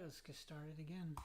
let's get started again.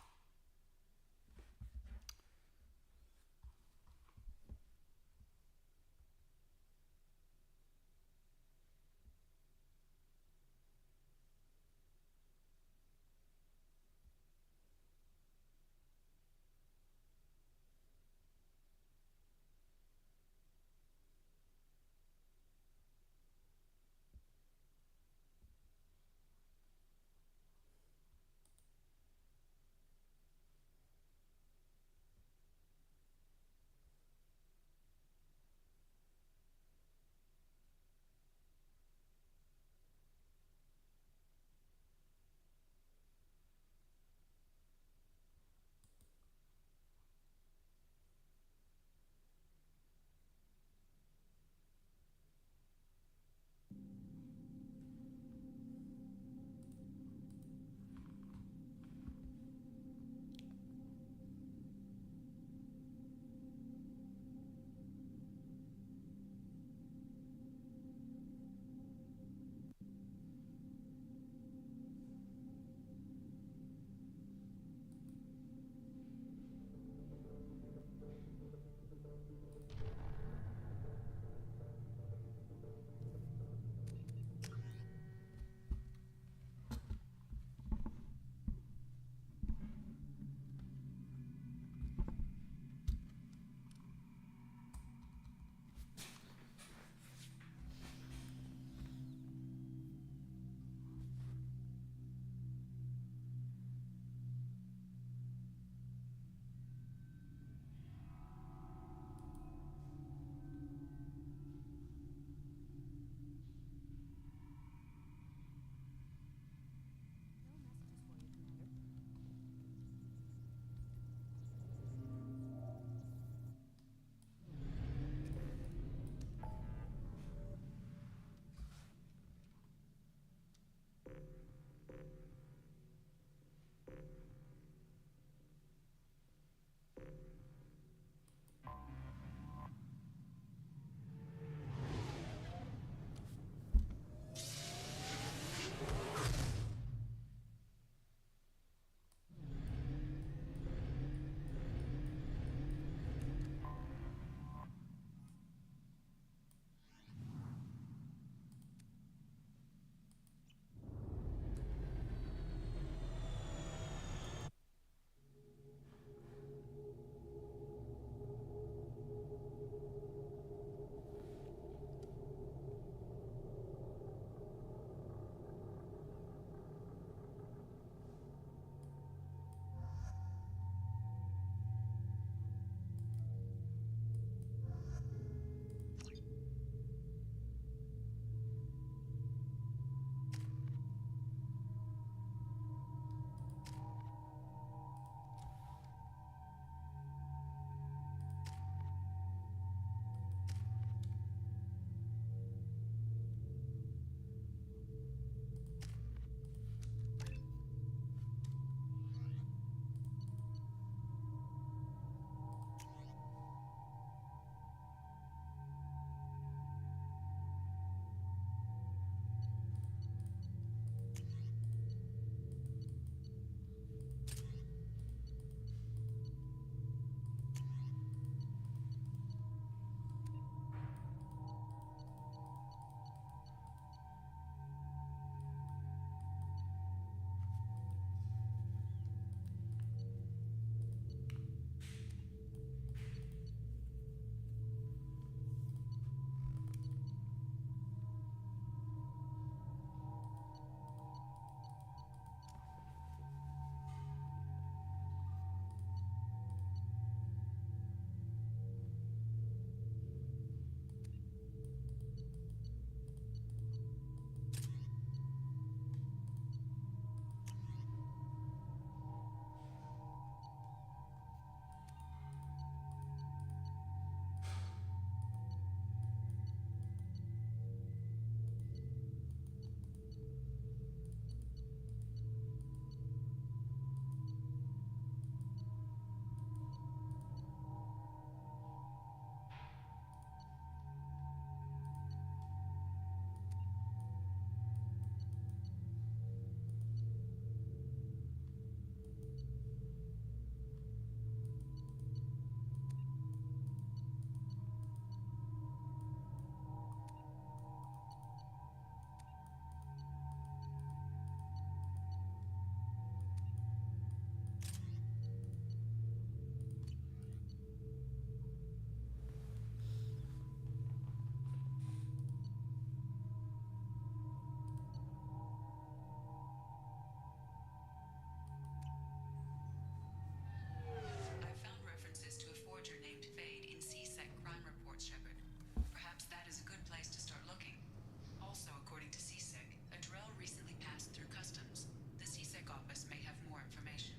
Drell recently passed through customs. The CSEC office may have more information.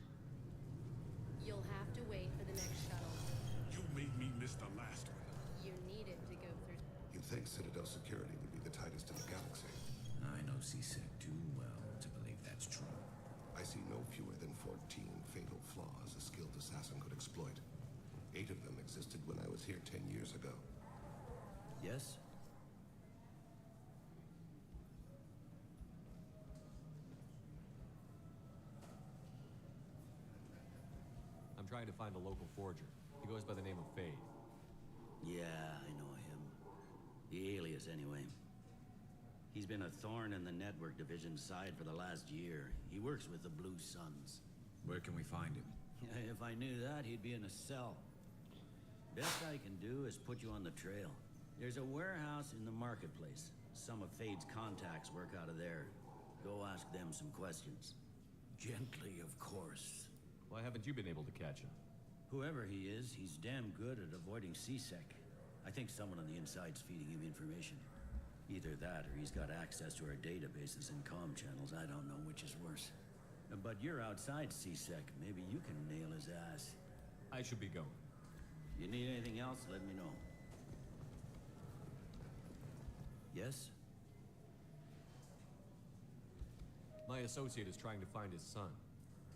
You'll have to wait for the next shuttle. You made me miss the last one. You needed to go through... You'd think Citadel security would be the tightest in the galaxy. I know CSEC too well to believe that's true. I see no fewer than 14 fatal flaws a skilled assassin could exploit. 8 of them existed when I was here 10 years ago. Yes? I'm trying to find a local forger. He goes by the name of Fade. Yeah, I know him. The alias, anyway. He's been a thorn in the network division's side for the last year. He works with the Blue Suns. Where can we find him? If I knew that, he'd be in a cell. Best I can do is put you on the trail. There's a warehouse in the marketplace. Some of Fade's contacts work out of there. Go ask them some questions. Gently, of course. Why haven't you been able to catch him? Whoever he is, he's damn good at avoiding CSEC. I think someone on the inside's feeding him information. Either that, or he's got access to our databases and comm channels. I don't know which is worse. But you're outside CSEC. Maybe you can nail his ass. I should be going. You need anything else, let me know. Yes? My associate is trying to find his son.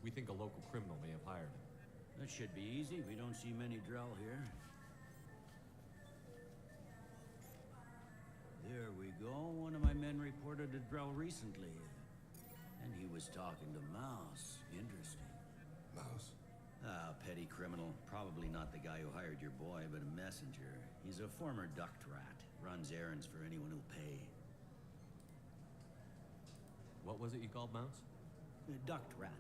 We think a local criminal may have hired him. That should be easy. We don't see many Drell here. There we go. One of my men reported to Drell recently. And he was talking to Mouse. Interesting. Mouse? Ah, petty criminal. Probably not the guy who hired your boy, but a messenger. He's a former duct rat. Runs errands for anyone who'll pay. What was it you called Mouse? A duct rat.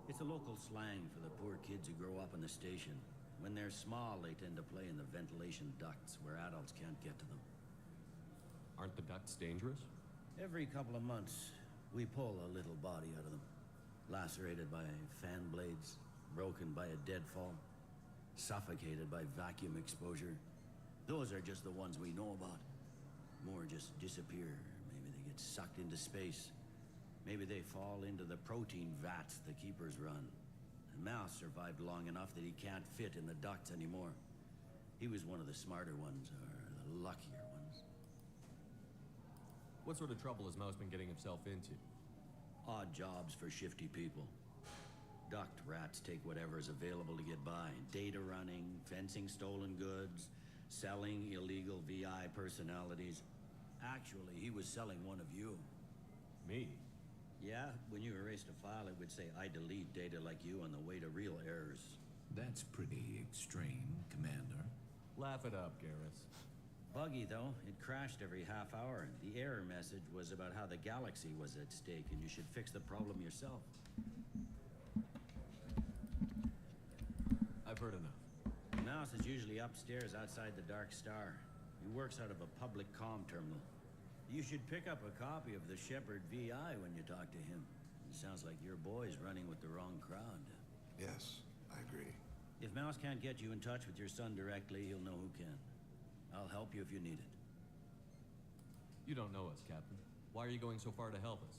It's a local slang for the poor kids who grow up in the station. When they're small, they tend to play in the ventilation ducts where adults can't get to them. Aren't the ducts dangerous? Every couple of months, we pull a little body out of them. Lacerated by fan blades, broken by a deadfall, suffocated by vacuum exposure. Those are just the ones we know about. More just disappear. Maybe they get sucked into space. Maybe they fall into the protein vats the keepers run. And Mouse survived long enough that he can't fit in the ducts anymore. He was one of the smarter ones, or the luckier ones. What sort of trouble has Mouse been getting himself into? Odd jobs for shifty people. Duct rats take whatever's available to get by. Data running, fencing stolen goods, selling illegal VI personalities. Actually, he was selling one of you. Me? Yeah, when you erased a file, it would say, I delete data like you on the way to real errors. That's pretty extreme, Commander. Laugh it up, Garrus. Buggy, though. It crashed every half hour. The error message was about how the galaxy was at stake, and you should fix the problem yourself. I've heard enough. Mouse is usually upstairs outside the Dark Star. He works out of a public comm terminal. You should pick up a copy of the Shepard VI when you talk to him. It sounds like your boy's running with the wrong crowd. Yes, I agree. If Mouse can't get you in touch with your son directly, he'll know who can. I'll help you if you need it. You don't know us, Captain. Why are you going so far to help us?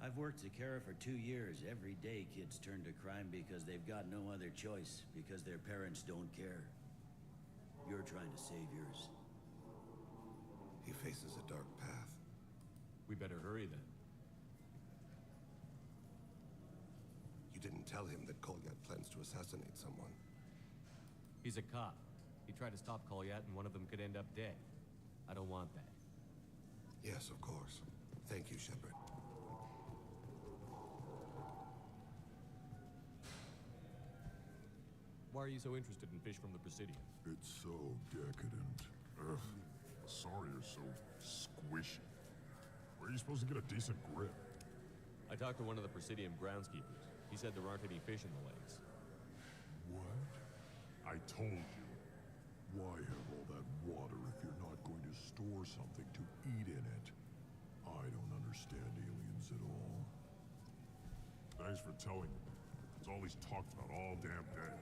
I've worked Zakera for 2 years. Every day kids turn to crime because they've got no other choice, because their parents don't care. You're trying to save yours. He faces a dark path. We better hurry then. You didn't tell him that Kolyat plans to assassinate someone. He's a cop. He tried to stop Kolyat and one of them could end up dead. I don't want that. Yes, of course. Thank you, Shepard. Why are you so interested in fish from the Presidium? It's so decadent. Ugh. Sorry you're so squishy. Where are you supposed to get a decent grip? I talked to one of the Presidium groundskeepers. He said there aren't any fish in the lakes. What? I told you. Why have all that water if you're not going to store something to eat in it? I don't understand aliens at all. Thanks for telling me. It's all he's talked about all damn day.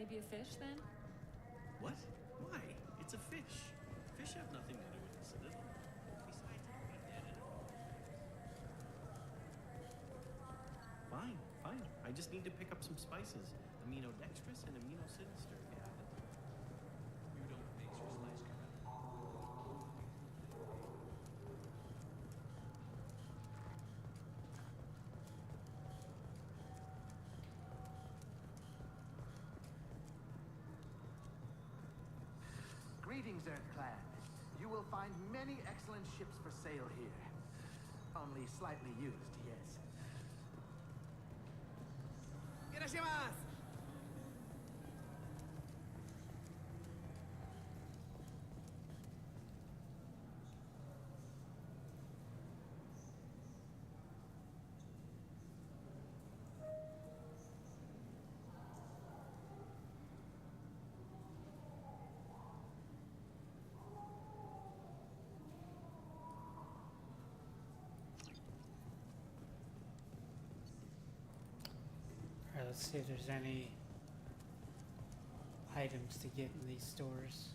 Maybe a fish then? What? Why? It's a fish. Fish have nothing to do with the Citadel. Besides, it'll be dead in a moment. Fine, fine. I just need to pick up some spices. Aminodextrous and aminosinister. Yeah. You don't face your slice correctly. Greetings, Earth-Clan. You will find many excellent ships for sale here. Only slightly used, yes. Irashimasu! Alright, let's see if there's any items to get in these stores.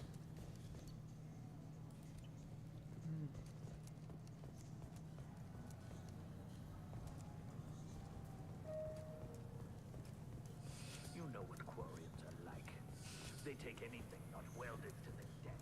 You know what Quarians are like. They take anything not welded to the deck.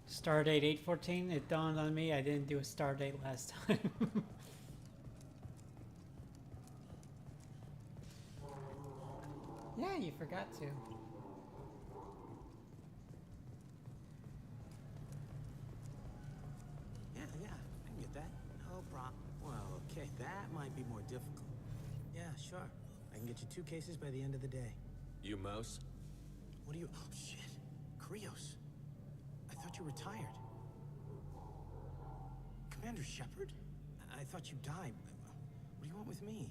Stardate 814, it dawned on me I didn't do a stardate last time. Yeah, you forgot to. Yeah, I can get that. No problem. Well, okay, that might be more difficult. Yeah, sure. I can get you 2 cases by the end of the day. You mouse? What do you... Oh, shit. Krios. I thought you retired. Commander Shepard? I thought you died. What do you want with me?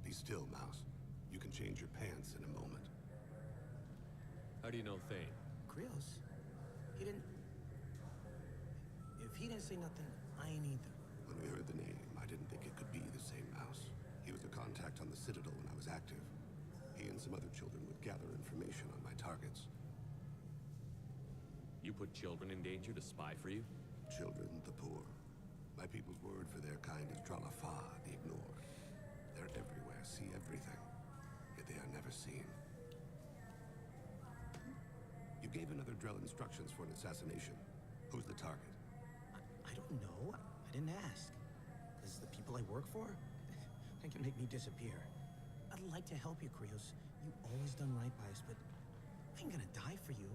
Be still, Mouse. You can change your pants in a moment. How do you know Thane? Krios? He didn't... If he didn't say nothing, I ain't either. When we heard the name, I didn't think it could be the same Mouse. He was a contact on the Citadel when I was active. He and some other children would gather information on my targets. You put children in danger to spy for you? Children, the poor. My people's word for their kind is Dralafa, the ignored. They're everywhere, see everything. Yet they are never seen. You gave another Drell instructions for an assassination. Who's the target? I don't know. I didn't ask. Because the people I work for, they can make me disappear. I'd like to help you, Krios. You always done right by us, but I ain't gonna die for you.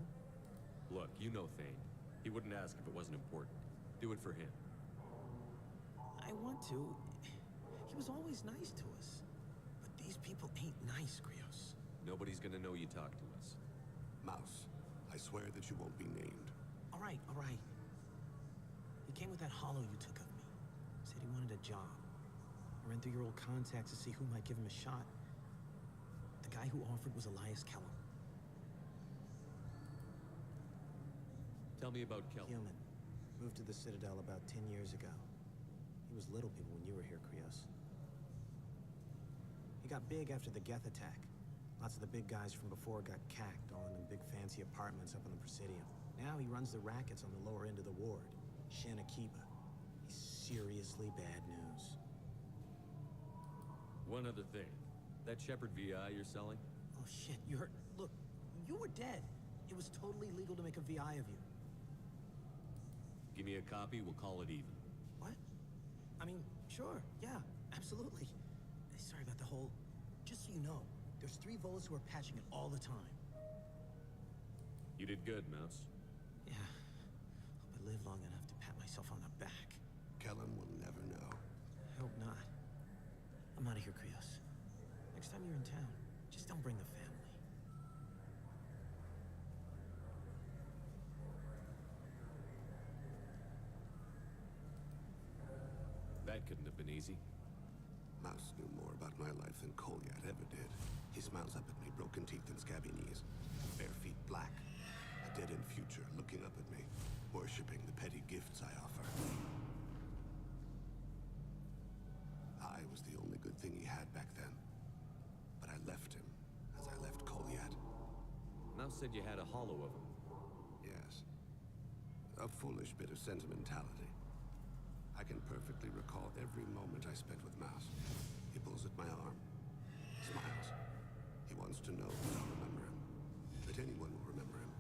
Look, you know Thane. He wouldn't ask if it wasn't important. Do it for him. I want to. He was always nice to us. But these people ain't nice, Krios. Nobody's gonna know you talk to us. Mouse, I swear that you won't be named. All right, all right. He came with that hollow you took of me. Said he wanted a job. I ran through your old contacts to see who might give him a shot. The guy who offered was Elias Kellum. Tell me about Kellum. Human. Moved to the Citadel about 10 years ago. He was little people when you were here, Krios. He got big after the Geth attack. Lots of the big guys from before got cacked, all in them big fancy apartments up on the Presidium. Now he runs the rackets on the lower end of the ward, Shin Akiba. He's seriously bad news. One other thing. That Shepard VI you're selling? Oh shit, you heard... Look, you were dead. It was totally legal to make a VI of you. Give me a copy, we'll call it even. What? I mean, sure, yeah, absolutely. Sorry about the whole... Just so you know, there's 3 Volus who are patching it all the time. You did good, Mouse. Yeah. Hope I live long enough to pat myself on the back. Kellum will never know. I hope not. I'm out of here, Krios. Next time you're in town, just don't bring the family. couldn't have been easy. Mouse knew more about my life than Kolyat ever did. He smiles up at me, broken teeth and scabby knees. Bare feet black. A dead-end future looking up at me, worshipping the petty gifts I offer. I was the only good thing he had back then. But I left him, as I left Kolyat. Mouse said you had a hollow of him. Yes. A foolish bit of sentimentality. I can perfectly recall every moment I spent with Mouse. He pulls at my arm. Smiles. He wants to know that I'll remember him. That anyone will remember him.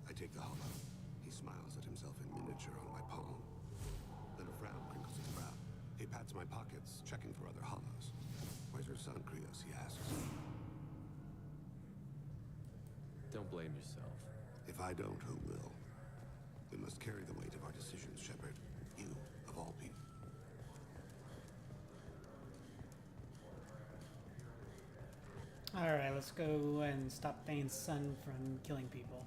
I take the hollow. He smiles at himself in miniature on my palm. Then a frown crinkles his brow. He pats my pockets, checking for other hollows. Where's your son, Krios? He asks. Don't blame yourself. If I don't, who will? We must carry the weight of our decisions, Shepard. You, of all people. Alright, let's go and stop Thane's son from killing people.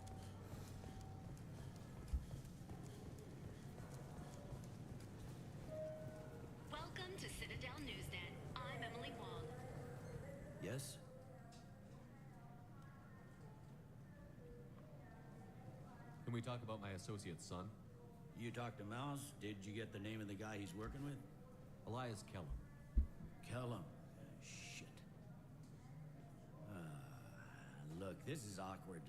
Welcome to Citadel Newsnet. I'm Emily Wong. Yes? Can we talk about my associate's son? You talked to Mouse? Did you get the name of the guy he's working with? Elias Kellum. Kellum. Shit. Look, this is awkward.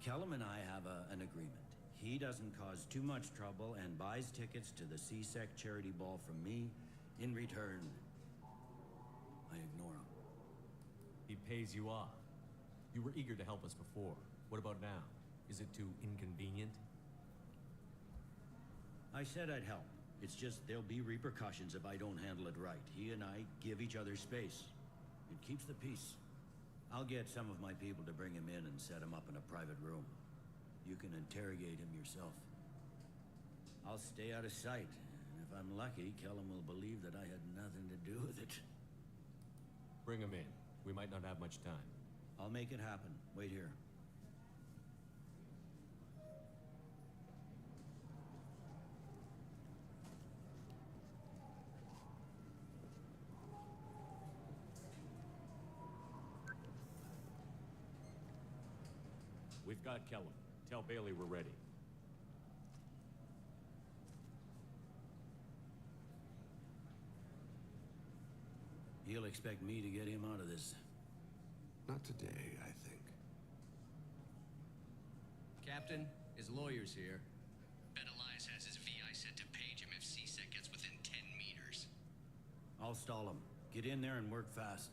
Kellum and I have an agreement. He doesn't cause too much trouble and buys tickets to the CSEC charity ball from me. In return, I ignore him. He pays you off. You were eager to help us before. What about now? Is it too inconvenient? I said I'd help. It's just there'll be repercussions if I don't handle it right. He and I give each other space. It keeps the peace. I'll get some of my people to bring him in and set him up in a private room. You can interrogate him yourself. I'll stay out of sight, and if I'm lucky, Kellum will believe that I had nothing to do with it. Bring him in. We might not have much time. I'll make it happen. Wait here. We've got Kellum. Tell Bailey we're ready. He'll expect me to get him out of this. Not today, I think. Captain, his lawyer's here. Bet Elias has his VI set to page him if CSEC gets within 10 meters. I'll stall him. Get in there and work fast.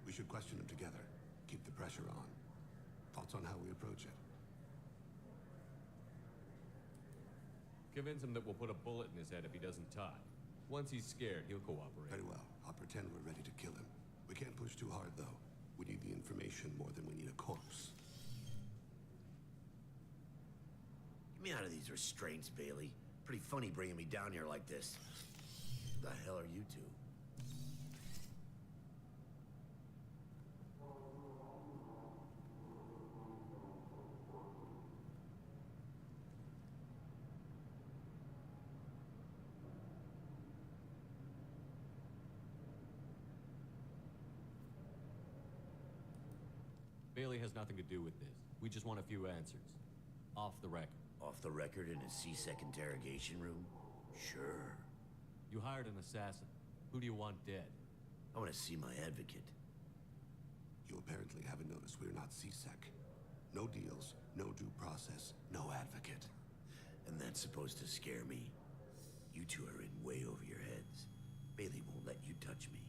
We should question him together. Keep the pressure on. Thoughts on how we approach it? Convince him that we'll put a bullet in his head if he doesn't talk. Once he's scared, he'll cooperate. Very well. I'll pretend we're ready to kill him. We can't push too hard, though. We need the information more than we need a corpse. Get me out of these restraints, Bailey. Pretty funny bringing me down here like this. The hell are you two? Bailey has nothing to do with this. We just want a few answers. Off the record. Off the record in a C-Sec interrogation room? Sure. You hired an assassin. Who do you want dead? I want to see my advocate. You apparently haven't noticed we're not C-Sec. No deals, no due process, no advocate. And that's supposed to scare me? You two are in way over your heads. Bailey won't let you touch me.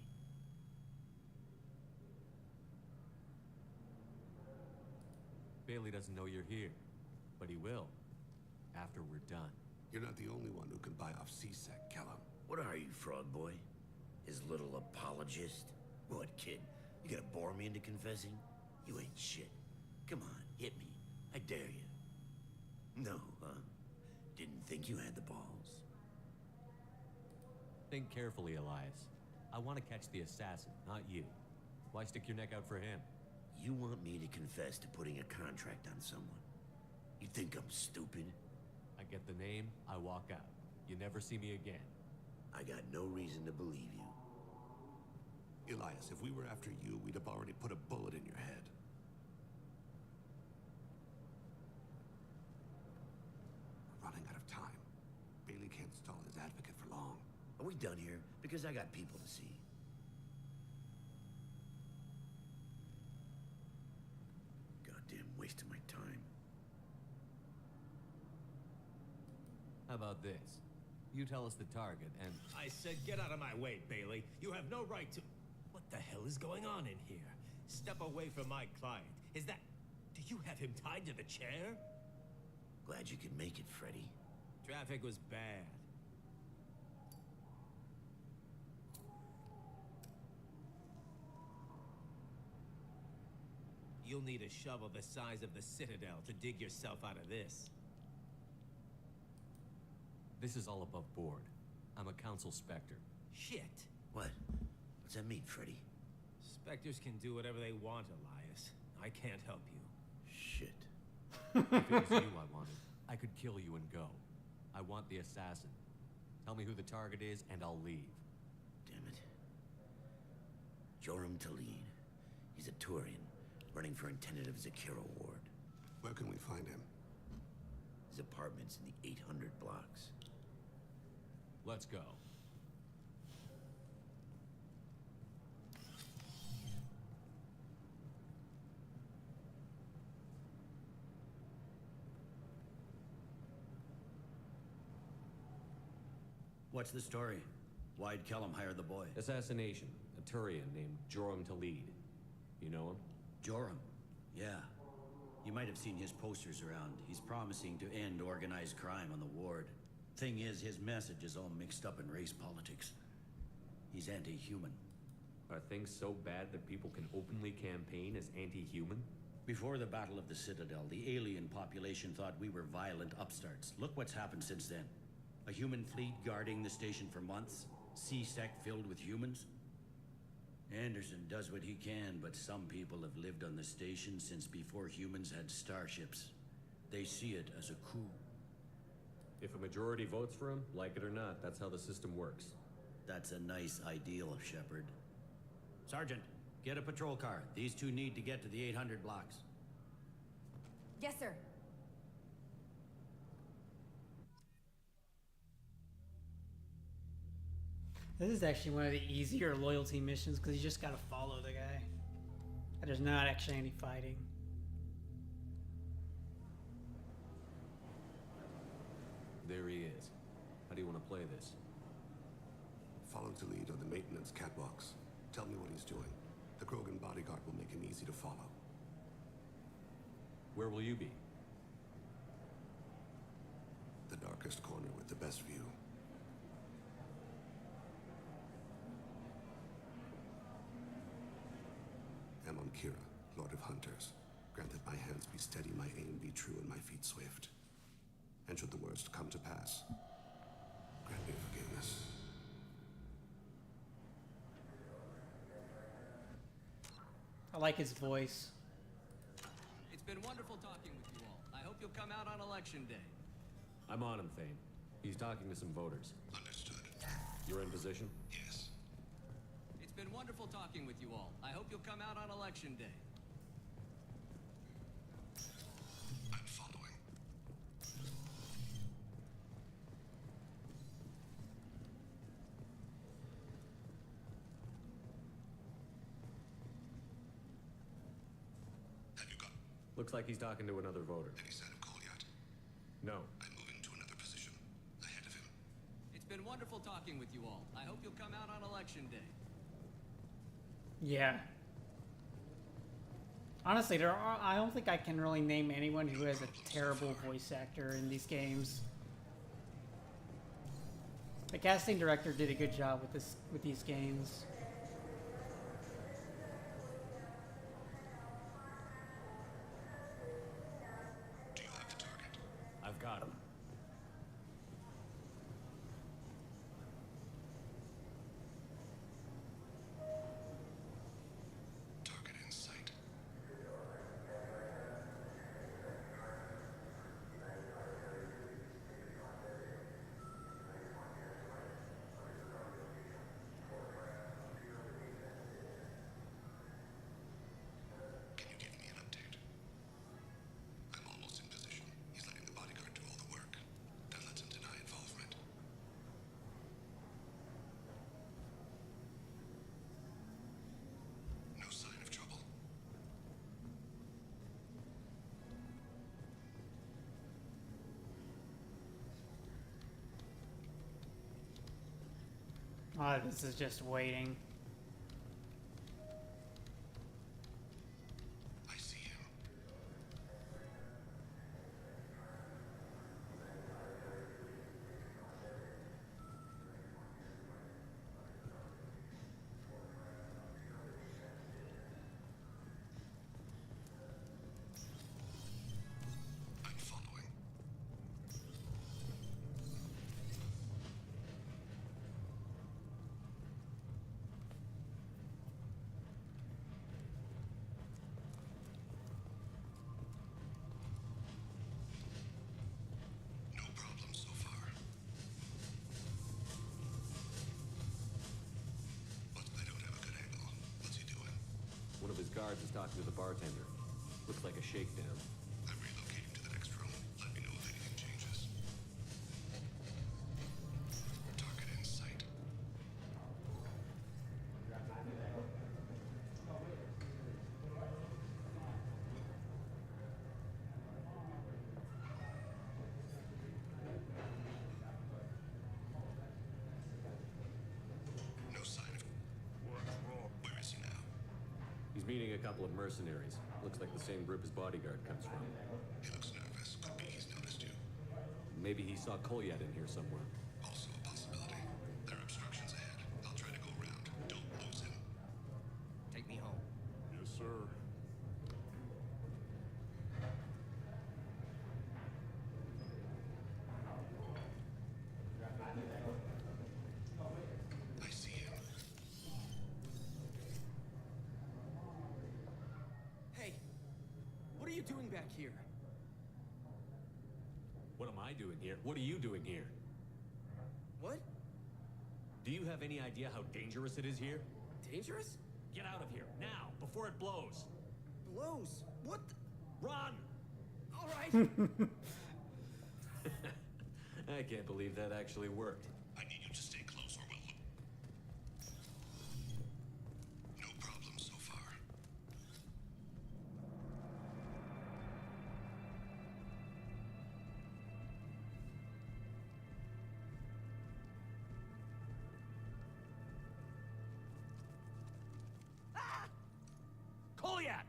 Bailey doesn't know you're here, but he will, after we're done. You're not the only one who can buy off C-Sec, Kellum. What are you, Frog Boy? His little apologist? What, kid? You gonna bore me into confessing? You ain't shit. Come on, hit me. I dare you. No, huh? Didn't think you had the balls. Think carefully, Elias. I want to catch the assassin, not you. Why stick your neck out for him? You want me to confess to putting a contract on someone? You think I'm stupid? I get the name, I walk out. You never see me again. I got no reason to believe you. Elias, if we were after you, we'd have already put a bullet in your head. We're running out of time. Bailey can't stall his advocate for long. Are we done here? Because I got people to see. Goddamn waste of my time. How about this? You tell us the target, and... I said get out of my way, Bailey. You have no right to... What the hell is going on in here? Step away from my client. Is that... Do you have him tied to the chair? Glad you could make it, Freddy. Traffic was bad. You'll need a shovel the size of the Citadel to dig yourself out of this. This is all above board. I'm a council specter. Shit. What? What's that mean, Freddy? Spectres can do whatever they want, Elias. I can't help you. Shit. If it was you I wanted, I could kill you and go. I want the assassin. Tell me who the target is, and I'll leave. Damn it. Joram Talid. He's a Turian, running for intendant of Zakira Ward. Where can we find him? His apartment's in the 800 blocks. Let's go. What's the story? Why'd Kellum hire the boy? Assassination. A Turian named Joram Talid. You know him? Joram? Yeah. You might have seen his posters around. He's promising to end organized crime on the ward. Thing is, his message is all mixed up in race politics. He's anti-human. Are things so bad that people can openly campaign as anti-human? Before the Battle of the Citadel, the alien population thought we were violent upstarts. Look what's happened since then. A human fleet guarding the station for months. C-Sec filled with humans. Anderson does what he can, but some people have lived on the station since before humans had starships. They see it as a coup. If a majority votes for him, like it or not, that's how the system works. That's a nice ideal, Shepard. Sergeant, get a patrol car. These two need to get to the 800 blocks. Yes, sir. This is actually one of the easier loyalty missions because you just gotta follow the guy. And there's not actually any fighting. There he is. How do you want to play this? Follow to lead on the maintenance catwalks. Tell me what he's doing. The Krogan bodyguard will make him easy to follow. Where will you be? The darkest corner with the best view. Amon Kira, Lord of Hunters. Grant that my hands be steady, my aim be true, and my feet swift. And should the worst come to pass, grant me forgiveness. I like his voice. It's been wonderful talking with you all. I hope you'll come out on election day. I'm on him, Thane. He's talking to some voters. Understood. You're in position? Yes. It's been wonderful talking with you all. I hope you'll come out on election day. I'm following. Have you got? Looks like he's talking to another voter. Any sign of call yet? No. I'm moving to another position. Ahead of him. It's been wonderful talking with you all. I hope you'll come out on election day. Yeah. Honestly, I don't think I can really name anyone who has a terrible voice actor in these games. The casting director did a good job with these games. Do you have the target? I've got him. Target in sight. Oh, this is just waiting. I see him. I'm following. No problem so far. But I don't have a good angle. What's he doing? One of his guards is talking to the bartender. Looks like a shakedown. I'm relocating to the next room. Let me know if anything changes. Target in sight. No sign of... What's wrong? Where is he now? He's meeting a couple of mercenaries. Looks like the same group his bodyguard comes from. He looks nervous. Could be he's noticed you. Maybe he saw Kolyat in here somewhere. Also a possibility. There are obstructions ahead. I'll try to go around. Don't lose him. Take me home. Yes, sir. I see him. Hey, what are you doing back here? What am I doing here? What are you doing here? What? Do you have any idea how dangerous it is here? Dangerous? Get out of here, now, before it blows. Blows? What? Run! All right. I can't believe that actually worked. I need you to stay close or we'll... No problem so far. Kolyat!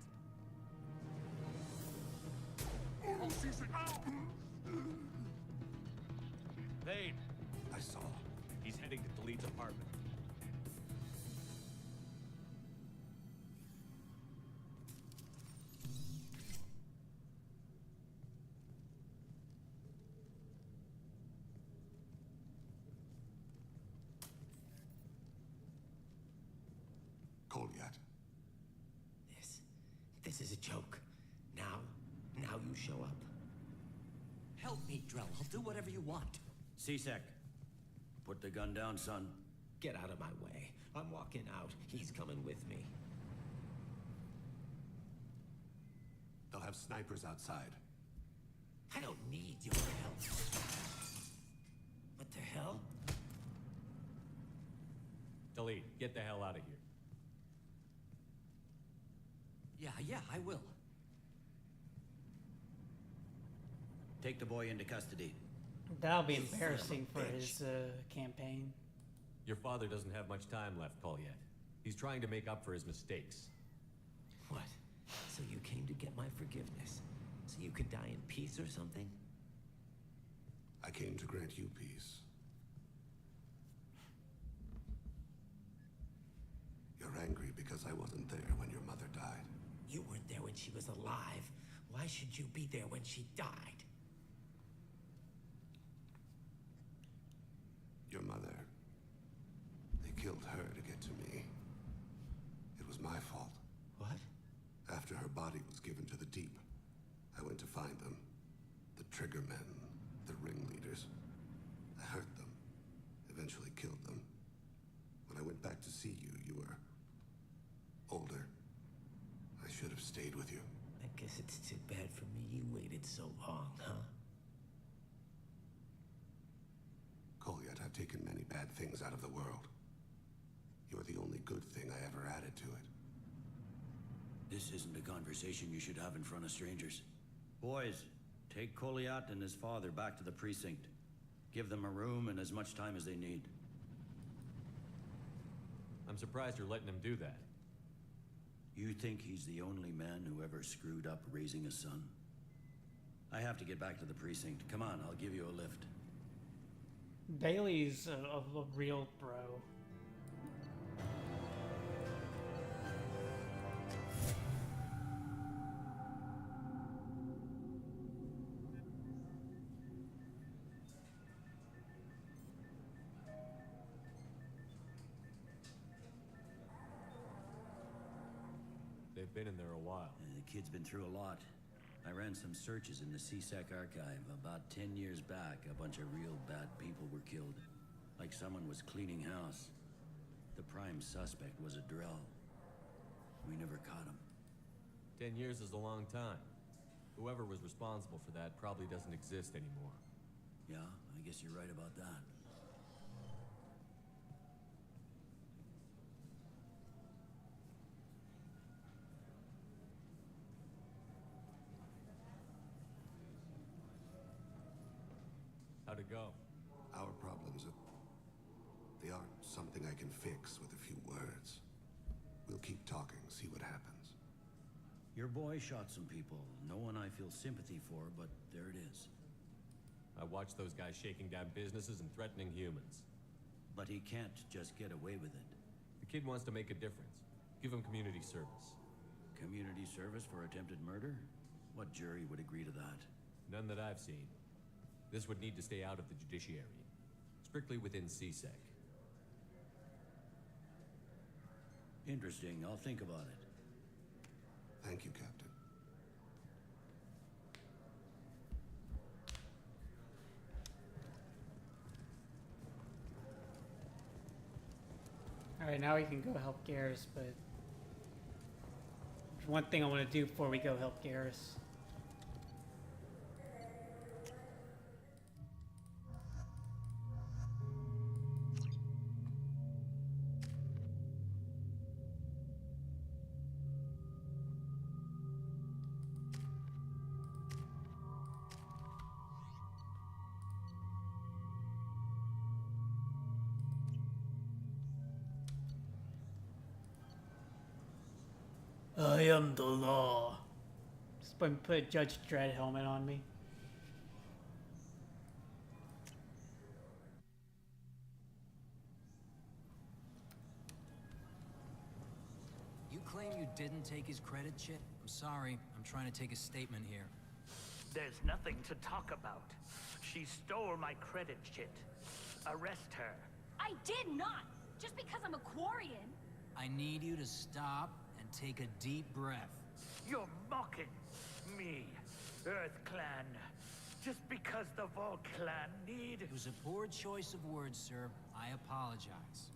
Vane, I saw. he's heading to Khalid's apartment. Kolyat. This is a joke. Now you show up. Help me, Drell. I'll do whatever you want. C-Sec, put the gun down, son. Get out of my way. I'm walking out. He's coming with me. They'll have snipers outside. I don't need your help. What the hell? Khalid, get the hell out of here. Yeah, I will. Take the boy into custody. That'll be embarrassing for his campaign. Your father doesn't have much time left, Kolyat. He's trying to make up for his mistakes. What? So you came to get my forgiveness? So you could die in peace or something? I came to grant you peace. You're angry because I wasn't there when your mother died. You weren't there when she was alive. Why should you be there when she died? Your mother. They killed her to get to me. It was my fault. What? After her body was given to the Deep, I went to find them. The Triggermen, the ringleaders. I hurt them. Eventually killed them. When I went back to see you, you were... older. I should have stayed with you. I guess it's too bad for me you waited so long, huh? Kolyat, I've taken many bad things out of the world. You're the only good thing I ever added to it. This isn't a conversation you should have in front of strangers. Boys, take Kolyat and his father back to the precinct. Give them a room and as much time as they need. I'm surprised you're letting him do that. You think he's the only man who ever screwed up raising a son? I have to get back to the precinct. Come on, I'll give you a lift. Bailey's a real bro. They've been in there a while. The kid's been through a lot. I ran some searches in the CSEC archive. About 10 years back, a bunch of real bad people were killed. Like someone was cleaning house. The prime suspect was a Drell. We never caught him. 10 years is a long time. Whoever was responsible for that probably doesn't exist anymore. Yeah, I guess you're right about that. How'd it go? Our problems they aren't something I can fix with a few words. We'll keep talking, see what happens. Your boy shot some people. No one I feel sympathy for, but there it is. I watched those guys shaking down businesses and threatening humans. But he can't just get away with it. The kid wants to make a difference. Give him community service. Community service for attempted murder? What jury would agree to that? None that I've seen. This would need to stay out of the judiciary. Strictly within CSEC. Interesting. I'll think about it. Thank you, Captain. Alright, now we can go help Garrus, but there's one thing I want to do before we go help Garrus. I am the law. Just put a Judge Dredd helmet on me. You claim you didn't take his credit chit? I'm sorry. I'm trying to take a statement here. There's nothing to talk about. She stole my credit chit. Arrest her. I did not! Just because I'm a Quarian. I need you to stop and take a deep breath. You're mocking me, Earth Clan. Just because the Vol Clan need... It was a poor choice of words, sir. I apologize.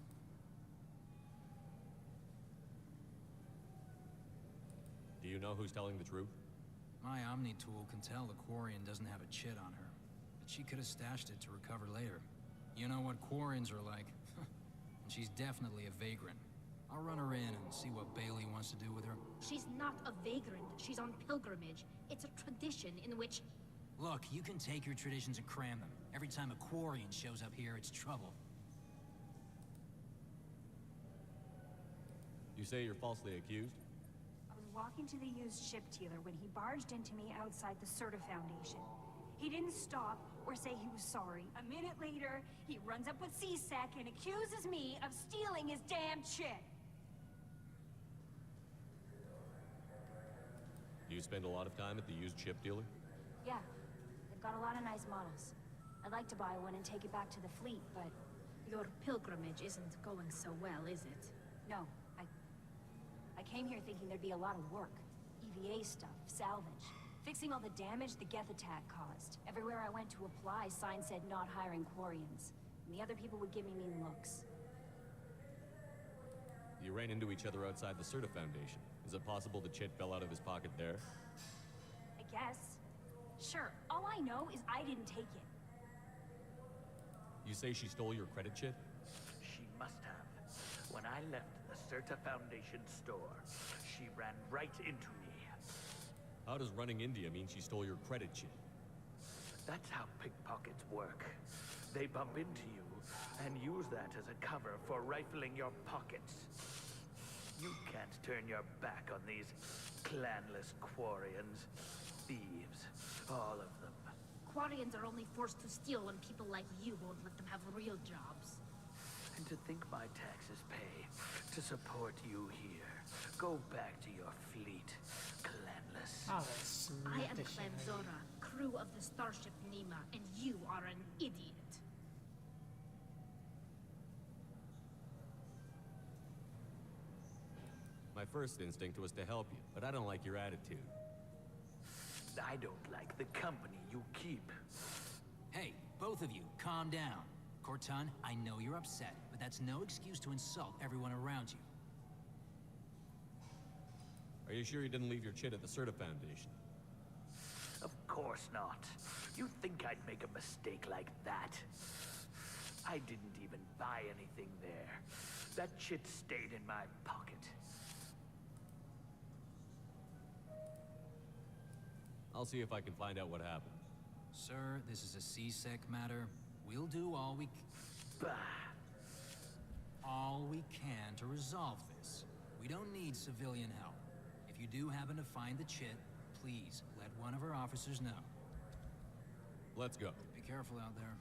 Do you know who's telling the truth? My Omni tool can tell the Quarian doesn't have a chit on her. But she could have stashed it to recover later. You know what Quarians are like. And she's definitely a vagrant. I'll run her in and see what Bailey wants to do with her. She's not a vagrant. She's on pilgrimage. It's a tradition in which... Look, you can take your traditions and cram them. Every time a Quarian shows up here, it's trouble. You say you're falsely accused? I was walking to the used ship dealer when he barged into me outside the Serta Foundation. He didn't stop or say he was sorry. A minute later, he runs up with CSEC and accuses me of stealing his damn chit. Do you spend a lot of time at the used ship dealer? Yeah, they've got a lot of nice models. I'd like to buy one and take it back to the fleet, but... Your pilgrimage isn't going so well, is it? No, I came here thinking there'd be a lot of work. EVA stuff, salvage. Fixing all the damage the Geth attack caused. Everywhere I went to apply, signs said not hiring Quarians. And the other people would give me mean looks. You ran into each other outside the Serta Foundation. Is it possible the chit fell out of his pocket there? I guess. Sure, all I know is I didn't take it. You say she stole your credit chit? She must have. When I left the Serta Foundation store, she ran right into me. How does running India mean she stole your credit chit? That's how pickpockets work. They bump into you and use that as a cover for rifling your pockets. You can't turn your back on these clanless Quarians. Thieves, all of them. Quarians are only forced to steal when people like you won't let them have real jobs. And to think my taxes pay to support you here. Go back to your fleet, clanless. Oh, that's I am the shit Clem out of Zora, crew of the Starship Nima, and you are an idiot. My first instinct was to help you, but I don't like your attitude. I don't like the company you keep. Hey, both of you, calm down. Cortun, I know you're upset, but that's no excuse to insult everyone around you. Are you sure you didn't leave your chit at the Serta Foundation? Of course not. You think I'd make a mistake like that? I didn't even buy anything there. That chit stayed in my pocket. I'll see if I can find out what happened. Sir, this is a C-Sec matter. We'll do all we can to resolve this. We don't need civilian help. If you do happen to find the chit, please let one of our officers know. Let's go. Be careful out there.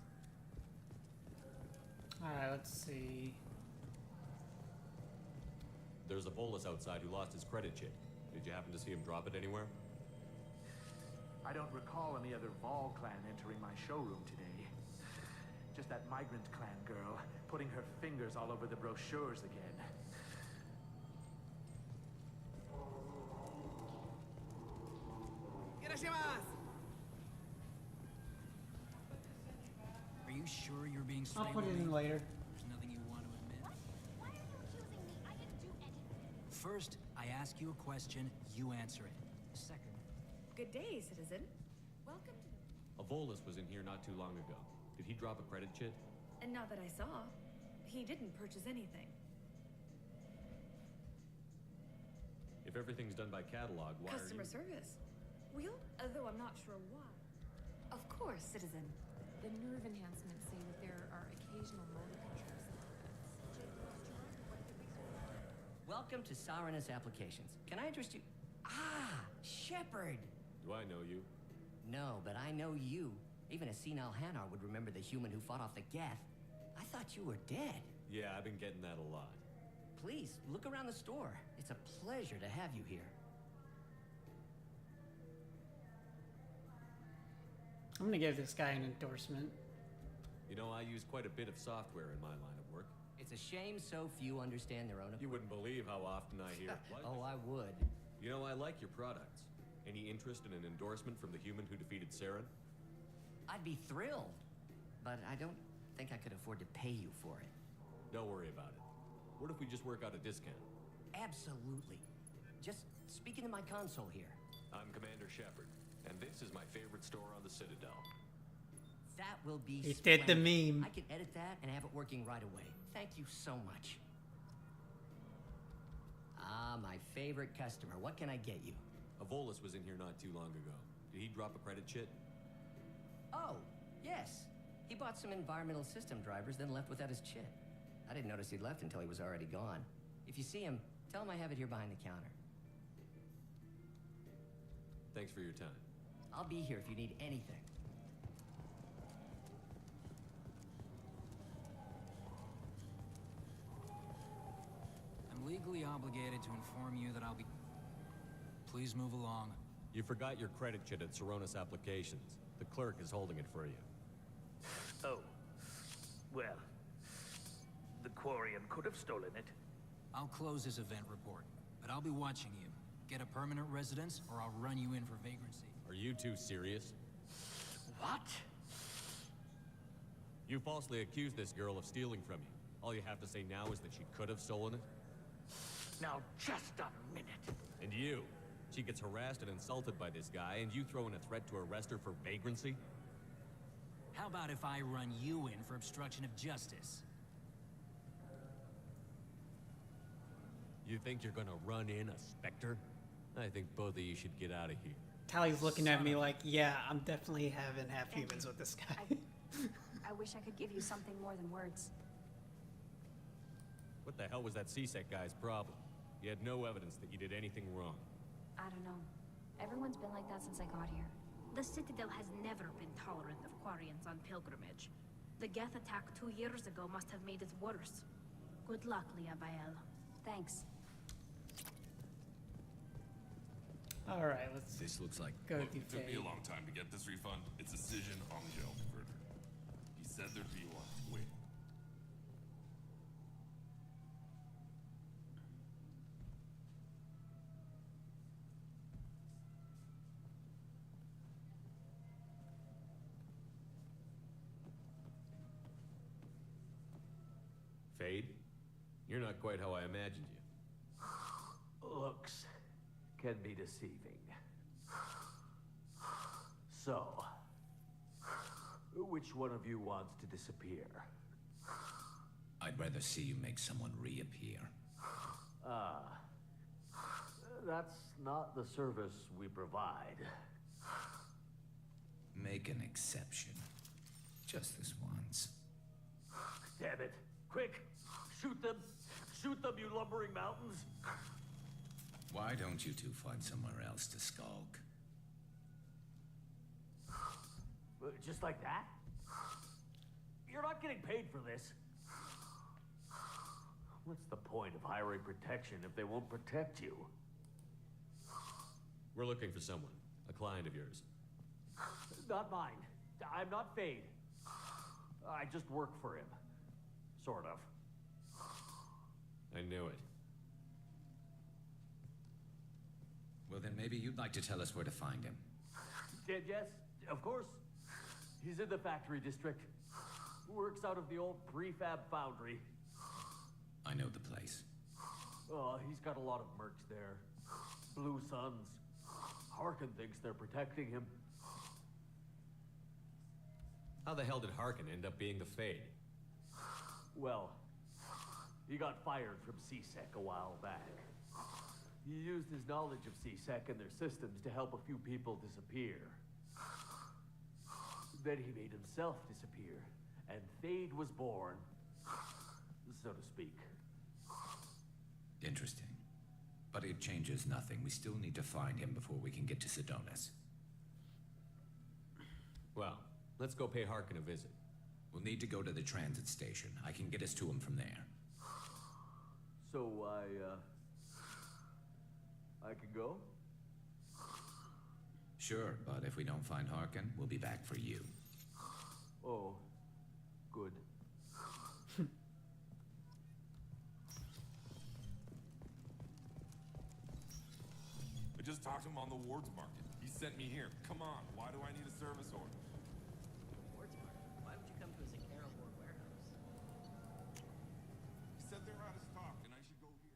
Alright, let's see. There's a Volus outside who lost his credit chit. Did you happen to see him drop it anywhere? I don't recall any other Vol clan entering my showroom today. Just that migrant clan girl putting her fingers all over the brochures again. Are you sure you're being I'll straight put with it in me? later. There's nothing you want to admit. Why are you accusing me? I didn't do anything. First, I ask you a question, you answer it. Second, Good day, citizen. Welcome to the... A Volus was in here not too long ago. Did he drop a credit chit? And not that I saw. He didn't purchase anything. If everything's done by catalog, why Customer are you... service. Well, although I'm not sure why. Of course, citizen. The nerve enhancements say that there are occasional motor controls. Welcome to Saranus Applications. Can I interest you? Ah, Shepard! Do I know you? No, but I know you. Even a senile Hanar would remember the human who fought off the Geth. I thought you were dead. Yeah, I've been getting that a lot. Please, look around the store. It's a pleasure to have you here. I'm gonna give this guy an endorsement. You know, I use quite a bit of software in my line of work. It's a shame so few understand their own... You wouldn't believe how often I hear... Oh, I would. You know, I like your products. Any interest in an endorsement from the human who defeated Saren? I'd be thrilled. But I don't think I could afford to pay you for it. Don't worry about it. What if we just work out a discount? Absolutely. Just speak into my console here. I'm Commander Shepard, and this is my favorite store on the Citadel. That will be He did the splendid. meme. I can edit that and have it working right away. Thank you so much. Ah, my favorite customer. What can I get you? A Volus was in here not too long ago. Did he drop a credit chit? Oh, yes. He bought some environmental system drivers, then left without his chit. I didn't notice he'd left until he was already gone. If you see him, tell him I have it here behind the counter. Thanks for your time. I'll be here if you need anything. I'm legally obligated to inform you that I'll be... Please move along. You forgot your credit chit at Saronis Applications. The clerk is holding it for you. Oh. Well. The Quarian could have stolen it. I'll close this event report, but I'll be watching you. Get a permanent residence, or I'll run you in for vagrancy. Are you two serious? What? You falsely accused this girl of stealing from you. All you have to say now is that she could have stolen it? Now, just a minute. And you? She gets harassed and insulted by this guy, and you throw in a threat to arrest her for vagrancy? How about if I run you in for obstruction of justice? You think you're gonna run in a Spectre? I think both of you should get out of here. Tally's looking at me like, yeah, I'm definitely having half humans with this guy. I wish I could give you something more than words. What the hell was that C-Sec guy's problem? You had no evidence that you did anything wrong. I don't know. Everyone's been like that since I got here. The Citadel has never been tolerant of Quarians on pilgrimage. The Geth attack 2 years ago must have made it worse. Good luck, Leah Bael. Thanks. Alright, let's This looks like... go Look, through it took me Fade. a long time to get this refund. It's a decision on the jail converter. He said there'd be one. Wait. Fade? You're not quite how I imagined you. Looks can be deceiving. So, which one of you wants to disappear? I'd rather see you make someone reappear. Ah, that's not the service we provide. Make an exception. Just this once. Damn it. Quick! Shoot them! Shoot them, you lumbering mountains! Why don't you two find somewhere else to skulk? Just like that? You're not getting paid for this. What's the point of hiring protection if they won't protect you? We're looking for someone. A client of yours. Not mine. I'm not Fade. I just work for him. Sort of. I knew it. Well, then maybe you'd like to tell us where to find him. Yes, of course. He's in the factory district. Works out of the old prefab foundry. I know the place. Oh, he's got a lot of mercs there. Blue Suns. Harkin thinks they're protecting him. How the hell did Harkin end up being the Fade? Well, he got fired from C-Sec a while back. He used his knowledge of C-Sec and their systems to help a few people disappear. Then he made himself disappear, and Fade was born, so to speak. Interesting. But it changes nothing. We still need to find him before we can get to Sedonis. Well, let's go pay Harkin a visit. We'll need to go to the transit station. I can get us to him from there. So I can go? Sure, but if we don't find Harkin, we'll be back for you. Oh, good. I just talked to him on the wards market. He sent me here. Come on, why do I need a service order? Why would you come to a Zakara War warehouse? He said they're out of stock and I should go here.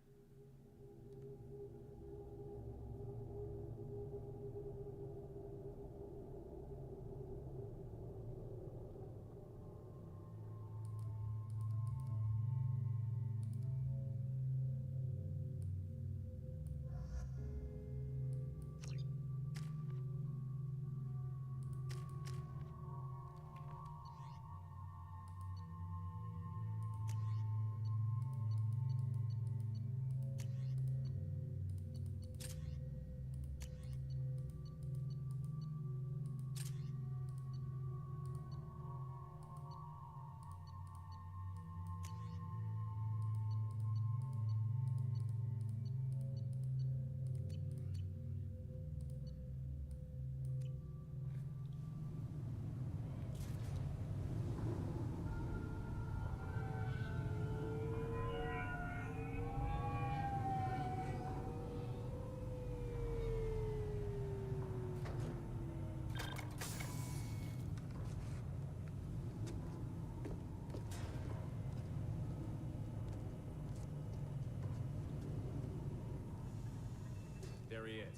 There he is.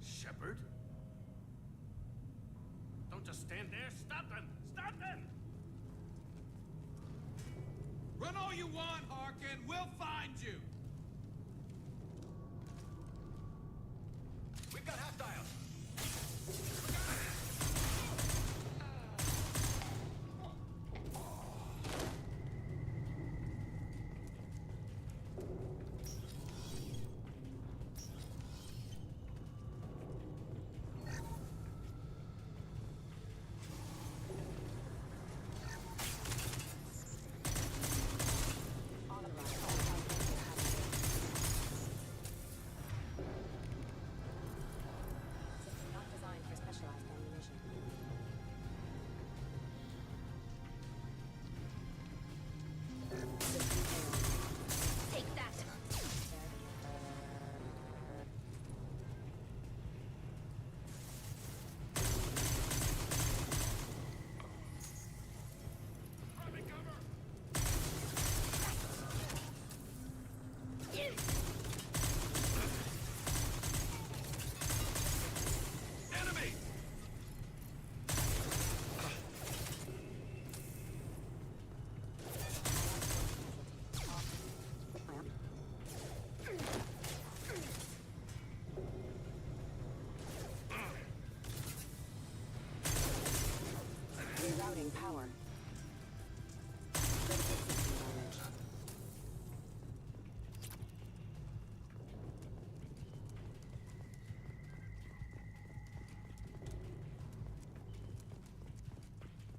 Shepard? Don't just stand there. Stop them! Stop them! Run all you want, Harkin. We'll find you. We've got half dial.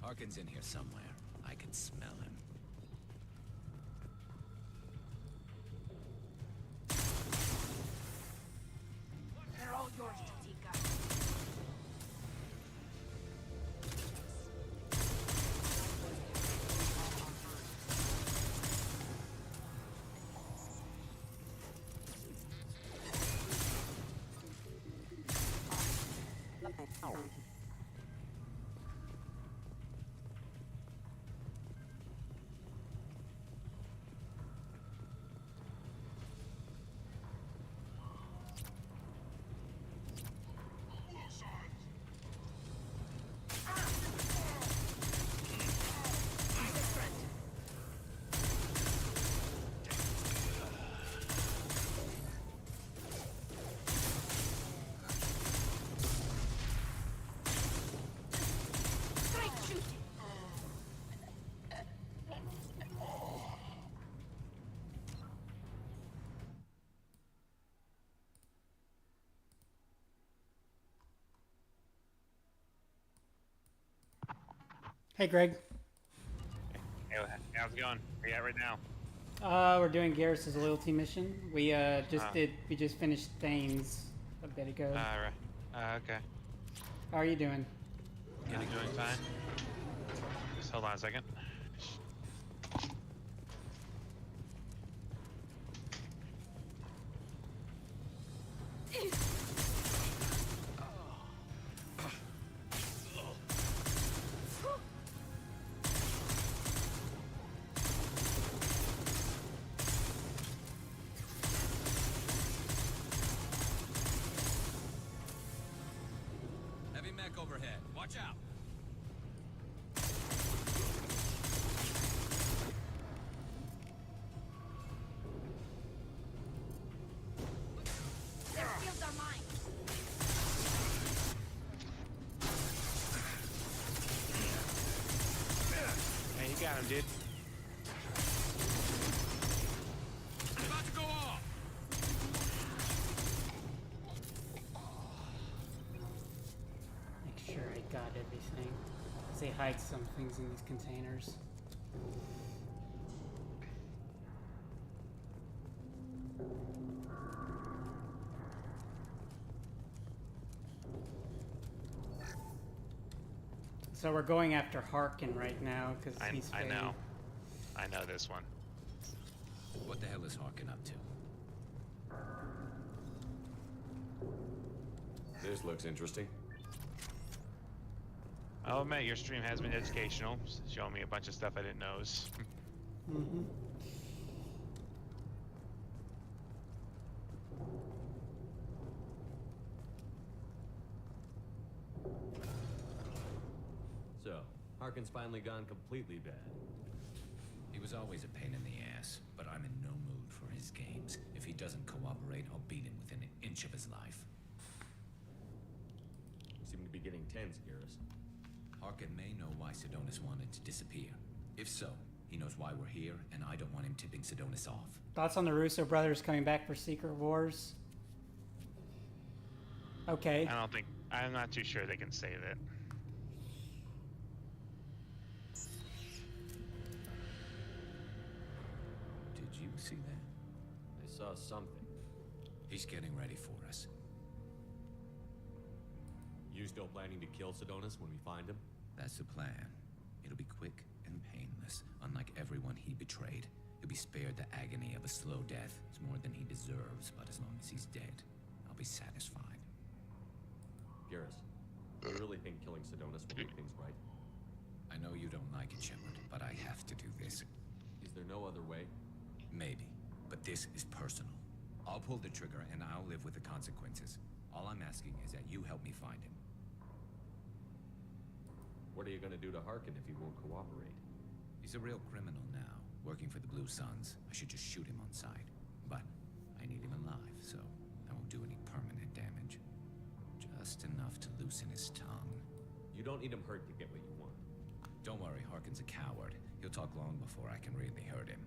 Harkin's in here somewhere. I can smell him. They're all yours, Chatika. Hey, Greg. Hey, how's it going? Where you at right now? We're doing Garrus's loyalty mission. We just finished Thames a bit ago. Right. Okay. How are you doing? Doing fine. Just hold on a second. Heavy mech overhead. Watch out. Their shields are mine. Hey, you got him, dude. About to go off. Make sure I got everything. 'Cause they hide some things in these containers. So we're going after Harkin right now because he's I fading. know. I know this one. What the hell is Harkin up to? This looks interesting. I'll admit your stream has been educational, showing me a bunch of stuff I didn't know. Mm-hmm. So, Harkin's finally gone completely bad. He was always a pain in the ass, but I'm in no mood for his games. If he doesn't cooperate, I'll beat him within an inch of his life. You seem to be getting tense, Garrus. Harkin may know why Sidonis wanted to disappear. If so, he knows why we're here, and I don't want him tipping Sidonis off. Thoughts on the Russo brothers coming back for Secret Wars? Okay. I'm not too sure they can save it. Did you see that? I saw something. He's getting ready for us. You still planning to kill Sidonis when we find him? That's the plan. It'll be quick and painless. Unlike everyone he betrayed, he'll be spared the agony of a slow death. It's more than he deserves, but as long as he's dead, I'll be satisfied. Garrus, do you really think killing Sidonis will make things right? I know you don't like it, Shepard, but I have to do this. Is there no other way? Maybe, but this is personal. I'll pull the trigger and I'll live with the consequences. All I'm asking is that you help me find him. What are you gonna do to Harkin if he won't cooperate? He's a real criminal now, working for the Blue Suns. I should just shoot him on sight. But I need him alive, so I won't do any permanent damage. Just enough to loosen his tongue. You don't need him hurt to get what you want. Don't worry, Harkin's a coward. He'll talk long before I can really hurt him.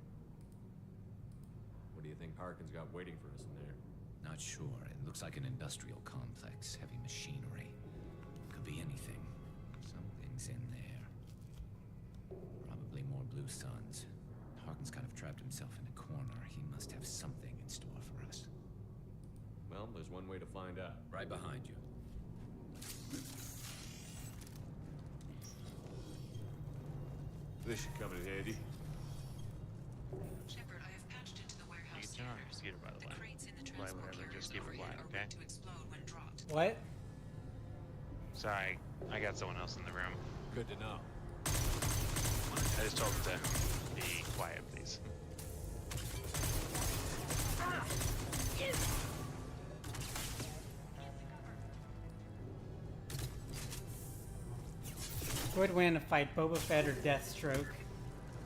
What do you think Harkin's got waiting for us in there? Not sure. It looks like an industrial complex, heavy machinery. Could be anything. Something's in there. Hopefully more Blue Suns. Harkin's kind of trapped himself in a corner. He must have something in store for us. Well, there's one way to find out. Right behind you. This should come in handy. You can turn on the computer, by the way. Play whatever, just keep it quiet, okay? What? Sorry, I got someone else in the room. Good to know. I just told them to be quiet, please. Who would win a fight, Boba Fett or Deathstroke?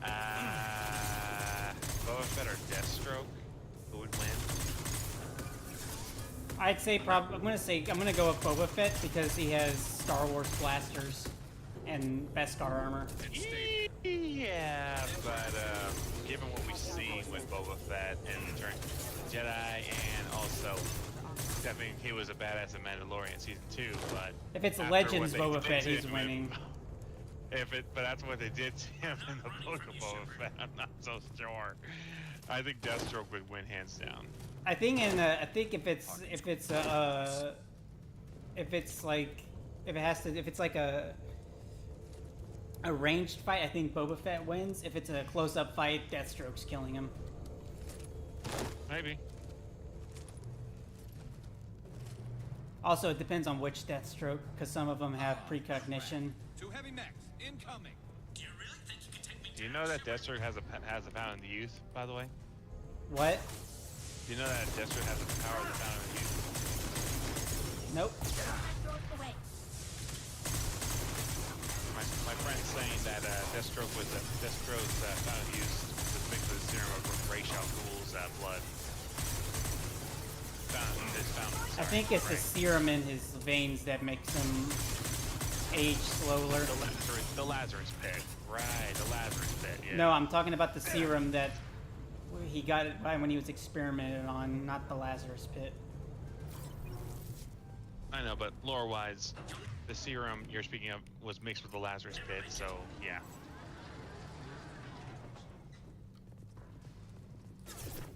Boba Fett or Deathstroke? Who would win? I'd say I'm gonna go with Boba Fett because he has Star Wars blasters and Beskar armor. Yeah, but given what we've seen with Boba Fett and Return of the Jedi, and also definitely he was a badass in Mandalorian season 2, but If it's after Legends what they Boba Fett, did he's to him- winning. But that's what they did to him in the book of Boba Fett. I'm not so sure. I think Deathstroke would win hands down. I think if it's like a ranged fight, I think Boba Fett wins. If it's a close-up fight, Deathstroke's killing him. Maybe. Also, it depends on which Deathstroke, because some of them have precognition. Two heavy mechs incoming. Do you know that Deathstroke has a Fountain of the Youth, by the way? What? Do you know that Deathstroke has the power of the Fountain of the Youth? Nope. My friend's saying that Deathstroke's Fountain of Youth was mixed with the serum of Ra's al Ghul's blood. I think it's the serum in his veins that makes him age slower. The Lazarus pit. Right, the Lazarus pit, yeah. No, I'm talking about the serum that he got it by when he was experimented on, not the Lazarus pit. I know, but lore-wise, the serum you're speaking of was mixed with the Lazarus pit, so yeah.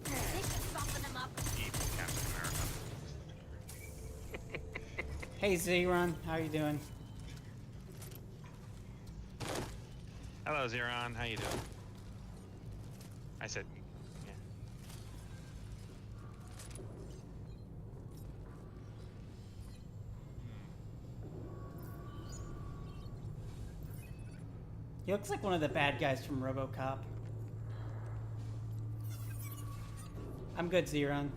Evil Captain America. Hey Zeron, how you doing? Hello, Zeron. How you doing? I said, yeah. He looks like one of the bad guys from RoboCop. I'm good, Zeron.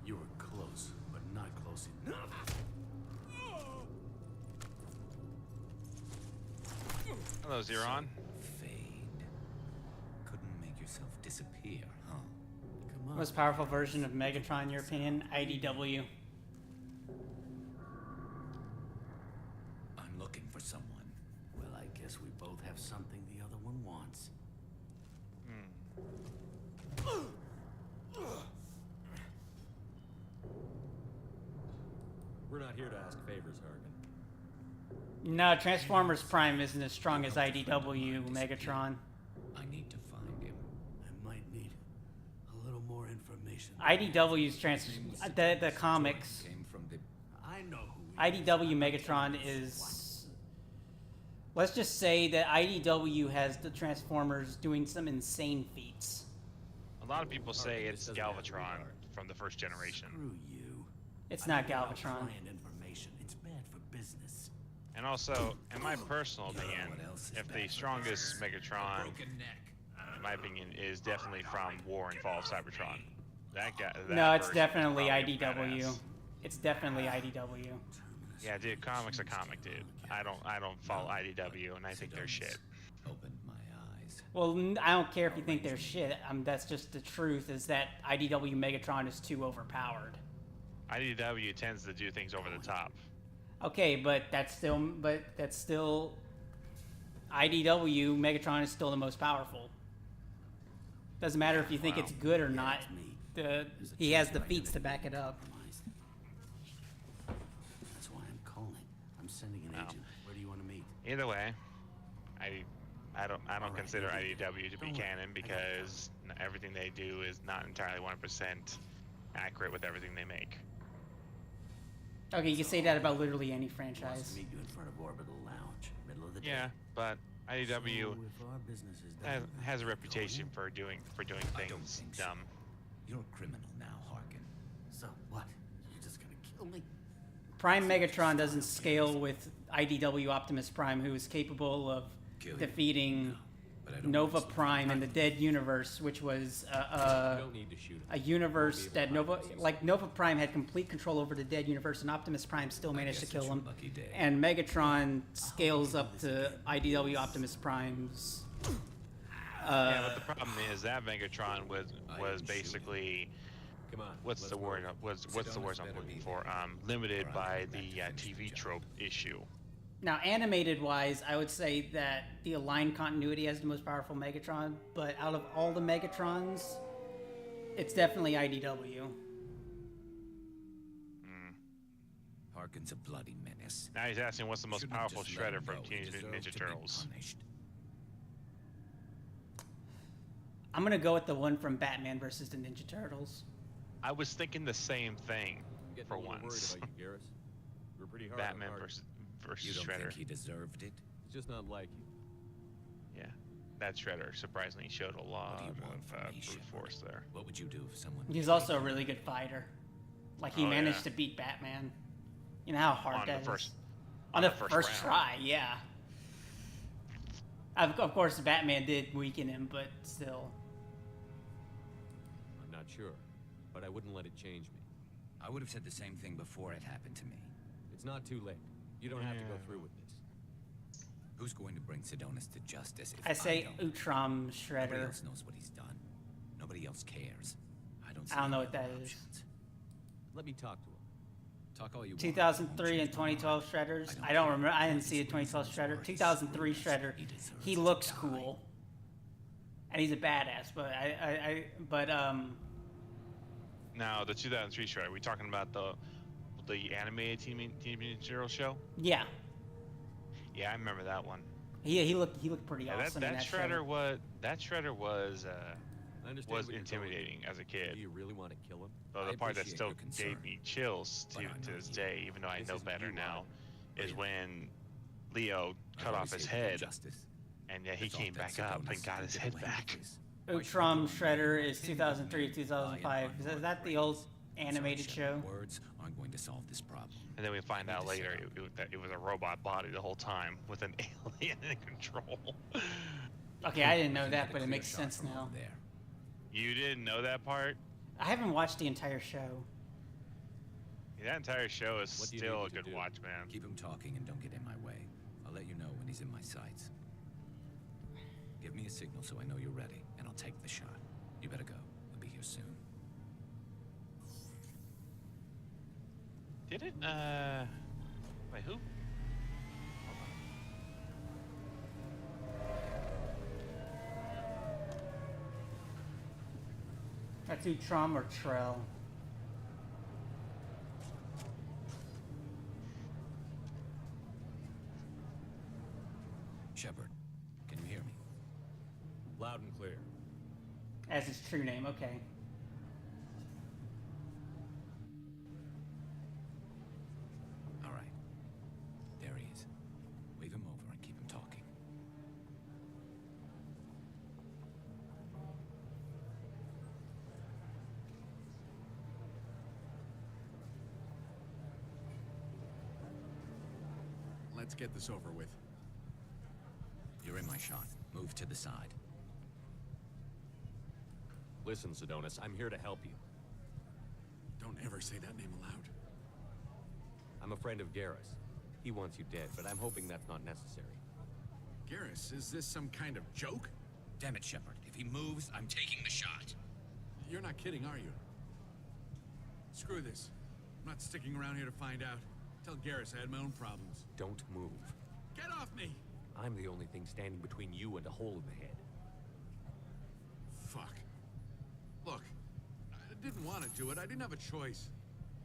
You were close, but not close enough. Hello, Zeron. Fade. Couldn't make yourself disappear, huh? Come on. Most powerful version of Megatron, in your opinion? IDW. I'm looking for someone. Well, I guess we both have something the other one wants. We're not here to ask favors, Harkin. No, Transformers Prime isn't as strong as IDW Megatron. I need to find him. I might need a little more information. IDW's the comics. Came from the... I know who IDW Megatron is... Let's just say that IDW has the Transformers doing some insane feats. A lot of people say it's Galvatron from the first generation. Screw you. It's not I don't want Galvatron. client information. It's bad for business. And also, in my personal opinion, if the strongest Megatron, in my opinion, is definitely from War and Fall of Cybertron. That guy. That No, it's version is definitely probably IDW. badass. It's definitely IDW. Yeah, dude, comics are comic, dude. I don't follow IDW, and I think they're shit. Opened my eyes. Well, I don't care if you think they're shit. That's just the truth, is that IDW Megatron is too overpowered. IDW tends to do things over the top. Okay, but that's still IDW Megatron is still the most powerful. Doesn't matter if you think it's good or not. He has the feats to back it up. That's why I'm calling. I'm sending an agent. Where do you want to meet? Either way, I don't consider IDW to be canon because everything they do is not entirely 100% accurate with everything they make. Okay, you can say that about literally any franchise. Meet you in front of Orbital Lounge, middle of the day. Yeah, but IDW So if our business is done, has a reputation for doing things dumb. You're a criminal now, Harkin. So what? You're just gonna kill me? Prime Megatron doesn't scale with IDW Optimus Prime, who is capable of defeating Nova Prime in the Dead Universe, which was a universe that Nova Prime had complete control over the Dead Universe, and Optimus Prime still managed to kill him. And Megatron scales up to IDW Optimus Prime's. Yeah, but the problem is that Megatron was basically what's the word I'm looking for? Limited by the TV trope issue. Now, animated wise, I would say that the aligned continuity has the most powerful Megatron, but out of all the Megatrons, it's definitely IDW. Harkin's a bloody menace. Now he's asking what's the most Shouldn't powerful just let Shredder him from go. He Teenage Mutant Ninja deserved to be Turtles. punished. I'm gonna go with the one from Batman versus the Ninja Turtles. I was thinking the same thing Getting for a little once. worried about you, Garrus. We're pretty hard on Batman Harkin. versus You don't Shredder. think he deserved it? He's just not like you. Yeah, that Shredder surprisingly showed a lot do you of want from me, brute Shepard? force there. What would you do if someone... He's also a really good fighter. Like, he Oh, managed yeah. to beat Batman. You know how hard On that the is? first- On the first round. try, yeah. Of course, Batman did weaken him, but still. I'm not sure, but I wouldn't let it change me. I would have said the same thing before it happened to me. It's not too late. You don't have to go through with this. Who's going to bring Sidonis to justice if I say don't? Utrom Nobody Shredder. else knows what he's done. Nobody else cares. I don't know what that is. Let me talk to him. Talk all you want. 2003 and 2012 Shredders. I don't remember. I didn't see the 2012 Shredder. 2003 Shredder. He looks cool, and he's a badass. But Now the 2003 Shredder. Are we talking about the animated Teenage Mutant Ninja Turtles show? Yeah, Yeah, I remember that one. he looked pretty Yeah, awesome. that in that Shredder show. was I understand was what you're intimidating going as a kid. Do you really want to kill him? Though I the part that appreciate still your concern, gave me chills but to I'm not this you. day, even though I This know isn't better you, now, Ryan. is when Leo I've cut off always his hated head, justice. and he It's all came that back up Sidonis and got his did head away back. with this. Utrom Shredder is 2003 2005. Is that the old animated show? Words aren't going to solve this problem. And then we find out later that it was a robot body the whole time with an alien in control. Okay, I didn't know that, but it makes sense now. There. You didn't know that part? I haven't watched the entire show. That entire show is What do you still a need to good do? watch, man. Keep him talking and don't get in my way. I'll let you know when he's in my sights. Give me a signal so I know you're ready, and I'll take the shot. You better go. He'll be here soon. Did it? Wait, who? That's Utrom or Trell. Shepard, can you hear me? Loud and clear. As his true name, okay. All right. There he is. Wave him over and keep him talking. Let's get this over with. You're in my shot. Move to the side. Listen, Sidonis, I'm here to help you. Don't ever say that name aloud. I'm a friend of Garrus. He wants you dead, but I'm hoping that's not necessary. Garrus, is this some kind of joke? Damn it, Shepard. If he moves, I'm taking the shot. You're not kidding, are you? Screw this. I'm not sticking around here to find out. Tell Garrus I had my own problems. Don't move. Get off me! I'm the only thing standing between you and a hole in the head. Fuck. Look, I didn't want to do it. I didn't have a choice.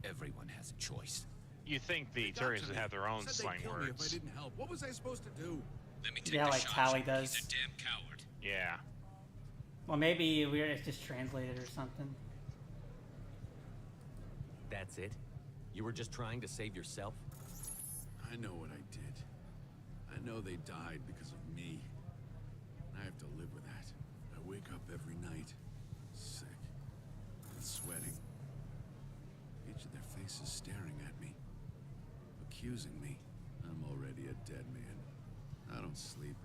Everyone has a choice. You think the They got to Turians would me. have their own Said they'd slang kill me if I words? didn't help. What was I supposed to do? Let me take Yeah, the like shot. Tally does. He's a damn coward. Yeah. Well, maybe it's just translated or something. That's it? You were just trying to save yourself? I know what I did. I know they died because of me. I have to live with that. I wake up every night, sick and sweating. Each of their faces staring at me, accusing me. I'm already a dead man. I don't sleep.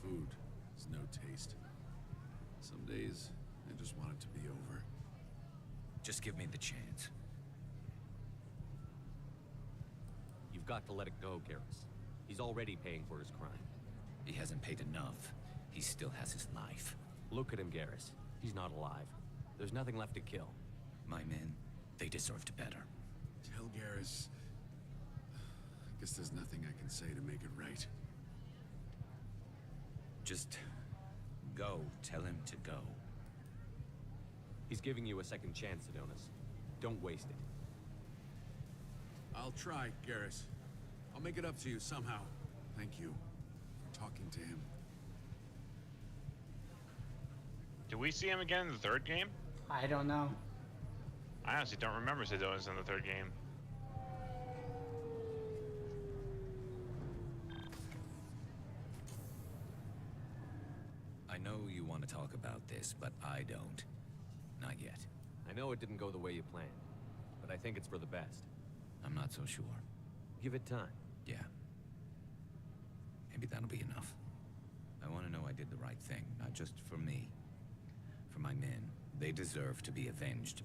Food has no taste. Some days, I just want it to be over. Just give me the chance. You've got to let it go, Garrus. He's already paying for his crime. He hasn't paid enough. He still has his life. Look at him, Garrus. He's not alive. There's nothing left to kill. My men, they deserved better. Tell Garrus. I guess there's nothing I can say to make it right. Just go. Tell him to go. He's giving you a second chance, Adonis. Don't waste it. I'll try, Garrus. I'll make it up to you somehow. Thank you for talking to him. Do we see him again in the third game? I don't know. I honestly don't remember Sidonis in the third game. I know you want to talk about this, but I don't. Not yet. I know it didn't go the way you planned, but I think it's for the best. I'm not so sure. Give it time. Yeah. Maybe that'll be enough. I want to know I did the right thing, not just for me. For my men. They deserve to be avenged.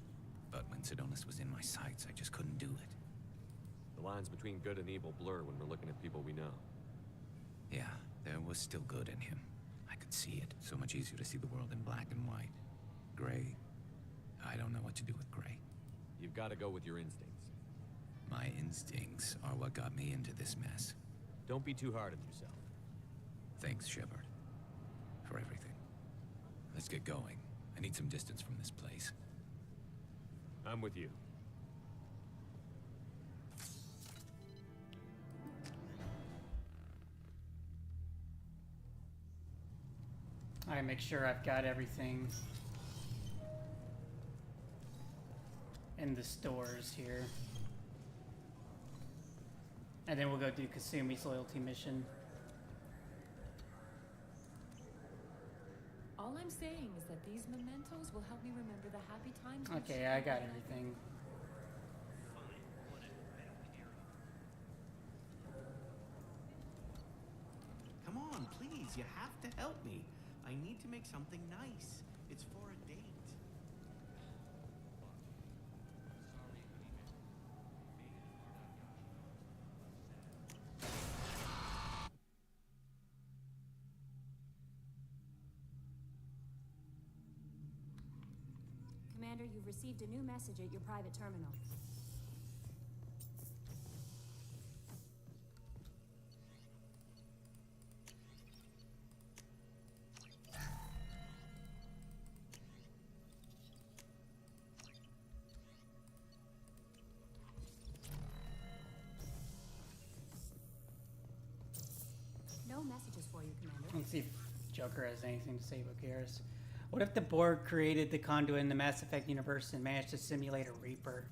But when Sidonis was in my sights, I just couldn't do it. The lines between good and evil blur when we're looking at people we know. Yeah, there was still good in him. I could see it. So much easier to see the world in black and white. Gray. I don't know what to do with gray. You've got to go with your instincts. My instincts are what got me into this mess. Don't be too hard on yourself. Thanks, Shepard. For everything. Let's get going. I need some distance from this place. I'm with you. Alright, make sure I've got everything in the stores here. And then we'll go do Kasumi's loyalty mission. All I'm saying is that these mementos will help me remember the happy times. we've Okay, shared I got together. everything. Come on, please. You have to help me. I need to make something nice. It's for a date. Commander, you've received a new message at your private terminal. No messages for you, Commander. Let's see if Joker has anything to say about Garrus. What if the Borg created the conduit in the Mass Effect universe and managed to simulate a Reaper?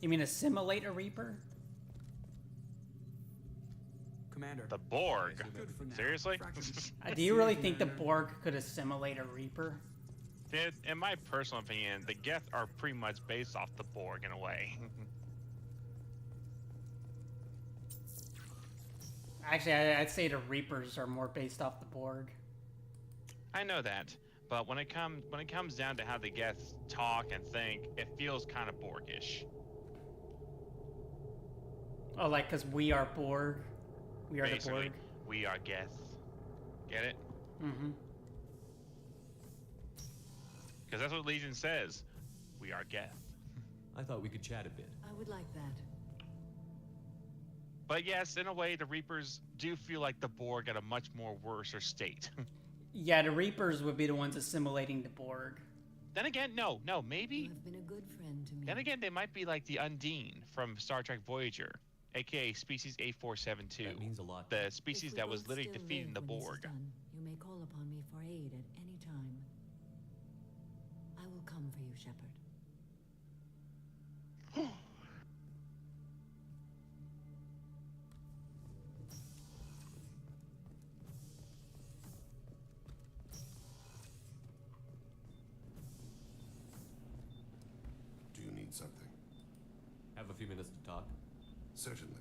You mean assimilate a Reaper? Commander. The Borg? Seriously? Do you really think the Borg could assimilate a Reaper? Dude, in my personal opinion, the Geth are pretty much based off the Borg in a way. Actually, I'd say the Reapers are more based off the Borg. I know that, but when it comes down to how the Geths talk and think, it feels kind of Borgish. Oh, like because we are Borg? We are Basically, the Borg? we are Geth. Get it? Mm-hmm. Because that's what Legion says. We are Geth. I thought we could chat a bit. I would like that. But yes, in a way, the Reapers do feel like the Borg at a much more worse state. Yeah, the Reapers would be the ones assimilating the Borg. Then again, no, maybe. You've been a good friend to me. Then again, they might be like the Undine from Star Trek Voyager, aka Species A472. That means a lot. The species If we that was both literally still defeating the live when this is Borg. done, you may call upon me for aid at any time. I will come for you, Shepard. Do you need something? Have a few minutes to talk? Certainly.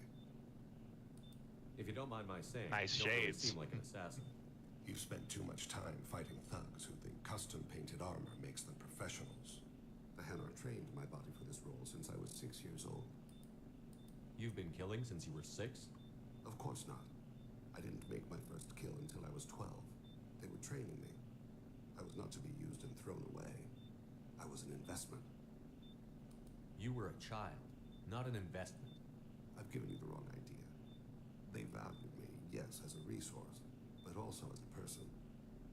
If you don't mind my saying, Nice you don't really shades. seem like an assassin. You've spent too much time fighting thugs who think custom-painted armor makes them professionals. The Hanar trained my body for this role since I was 6 years old. You've been killing since you were 6? Of course not. I didn't make my first kill until I was 12. They were training me. I was not to be used and thrown away. I was an investment. You were a child, not an investment. I've given you the wrong idea. They valued me, yes, as a resource, but also as a person.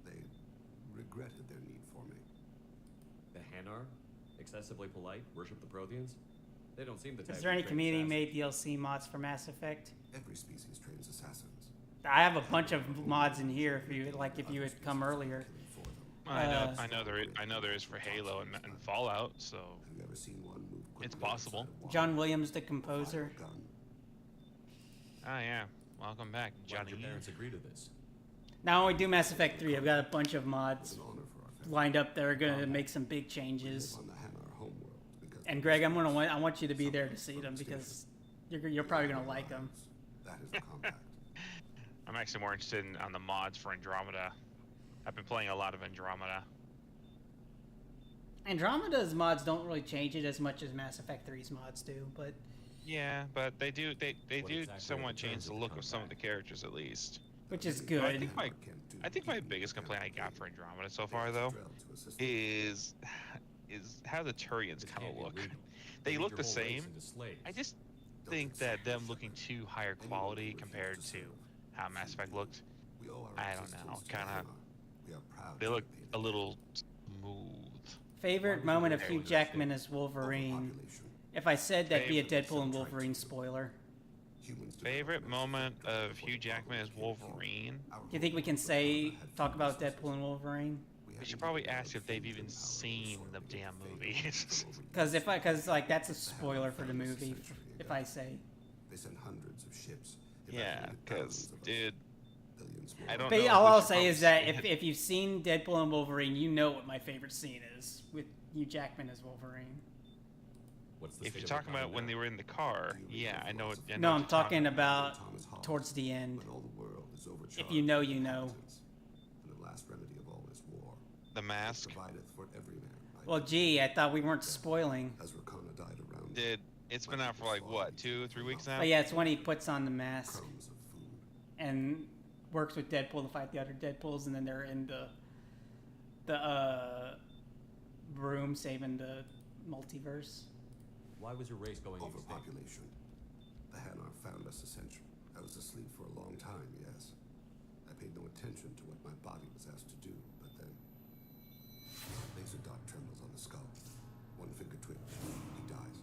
They regretted their need for me. The Hanar? Excessively polite, worship the Protheans? They don't seem the type Is there any to train community-made DLC mods for Mass Effect? Every species trains assassins. I have a bunch of mods in here if you had come earlier. I know there is for Halo and Fallout, so Have you ever seen one move quickly it's possible. outside of water? John Williams, the composer. Gun. Ah, yeah. Welcome back, Why Johnny. did your parents agree to this? Now when we do Mass Effect 3, I've got a bunch of mods An honor for our family. lined up that are gonna make some big changes. On the Hanar homeworld because And Greg, I want you to be there to see them because you're probably gonna like them. that is the compact. I'm actually more interested on the mods for Andromeda. I've been playing a lot of Andromeda. Andromeda's mods don't really change it as much as Mass Effect 3's mods do, but Yeah, but they do What do exactly are somewhat the change terms the of look the of some of the compact? characters at least. which is I good. think my biggest complaint I got for Andromeda so far though is how the Turians kind of look. They look the same. I just think that them looking too higher quality compared to how Mass Effect looked. We owe our I don't know, existence to kind Hanar. of. We are proud They to look be a little smooth. Favorite moment of Hugh Jackman as Wolverine. If I said that'd be a Deadpool and Wolverine spoiler. Favorite moment of Hugh Jackman as Wolverine? Do you think we can talk about Deadpool and Wolverine? We should probably ask if they've even seen the damn movie. Because that's a spoiler for the movie. If I say. They send hundreds of ships. Yeah, because dude, I don't But know. all if we I'll should say probably is that see it. if you've seen Deadpool and Wolverine, you know what my favorite scene is with Hugh Jackman as Wolverine. What's the If state you're of the talking about con when now? they were in the car, yeah, I know. I know No, what I'm you're talking about. about towards the end. When all the world is overcharged If you know, with you know. incompetence, and the last remedy of all is war. The Mask. Provideth for every man. Well, gee, I thought we weren't spoiling. As Rakana died around Did it's been out for like what, 2-3 weeks now? Oh yeah, it's when he puts on the mask and works with Deadpool to fight the other Deadpools, and then they're in the room saving the multiverse. Why was your race going extinct? Overpopulation. The Hanar found us essential. I was asleep for a long time, yes. I paid no attention to what my body was asked to do, but then laser dot trembles on the skull. One finger twitch. He dies.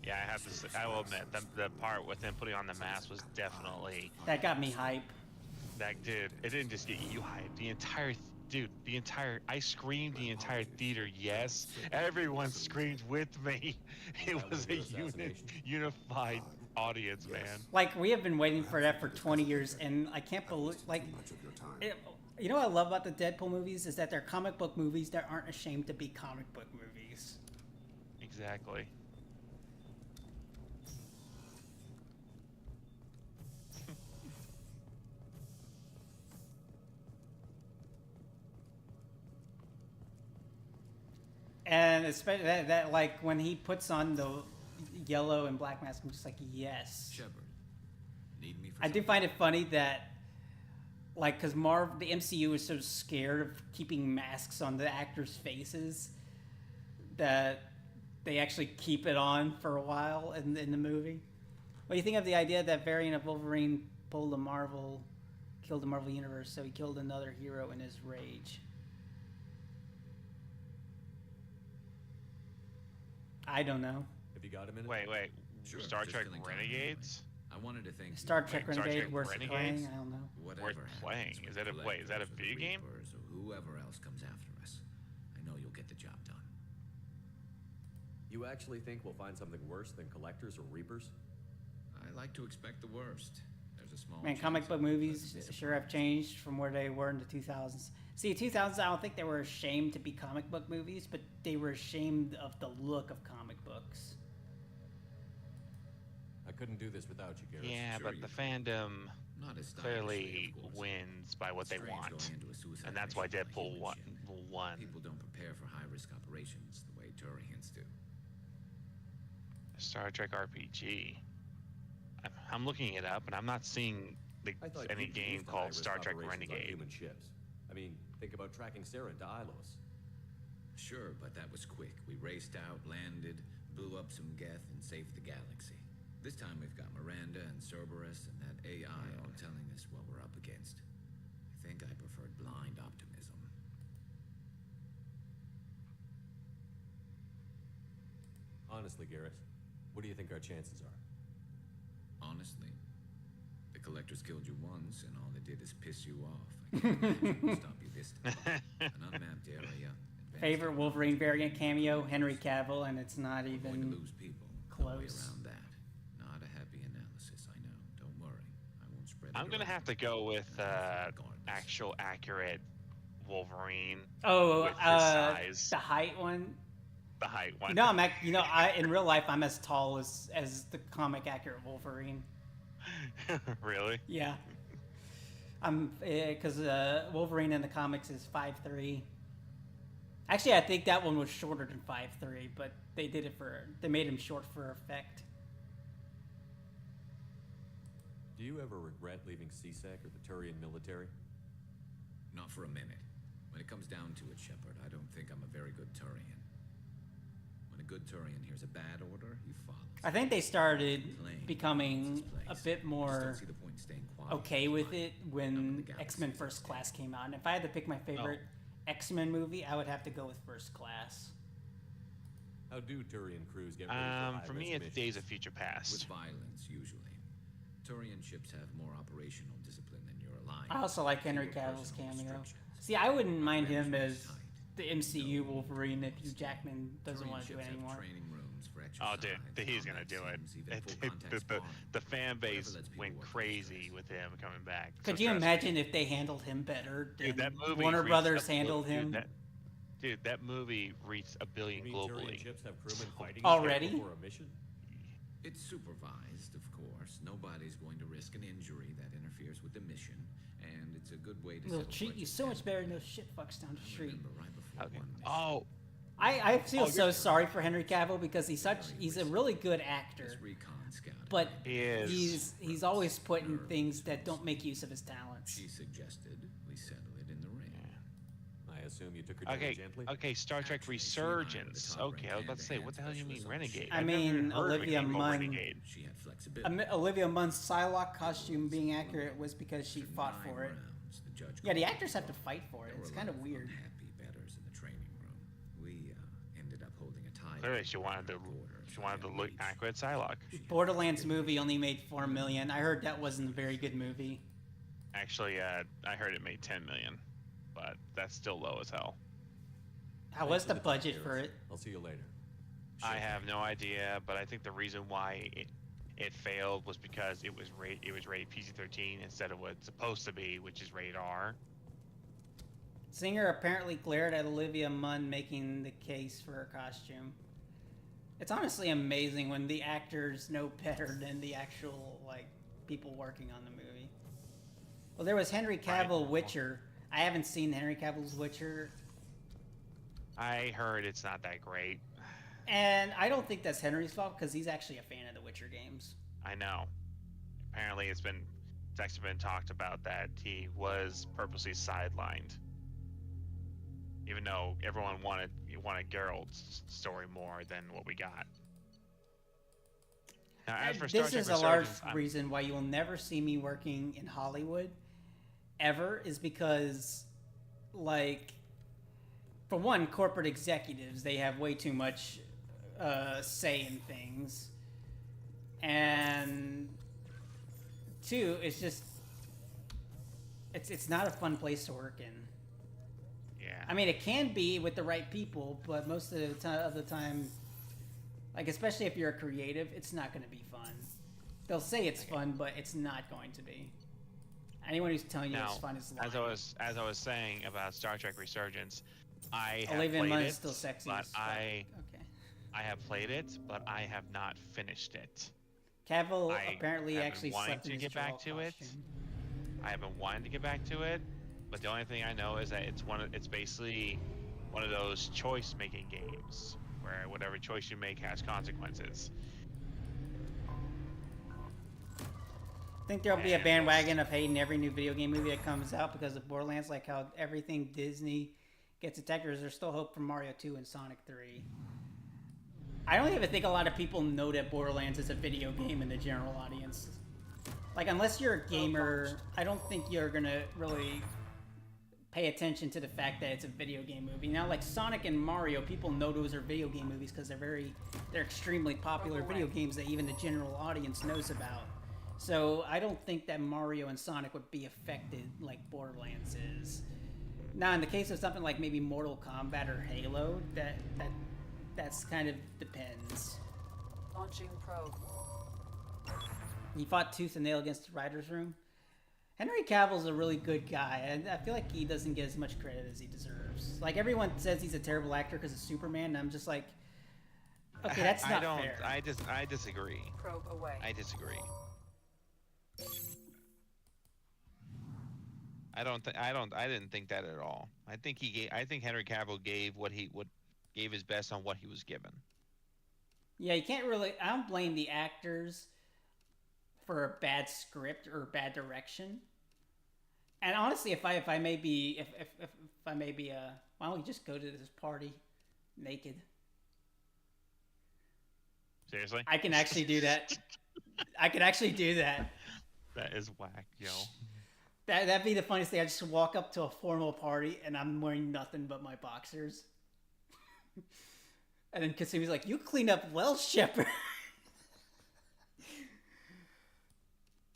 Yeah, I have to say, I will admit, the part with him putting on the mask was definitely. That got me hype. That did. It didn't just get you hyped. I screamed the entire theater. Yes, everyone screamed with me. It was a unified audience, man. Like, we have been waiting for that for 20 years, and I can't believe, you know what I love about the Deadpool movies is that they're comic book movies that aren't ashamed to be comic book movies. Exactly. And especially that like when he puts on the yellow and black mask, I'm just like, yes. Shepard, need me for I do find it funny that, like, because the MCU is so scared of keeping masks on the actors' faces that they actually keep it on for a while in the movie. What do you think of the idea that variant of Wolverine killed the Marvel universe, so he killed another hero in his rage? I don't know. Have you got a minute? Wait. Sure, Star just Trek filling time Renegades? I wanted to thank Star you. Trek Star Renegade Trek worth Renegades? playing. I don't know. Whatever Worth happens playing. with Is that a collectors video or the game? Reapers or whoever else comes after us, I know you'll get the job done. You actually think we'll find something worse than collectors or reapers? I like to expect the worst. There's a small Man, chance comic book of movies pleasant sure have changed from where they were in the 2000s. See, 2000s, I don't think they were ashamed to be comic book movies, but they were ashamed of the look of comic books. I couldn't do this without you, Garrus. Yeah, Sure but you the can. fandom Not as stylishly, clearly of course. wins by what they Strange want. going into a suicide And that's why mission on a Deadpool human won. ship. won. People don't prepare for high-risk operations the way Turians do. Star Trek RPG. I'm looking it up, and I'm not seeing I thought any you'd be game used to called high-risk Star Trek operations on Renegade. human ships. I mean, think about tracking Sarah to Ilos. Sure, but that was quick. We raced out, landed, blew up some Geth, and saved the galaxy. This time we've got Miranda and Cerberus and that AI all telling us what we're up against. I think I preferred blind optimism. Honestly, Garrus, what do you think our chances are? Honestly, the Collectors killed you once, and all they did is piss you off. I can't imagine we'll stop you this time. An unmapped area. Favorite Wolverine variant cameo, Henry Cavill, and it's not We're going to even lose people. No way close. around that. Not a happy analysis, I know. Don't worry. I won't spread it I'm gonna around. have to go with actual accurate Wolverine. Oh, with his size, the height one. the height one. No, in real life, I'm as tall as the comic accurate Wolverine. Really? Yeah. I'm because Wolverine in the comics is 5'3". Actually, I think that one was shorter than 5'3", but they made him short for effect. Do you ever regret leaving CSEC or the Turian military? Not for a minute. When it comes down to it, Shepard, I don't think I'm a very good Turian. When a good Turian hears a bad order, he follows. I think they started Plain becoming a bit Just more don't see the point in staying quiet. okay with it when X-Men First Class came out. And if I had to pick my favorite X-Men movie, I would have to go with First Class. How do Turian crews get ready For me, it's Days of Future Past. With violence, usually. Turian ships have more operational discipline than your alliance. I also like Henry Fewer Cavill's personal cameo. restrictions. See, I wouldn't mind him as the MCU Wolverine if Hugh Jackman doesn't Turian want to do it ships have anymore. training rooms for Oh, exercise, dude, he's gonna do it. sims, even full contact spawning. The fan base Whatever lets people went work on crazy with him coming back. Could So you trust me. imagine if they handled him better than Dude, that movie Warner reached Brothers a- handled him? Dude, that movie reached $1 billion You mean Turian globally. ships have crewmen fighting Already? each other before a mission? It's supervised, of course. Nobody's going to risk an injury that interferes with the mission, and it's a good way to They'll settle treat you budget so much better than those shit fucks down the I street. remember right before one mission, Oh, I feel so sorry for Henry Cavill because he's a really good actor, this recon scout but He is. he's always putting things that don't make use of his talents. she suggested we settle it in the ring. I assume you took her down gently? Okay, Star Trek Actually, she and I were the Resurgence. top Okay, I was about to say, hand-to-hand what the hell do you mean specialists on the Renegade? ship. I I've never mean, even heard of a Olivia game called Munn. Renegade. She had flexibility. Olivia Munn's Psylocke costume being accurate was because she fought for it. Rounds, the judge Yeah, the called actors have to fight for it. There were It's a kind lot of weird. unhappy betters in the training room. We ended up holding a tie. Clearly, she wanted to look accurate Psylocke. Borderlands movie only made $4 million. I heard that wasn't a very good movie. Actually, I heard it made $10 million, but that's still low as hell. How was the budget for it? I'll see you later. I have no idea, but I think the reason why it failed was because it was rated PG-13 instead of what it's supposed to be, which is rated R. Singer apparently glared at Olivia Munn making the case for her costume. It's honestly amazing when the actors know better than the actual people working on the movie. Well, there was Henry Cavill Witcher. I haven't seen Henry Cavill's Witcher, I heard it's not that great. and I don't think that's Henry's fault because he's actually a fan of the Witcher games. I know. Apparently, it's actually been talked about that he was purposely sidelined, even though everyone wanted Geralt's story more than what we got. Now, as for Star This Trek is a large Resurgence, reason why you will never see me working in Hollywood ever, is because, for one, corporate executives, they have way too much say in things. And 2, it's just it's not a fun place to work in. Yeah. I mean, it can be with the right people, but most of the time, like especially if you're a creative, it's not going to be fun. They'll say it's fun, but it's not going to be. Anyone who's telling you it's fun is lying. As I was saying about Star Trek Resurgence, I have Olivia played Munn it, is still sexy but as fuck. I Okay. have played it, but I have not finished it. Cavill I apparently have been actually wanting slept in to his get back to it. costume. I have been wanting to get back to it, but the only thing I know is that it's basically one of those choice making games where whatever choice you make has consequences. I think there'll be a bandwagon of hating every new video game movie that comes out because of Borderlands, like how everything Disney gets attacked. Or is there still hope for Mario 2 and Sonic 3? I don't even think a lot of people know that Borderlands is a video game in the general audience. Like, unless you're a gamer, I don't think you're gonna really pay attention to the fact that it's a video game movie. Now, like Sonic and Mario, people know those are video game movies because they're extremely popular video games that even the general audience knows about. So I don't think that Mario and Sonic would be affected like Borderlands is. Now, in the case of something like maybe Mortal Kombat or Halo, that's kind of depends. Launching probe. He fought tooth and nail against the writer's room. Henry Cavill's a really good guy, and I feel like he doesn't get as much credit as he deserves. Like, everyone says he's a terrible actor because of Superman, and I'm just like, okay, that's not fair. I disagree. Probe away. I disagree. I didn't think that at all. I think Henry Cavill gave his best on what he was given. Yeah, you can't really. I don't blame the actors for a bad script or bad direction. And honestly, if I may be, why don't we just go to this party naked? Seriously? I can actually do that. I can actually do that. That is whack, yo. That'd be the funniest thing. I just walk up to a formal party and I'm wearing nothing but my boxers. And then Kasumi's like, "You clean up well, Shepard."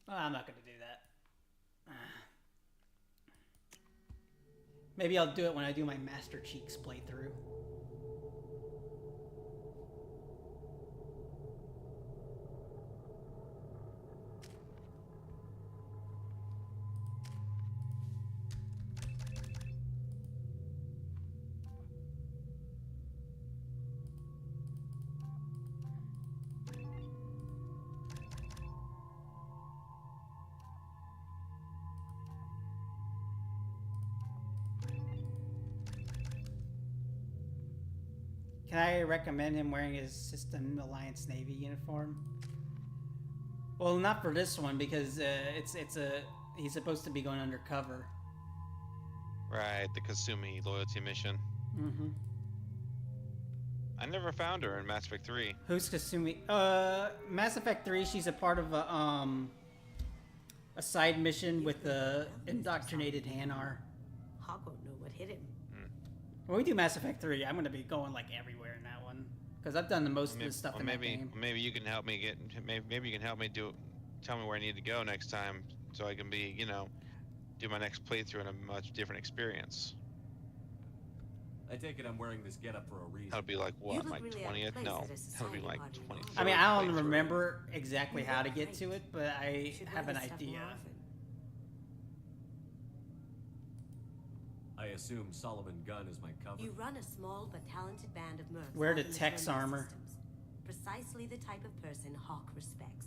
Well, I'm not going to do that. Maybe I'll do it when I do my Master Cheeks playthrough. Can I recommend him wearing his System Alliance Navy uniform? Well, not for this one because he's supposed to be going undercover. Right, the Kasumi loyalty mission. Mm-hmm. I never found her in Mass Effect 3. Who's Kasumi? Mass Effect 3. She's a part of a side mission with the indoctrinated Hanar. Hawk won't know what hit him. When we do Mass Effect 3, I'm gonna be going like everywhere in that one because I've done the most of the stuff in that game. Maybe you can help me get. Maybe you can help me tell me where I need to go next time, so I can be, do my next playthrough in a much different experience. I take it I'm wearing this getup for a reason. That would be like what, my 20th? No, that would be like 20th. I mean, I don't remember exactly how to get to it, but I have an idea. I assume Solomon Gunn is my cover. You run a small but talented band of mercs. Wear the out in Tex terminal armor. systems. Precisely the type of person Hawk respects.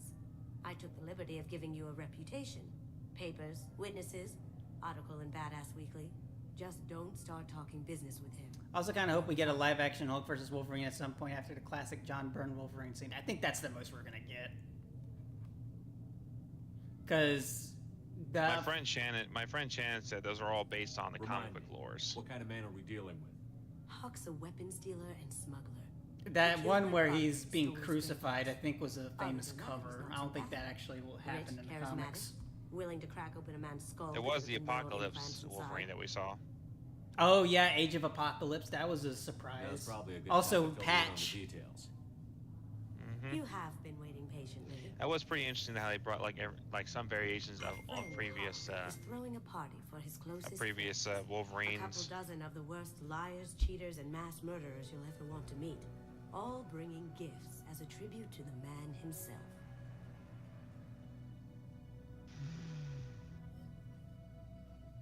I took the liberty of giving you a reputation. Papers, witnesses, article in Badass Weekly. Just don't start talking business with him. I also kind of hope we get a live-action Hulk versus Wolverine at some point after the classic John Byrne Wolverine scene. I think that's the most we're gonna get. Because my friend Shannon said those are all based on the comic book lores. What kind of man are we dealing with? Hawk's a weapons dealer and smuggler. that one where he's being crucified, I think, was a famous cover. I don't think that actually will happen in the comics. Willing to crack open a man's skull. It was the Apocalypse Wolverine that we saw. Oh yeah, Age of Apocalypse. That was a surprise. That's probably a good also, time to fill in on the Patch. details. You have been waiting patiently. That was pretty interesting how they brought like some variations of previous Is throwing a party for his closest previous A couple Wolverines. dozen of the worst liars, cheaters, and mass murderers you'll ever want to meet, all bringing gifts as a tribute to the man himself.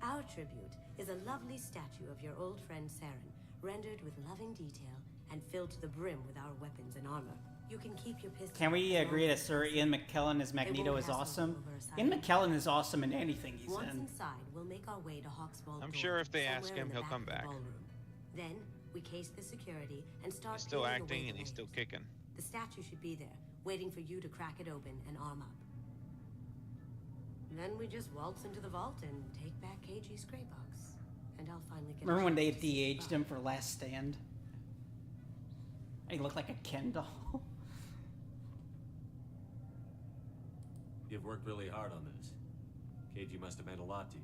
Our tribute is a lovely statue of your old friend Saren, rendered with loving detail and filled to the brim with our weapons and armor. You can keep your pistol. Can we agree that Sir Ian McKellen as Magneto is awesome? Ian McKellen is awesome in anything he's Once in. inside, we'll make our way to Hawksbolt. I'm Door, sure if they ask somewhere in him, the he'll back come of the back. ballroom. Then we case the security and start. He's still peeling away acting the and he's still names. kicking. The statue should be there, waiting for you to crack it open and arm up. Then we just waltz into the vault and take back KG's gray box. And I'll finally get. Remember when they de-aged him for Last Stand? He looked like a Ken doll. You've worked really hard on this. KG must have meant a lot to you.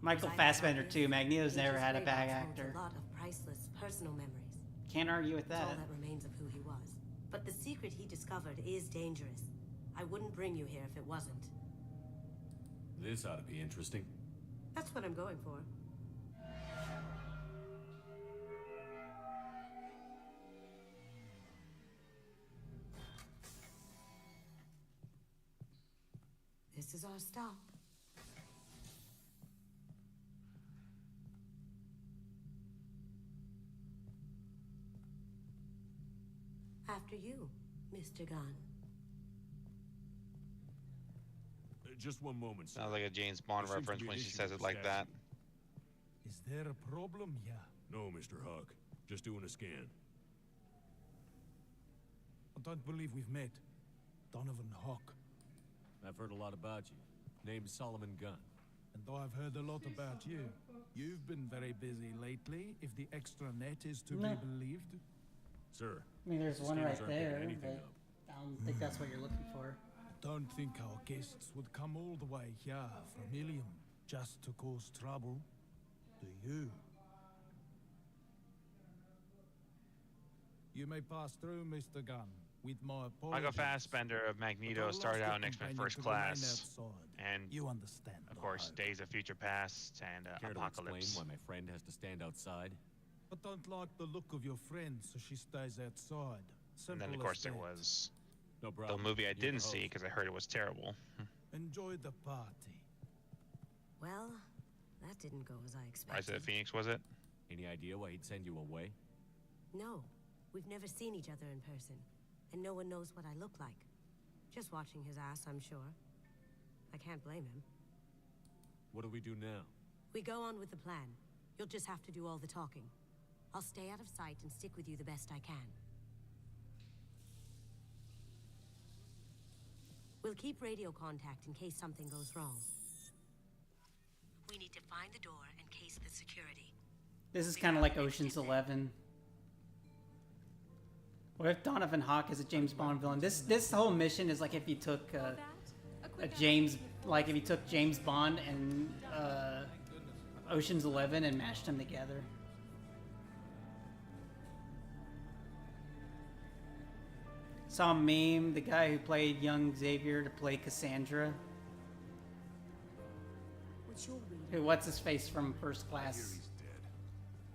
Michael Fassbender too. Magneto's never had a bad A actor. lot of priceless personal memories. Can't argue with It's all that. that remains of who he was. But the secret he discovered is dangerous. I wouldn't bring you here if it wasn't. This ought to be interesting. That's what I'm going for. This is our stop. After you, Mr. Gunn. Just one moment, sir. Sounds like a James Bond There seems to reference be when an she issue says with it the like that. statue. Is there a problem here? No, Mr. Huck. Just doing a scan. I don't believe we've met. Donovan Hawk. I've heard a lot about you. Name's Solomon Gunn. And I've heard a lot about you. You've been very busy lately, if the extranet is to be No. believed. Sir. I mean, there's the one scanners right aren't picking there, anything but up. I don't think that's what you're looking for. Don't think our guests would come all the way here from Ilium just to cause trouble. Do you? You may pass through, Mr. Gunn, with my apologies. Michael Fassbender of Magneto started out in X-Men First Class, and You understand, of course, Days of Future Past and Care to explain Apocalypse. why my friend has to stand outside? I don't like the look of your friend, so she stays outside. And then, of Simple course, as there that. was No the problem. movie I You're the didn't see host. because I heard it was terrible. Enjoy the party. Well, that didn't go as I expected. Rise of the Phoenix, was it? Any idea why he'd send you away? No, we've never seen each other in person, and no one knows what I look like. Just watching his ass, I'm sure. I can't blame him. What do we do now? We go on with the plan. You'll just have to do all the talking. I'll stay out of sight and stick with you the best I can. We'll keep radio contact in case something goes wrong. We need to find the door and case the security. This is kind of like Ocean's 11. What if Donovan Hawk is a James Bond villain? This whole mission is like if you took if you took James Bond and Ocean's 11 and mashed them together. Saw a meme, the guy who played young Xavier to play Cassandra. What's your reading? Who, what's his face from First Class? He's dead.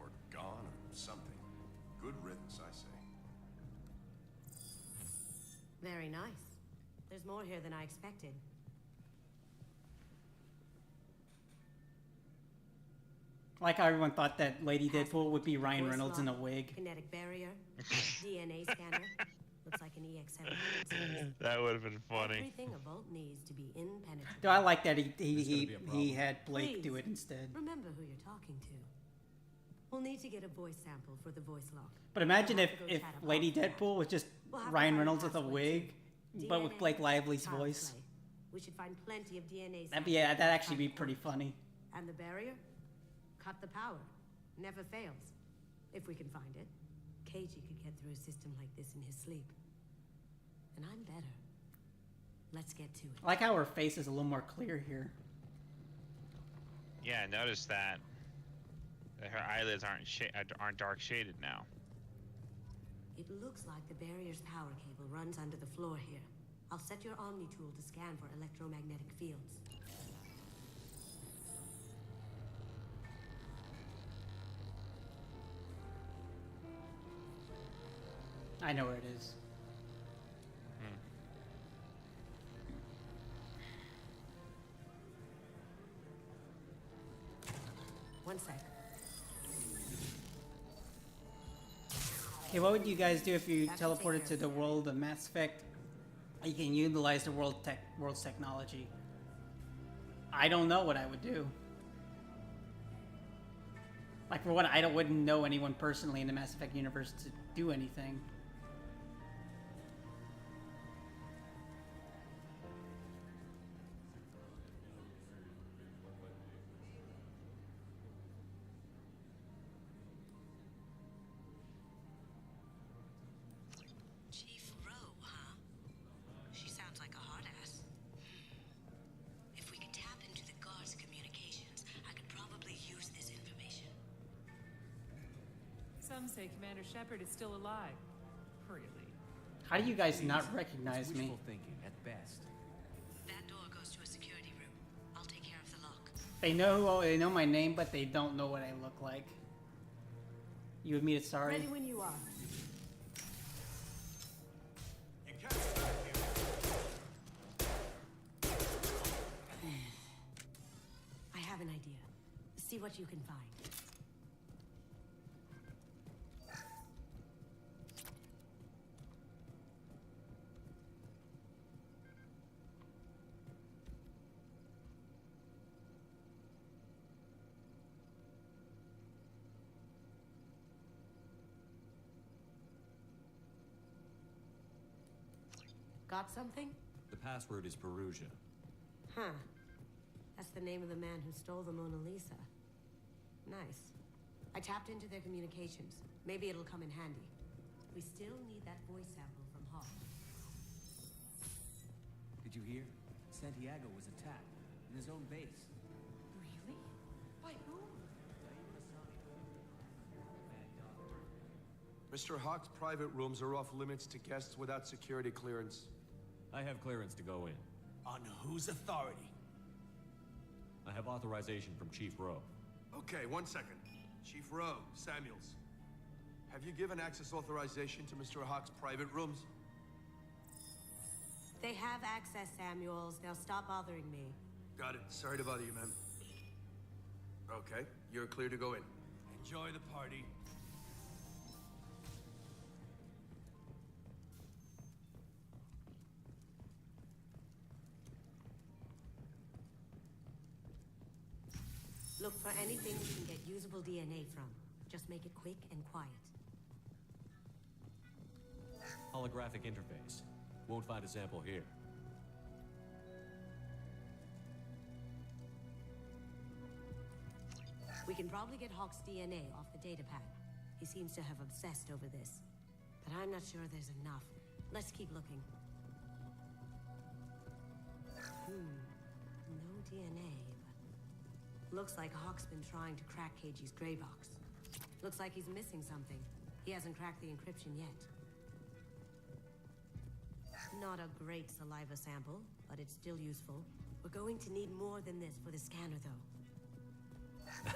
Or gone or something. Good riddance, I say. Very nice. There's more here than I expected. Like how everyone thought that Lady Deadpool would be Ryan Voice Reynolds in a lock, wig. Kinetic barrier, DNA scanner. Looks like an EX-700. That would have been funny. Everything a Vault needs to be impenetrable. Do I like that he had Blake do Please, it instead. Remember who you're talking to. We'll need to get a voice sample for the voice lock. But imagine We'll if, have to go if chat about Lady that. Deadpool was just We'll have to Ryan find Reynolds with a passwords. wig, but with DNA, Blake Lively's child's voice. play. We should find plenty of DNA. That'd actually be pretty funny. And the barrier? Cut the power. Never fails. If we can find it. KG could get through a system like this in his sleep. And I'm better. Let's get to it. I like how her face is a little more clear here. Yeah, notice that her eyelids aren't dark shaded now. It looks like the barrier's power cable runs under the floor here. I'll set your Omni tool to scan for electromagnetic fields. I know where it is. One sec. Okay, what would you guys do if you teleported to the world of Mass Effect? You can utilize the world's technology. I don't know what I would do. Like, for one, I wouldn't know anyone personally in the Mass Effect universe to do anything. Chief Rowe, huh? She sounds like a hard ass. If we could tap into the guard's communications, I could probably use this information. Some say Commander Shepard is still alive. Really? How do you guys not recognize me? Wishful thinking at best. That door goes to a security room. I'll take care of the lock. They know my name, but they don't know what I look like. You would meet a sorry. Ready when you are. I have an idea. See what you can find. Got something? The password is Perugia. Huh. That's the name of the man who stole the Mona Lisa. Nice. I tapped into their communications. Maybe it'll come in handy. We still need that voice sample from Hawk. Did you hear? Santiago was attacked in his own base. Really? By whom? Mr. Hawk's private rooms are off limits to guests without security clearance. I have clearance to go in. On whose authority? I have authorization from Chief Rowe. Okay, 1 second. Chief Rowe, Samuels. Have you given access authorization to Mr. Hawk's private rooms? They have access, Samuels. Now stop bothering me. Got it. Sorry to bother you, ma'am. Okay, you're clear to go in. Enjoy the party. Look for anything we can get usable DNA from. Just make it quick and quiet. Holographic interface. Won't find a sample here. We can probably get Hawk's DNA off the datapad. He seems to have obsessed over this. But I'm not sure there's enough. Let's keep looking. No DNA, but... Looks like Hawk's been trying to crack KG's gray box. Looks like he's missing something. He hasn't cracked the encryption yet. Not a great saliva sample, but it's still useful. We're going to need more than this for the scanner, though.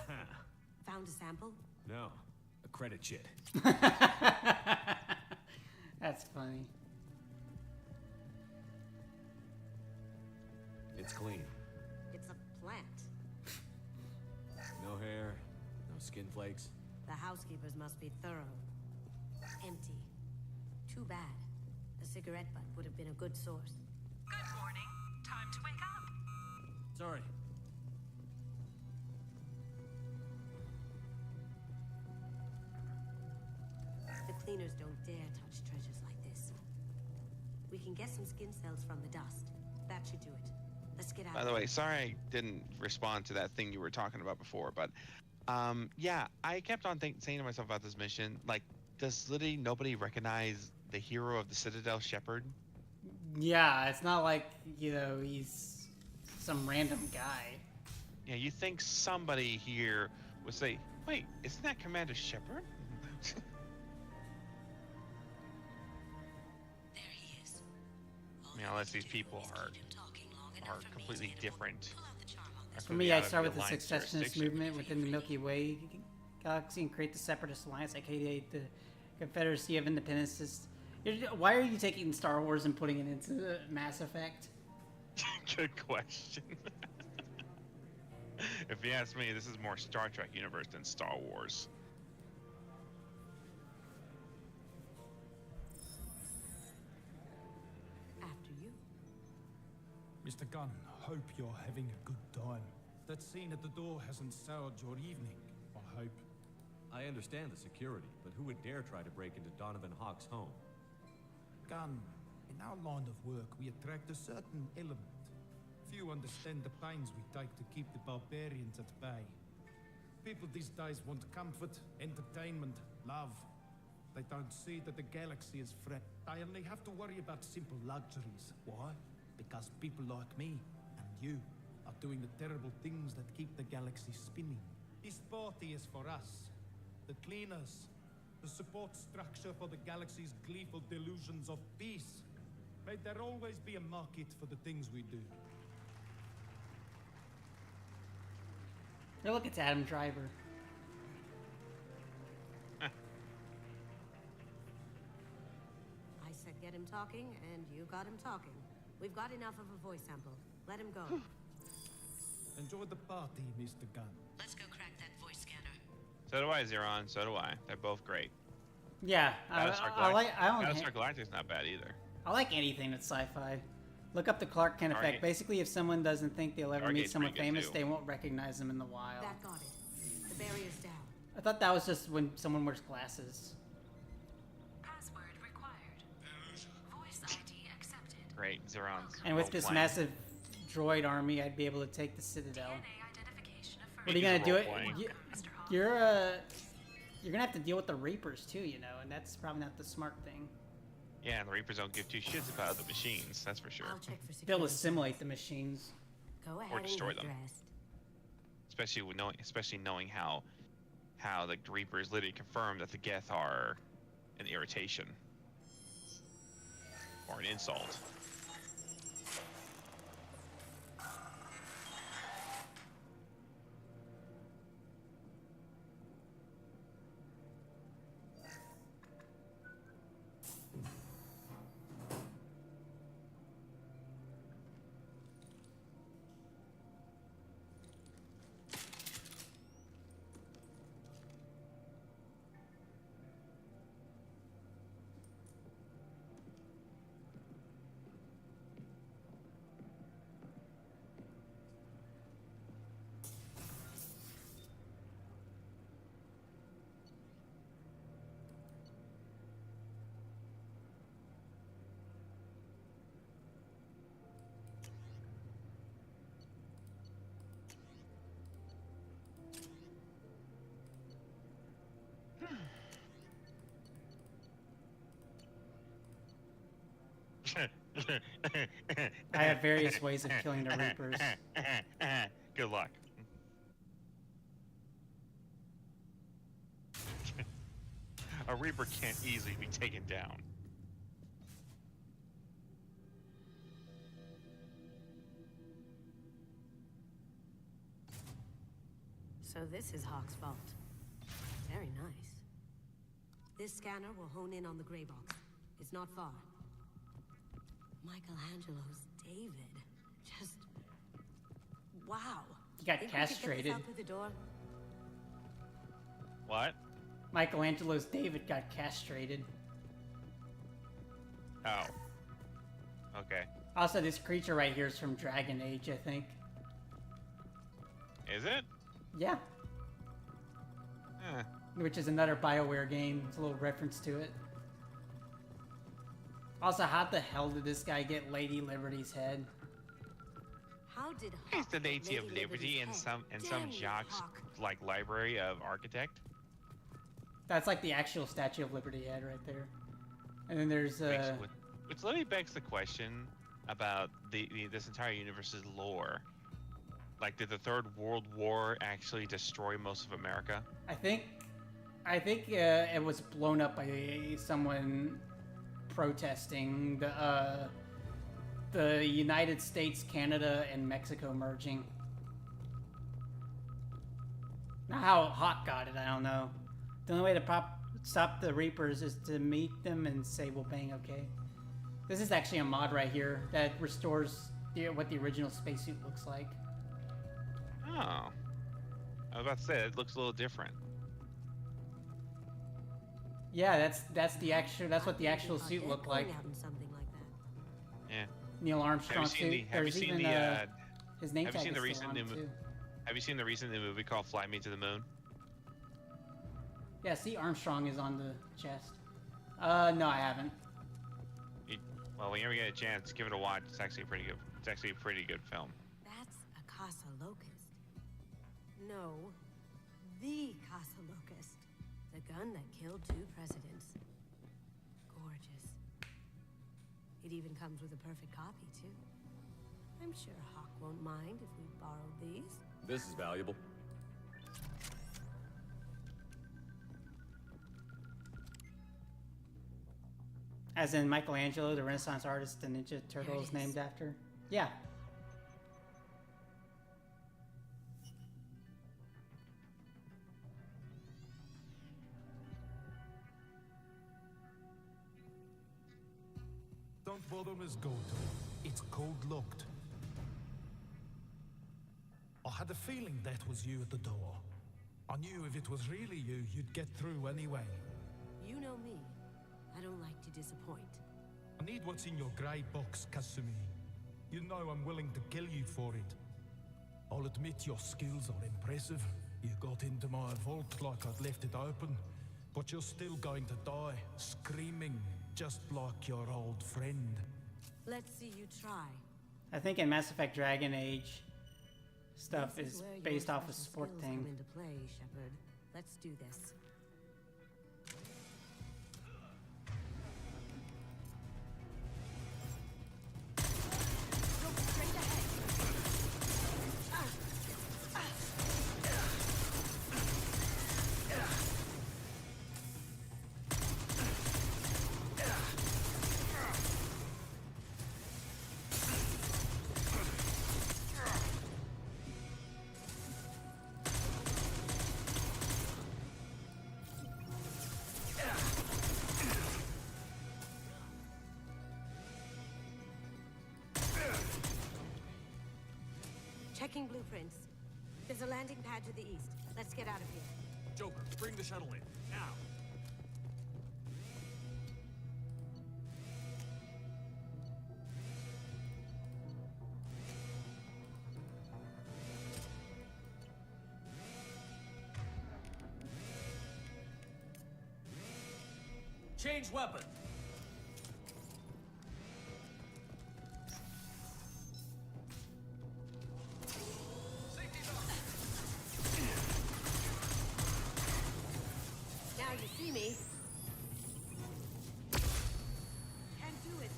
Found a sample? No, a credit chit. That's funny. It's clean. It's a plant. No hair, no skin flakes. The housekeepers must be thorough. Empty. Too bad. A cigarette butt would have been a good source. Good morning. Time to wake up. Sorry. The cleaners don't dare touch treasures like this. We can get some skin cells from the dust. That should do it. Let's get out. By the way, sorry I didn't respond to that thing you were talking about before, but yeah, I kept on saying to myself about this mission, like, does literally nobody recognize the hero of the Citadel, Shepard? Yeah, it's not like, you know, he's some random guy. Yeah, you think somebody here would say, wait, isn't that Commander Shepard? mean, unless these people are completely different. For me, I start with the secessionist movement within the Milky Way galaxy and create the Separatist Alliance, aka the Confederacy of Independence. Why are you taking Star Wars and putting it into Mass Effect? Good question. If you ask me, this is more Star Trek universe than Star Wars. After you. Mr. Gunn, hope you're having a good time. That scene at the door hasn't soured your evening, I hope. I understand the security, but who would dare try to break into Donovan Hawk's home? Gunn, in our line of work, we attract a certain element. Few understand the pains we take to keep the barbarians at bay. People these days want comfort, entertainment, love. They don't see that the galaxy is threat. They only have to worry about simple luxuries. Why? Because people like me and you are doing the terrible things that keep the galaxy spinning. This party is for us, the cleaners, the support structure for the galaxy's gleeful delusions of peace. May there always be a market for the things we do. Hey, look, it's Adam Driver. I said get him talking, and you got him talking. We've got enough of a voice sample. Let him go. Enjoy the party, Mr. Gunn. Let's go crack that voice scanner. So do I, Zeron. So do I. They're both great. Yeah, I Battlestar Galactic's not bad either. I like anything that's sci-fi. Look up the Clark Kent effect. Basically, if someone doesn't think they'll ever meet someone famous, they won't recognize them in the wild. That got it. The barrier's down. I thought that was just when someone wears glasses. Password required. Voice ID accepted. Great, Zeron's. And with this massive droid army, I'd be able to take the Citadel. What are you gonna do? You're gonna have to deal with the Reapers too, you know, and that's probably not the smart thing. Yeah, and the Reapers don't give two shits about the machines, that's for sure. They'll assimilate the machines. Go ahead or destroy and them. get dressed. Especially knowing how the Reapers literally confirm that the Geth are an irritation or an insult. I have various ways of killing the Reapers. Good luck. A Reaper can't easily be taken down. So this is Hawk's fault. Very nice. This scanner will hone in on the gray box. It's not far. Michelangelo's David. Just... wow. He got Think we could get this castrated. out through the door? What? Michelangelo's David got castrated. Oh. Okay. Also, this creature right here is from Dragon Age, I think. Is it? Yeah. Eh. Which is another BioWare game. It's a little reference to it. Also, how the hell did this guy get Lady Liberty's head? How did He's the Lady of Liberty in some jock's like library of architect. That's like the actual Statue of Liberty head right there. And then there's Which literally begs the question about this entire universe's lore. Like, did the Third World War actually destroy most of America? I think it was blown up by someone protesting the United States, Canada, and Mexico merging. Now how Hawk got it, I don't know. The only way to stop the Reapers is to meet them and say, well, bang, okay. This is actually a mod right here that restores what the original spacesuit looks like. Oh. I was about to say, it looks a little different. Yeah, that's what the actual suit looked like. Something like that. Yeah. Neil Armstrong suit. There's even his name tag is still on it too. Have you seen the recent new movie called Fly Me to the Moon? Yeah, see, Armstrong is on the chest. No, I haven't. Well, whenever you get a chance, give it a watch. It's actually pretty good. It's actually a pretty good film. That's a Casa Locust. No, the Casa Locust. The gun that killed 2 presidents. Gorgeous. It even comes with a perfect copy, too. I'm sure Hawk won't mind if we borrowed these. This is valuable. As in Michelangelo, the Renaissance artist, the Ninja Turtle is named after? Yeah. Don't bother, Miss Gold. It's cold-locked. I had a feeling that was you at the door. I knew if it was really you, you'd get through anyway. You know me. I don't like to disappoint. I need what's in your grey box, Kasumi. You know I'm willing to kill you for it. I'll admit your skills are impressive. You got into my vault like I'd left it open, but you're still going to die, screaming, just like your old friend. Let's see you try. I think in Mass Effect Dragon Age, stuff is where based your off a special sport skills thing. come into play, Shepard. Let's do this. Checking blueprints. There's a landing pad to the east. Let's get out of here. Joker, bring the shuttle in. Now! Change weapon! Now you see me. Can't do it.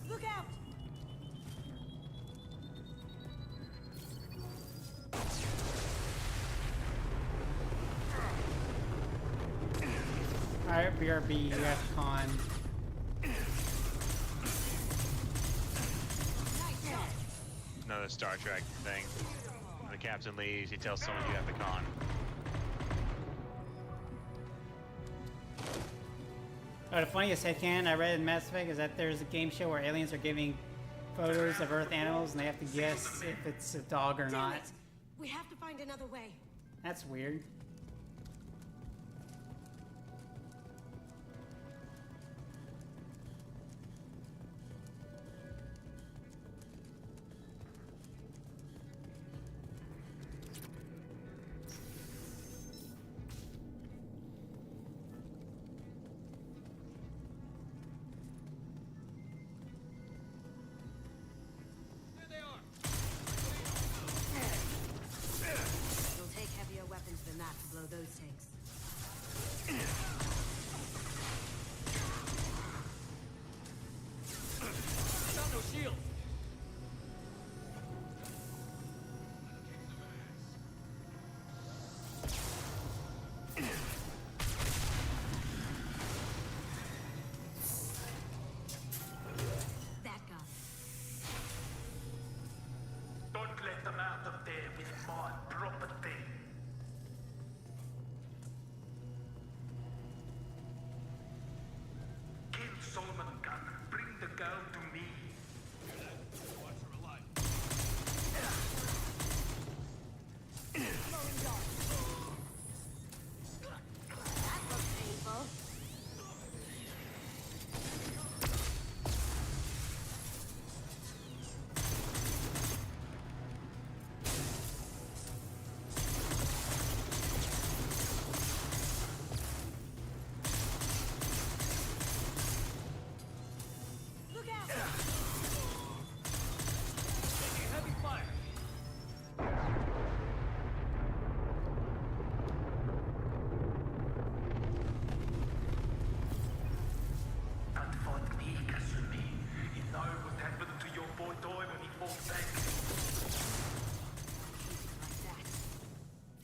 Look out! Alright, BRB, Con. Another Star Trek thing. When the captain leaves, he tells someone you have the con. Oh, the funniest headcanon I read in Mass Effect is that there's a game show where aliens are giving photos of Earth animals and they have to guess if it's a dog or Damn not. it. We have to find another way. That's weird. It'll take heavier weapons than that Solomon Gunn, bring the girl to me. That looks painful. Look out! Taking heavy fire. That fought me, Kasumi. You know what happened to your boy Toy when he fought back.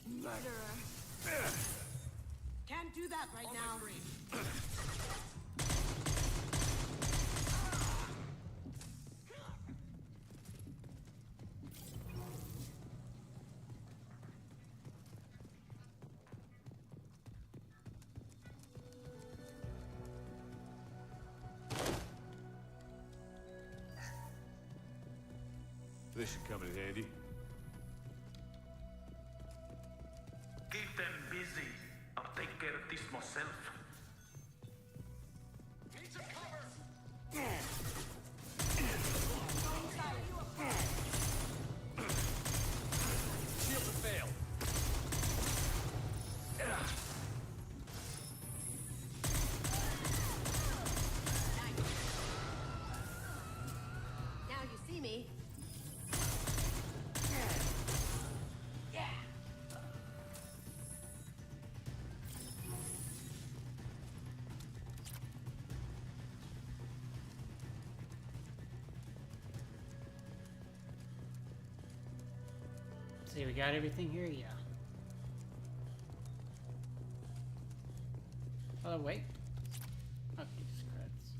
Murderer. Can't do that right now. This should come in handy. Keep them busy. I'll take care of this myself. Need some cover! Shield to fail. Now you see me. See, we got everything here, yeah. Oh, wait. Okay, just credits.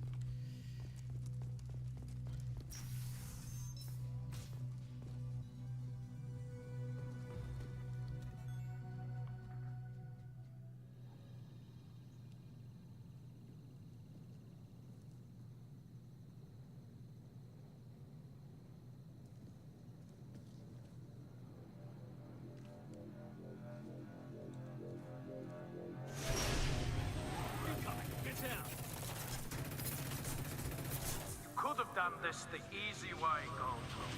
Could have done this the easy way, Goldblum.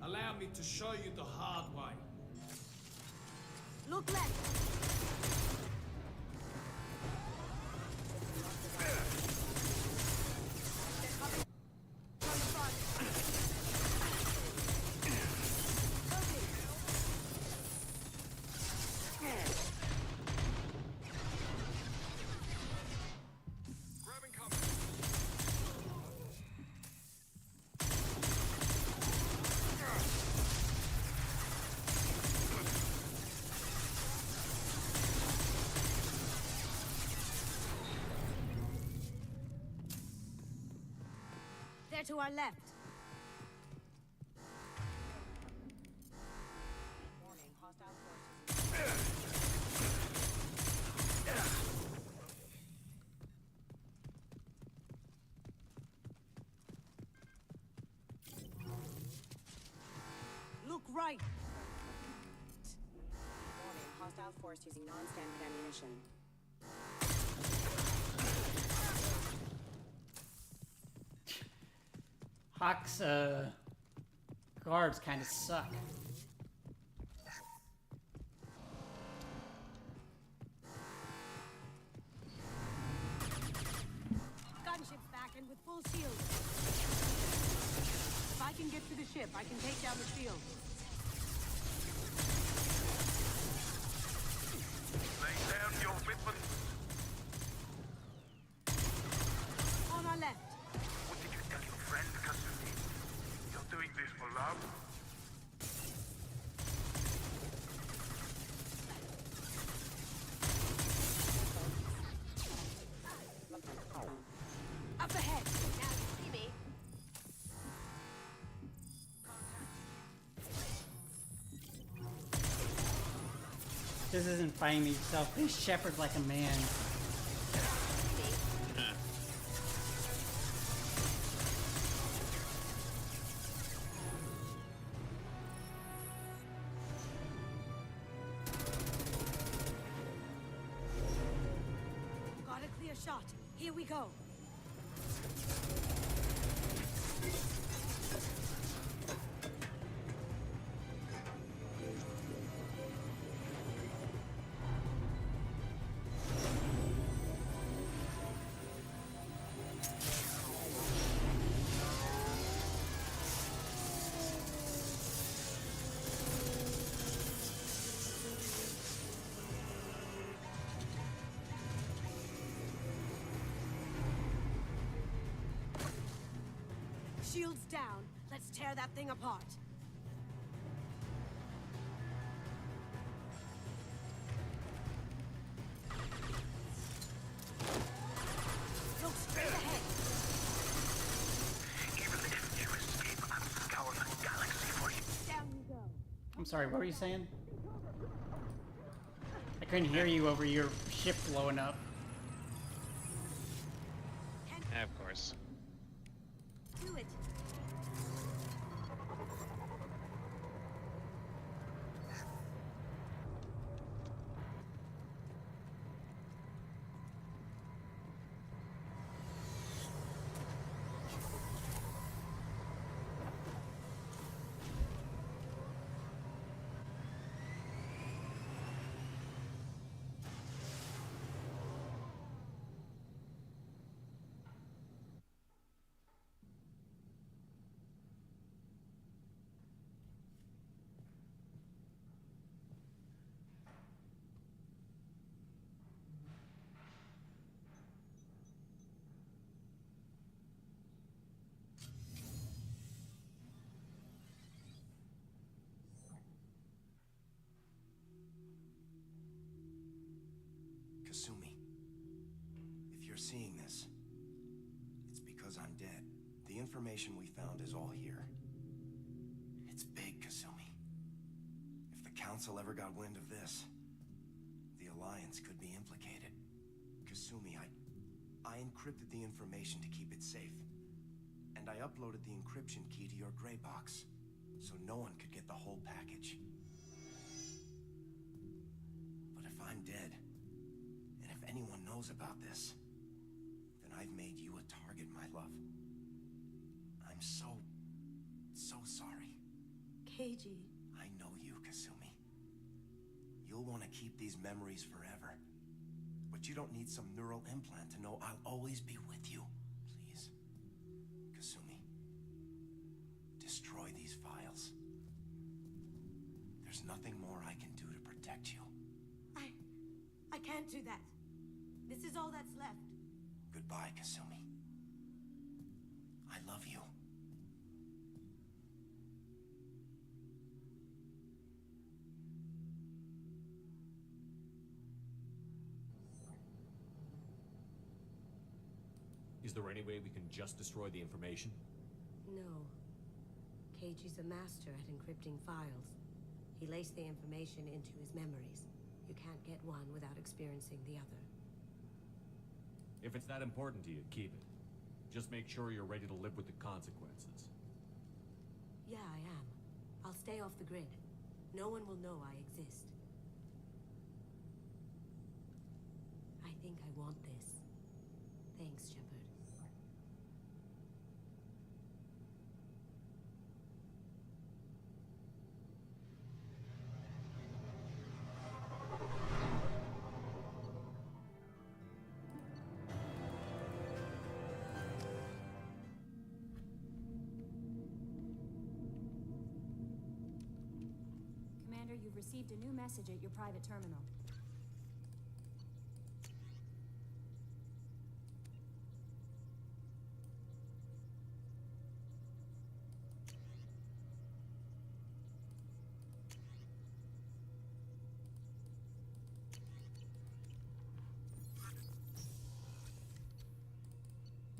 Allow me to show you the hard way. Look left. Grabbing cover. They're to our left. Warning, hostile forces. Look right. Warning, hostile force using non-standard ammunition. Hawk's guards kind of suck. Gunship's back and with full shield. If I can get to the ship, I can take down the shield. Lay down your weapon. On our left. What did you tell your friend, Kasumi? You're doing this for love? Up ahead. Now you see me. This isn't fighting yourself. This shepherd's like a man. shot. Here we go. Shields down. Let's tear that thing apart. Look straight ahead. Even if you escape, I'm scouring the galaxy for you. Down you go. I'm sorry, what were you saying? I couldn't hear you over your ship blowing up. Yeah, of course. Do it. Kasumi, if you're seeing this, it's because I'm dead. The information we found is all here. It's big, Kasumi. If the Council ever got wind of this, the Alliance could be implicated. Kasumi, I encrypted the information to keep it safe. And I uploaded the encryption key to your gray box, so no one could get the whole package. But if I'm dead, and if anyone knows about this, then I've made you a target, my love. I'm so sorry. Keiji. I know you, Kasumi. You'll want to keep these memories forever. But you don't need some neural implant to know I'll always be with you. Please. Kasumi. Destroy these files. There's nothing more I can do to protect you. I can't do that. This is all that's left. Goodbye, Kasumi. I love you. Is there any way we can just destroy the information? No. Keiji's a master at encrypting files. He laced the information into his memories. You can't get one without experiencing the other. If it's that important to you, keep it. Just make sure you're ready to live with the consequences. Yeah, I am. I'll stay off the grid. No one will know I exist. I think I want this. Thanks, Shepard. Commander, you've received a new message at your private terminal.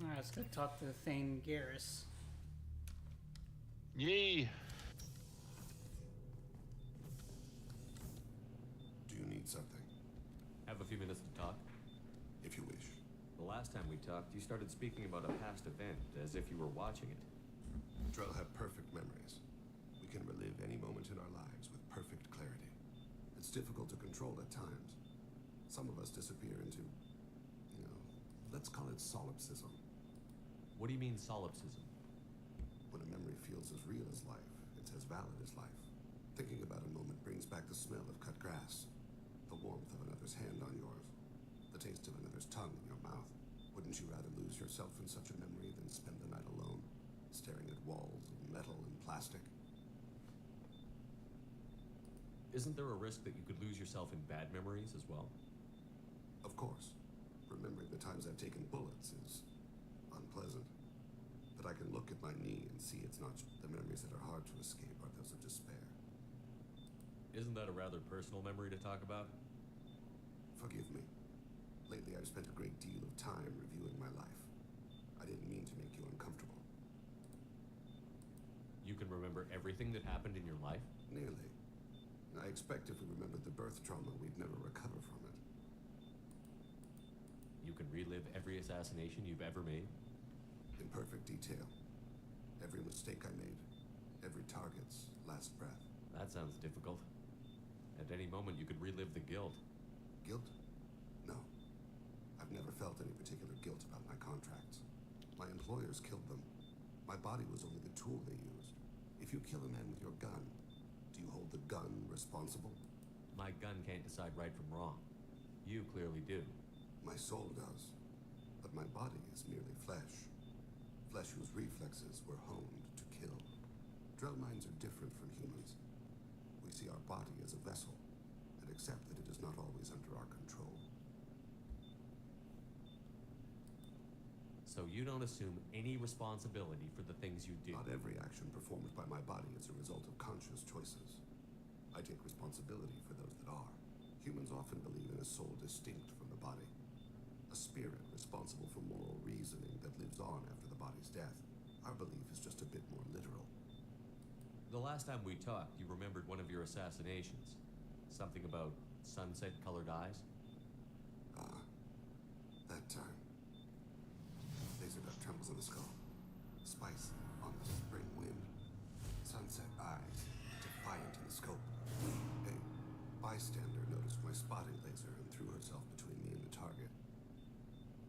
Alright, let's go talk to Thane Garrus. Yay! Do you need something? Have a few minutes to talk? If you wish. The last time we talked, you started speaking about a past event, as if you were watching it. Drell have perfect memories. We can relive any moment in our lives with perfect clarity. It's difficult to control at times. Some of us disappear into, Let's call it solipsism. What do you mean solipsism? When a memory feels as real as life, it's as valid as life. Thinking about a moment brings back the smell of cut grass, the warmth of another's hand on yours, the taste of another's tongue in your mouth. Wouldn't you rather lose yourself in such a memory than spend the night alone, staring at walls of metal and plastic? Isn't there a risk that you could lose yourself in bad memories as well? Of course. Remembering the times I've taken bullets is unpleasant. But I can look at my knee and see it's not the memories that are hard to escape are those of despair. Isn't that a rather personal memory to talk about? Forgive me. Lately I've spent a great deal of time reviewing my life. I didn't mean to make you uncomfortable. You can remember everything that happened in your life? Nearly. I expect if we remembered the birth trauma, we'd never recover from it. You can relive every assassination you've ever made? In perfect detail. Every mistake I made. Every target's last breath. That sounds difficult. At any moment, you could relive the guilt. Guilt? No. I've never felt any particular guilt about my contracts. My employers killed them. My body was only the tool they used. If you kill a man with your gun, do you hold the gun responsible? My gun can't decide right from wrong. You clearly do. My soul does. But my body is merely flesh. Flesh whose reflexes were honed to kill. Drell minds are different from humans. We see our body as a vessel, and accept that it is not always under our control. So you don't assume any responsibility for the things you do? Not every action performed by my body is a result of conscious choices. I take responsibility for those that are. Humans often believe in a soul distinct from the body. A spirit responsible for moral reasoning that lives on after the body's death. Our belief is just a bit more literal. The last time we talked, you remembered one of your assassinations. Something about sunset-colored eyes? That time. Laser dot trembles on the skull. Spice on the spring wind. Sunset eyes, defiant in the scope. A bystander noticed my spotting laser and threw herself between me and the target.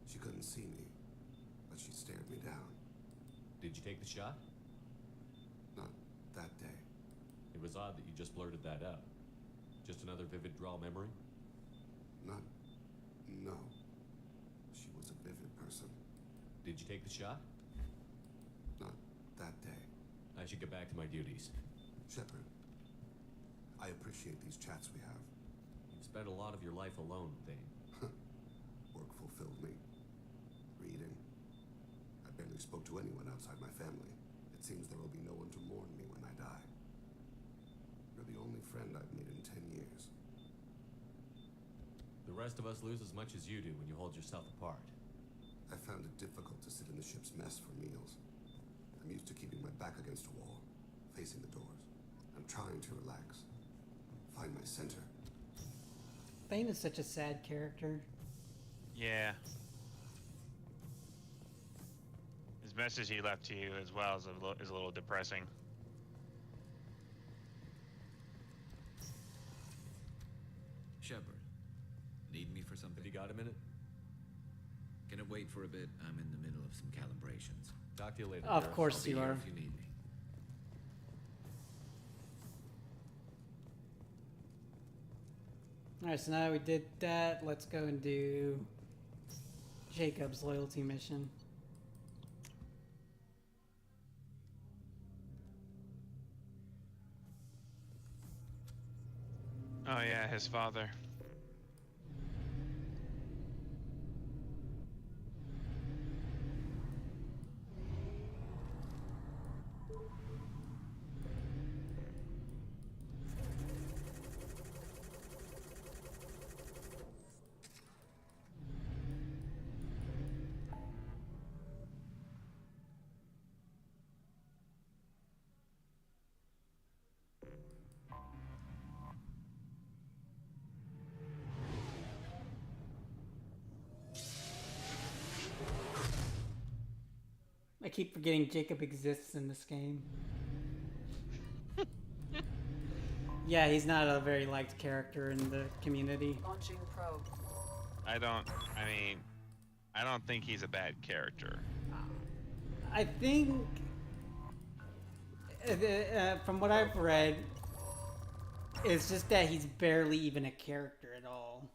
She couldn't see me, but she stared me down. Did you take the shot? Not that day. It was odd that you just blurted that out. Just another vivid draw memory? No. She was a vivid person. Did you take the shot? Not that day. I should get back to my duties. Shepard, I appreciate these chats we have. You've spent a lot of your life alone, Thane. Work fulfilled me. Reading. I barely spoke to anyone outside my family. It seems there will be no one to mourn me when I die. You're the only friend I've made in 10 years. The rest of us lose as much as you do when you hold yourself apart. I found it difficult to sit in the ship's mess for meals. I'm used to keeping my back against a wall, facing the doors. I'm trying to relax, find my center. Thane is such a sad character. Yeah. His message he left to you as well is a little depressing. Shepard, need me for something? Have you got a minute? Can it wait for a bit? I'm in the middle of some calibrations. Talk to you later. Of course you are. If you need me. Alright, so now we did that, let's go and do Jacob's loyalty mission. Oh yeah, his father. I keep forgetting Jacob exists in this game. Yeah, he's not a very liked character in the community. I mean, I don't think he's a bad character. I think, from what I've read, it's just that he's barely even a character at all.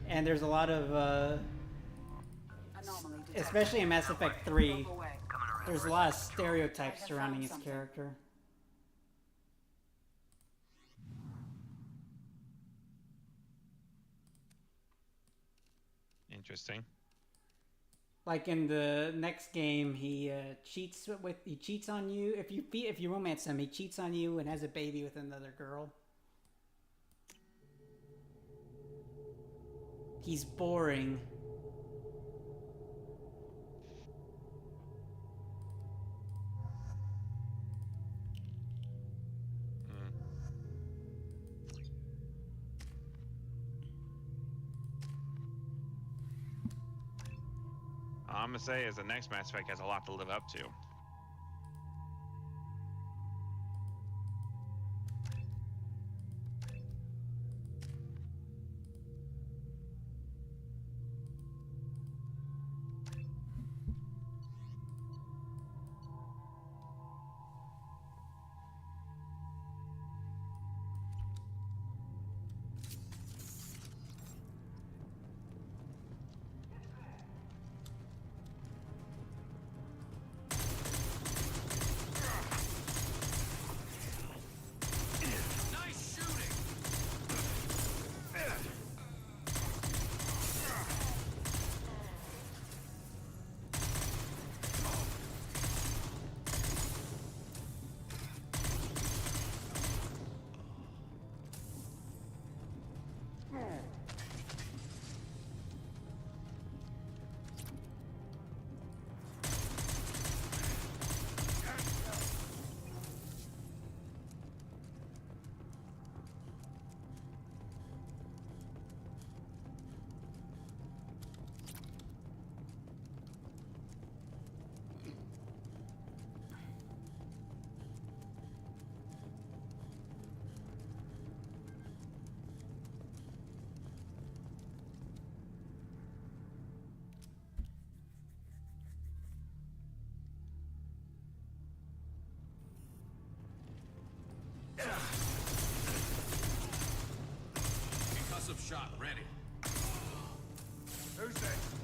And there's a lot of, especially in Mass Effect 3, there's a lot of stereotypes surrounding his character. Interesting. Like in the next game, he cheats on you. If you romance him, he cheats on you and has a baby with another girl. He's boring. I'm gonna say is the next Mass Effect has a lot to live up to. Concussive shot ready. Who's next?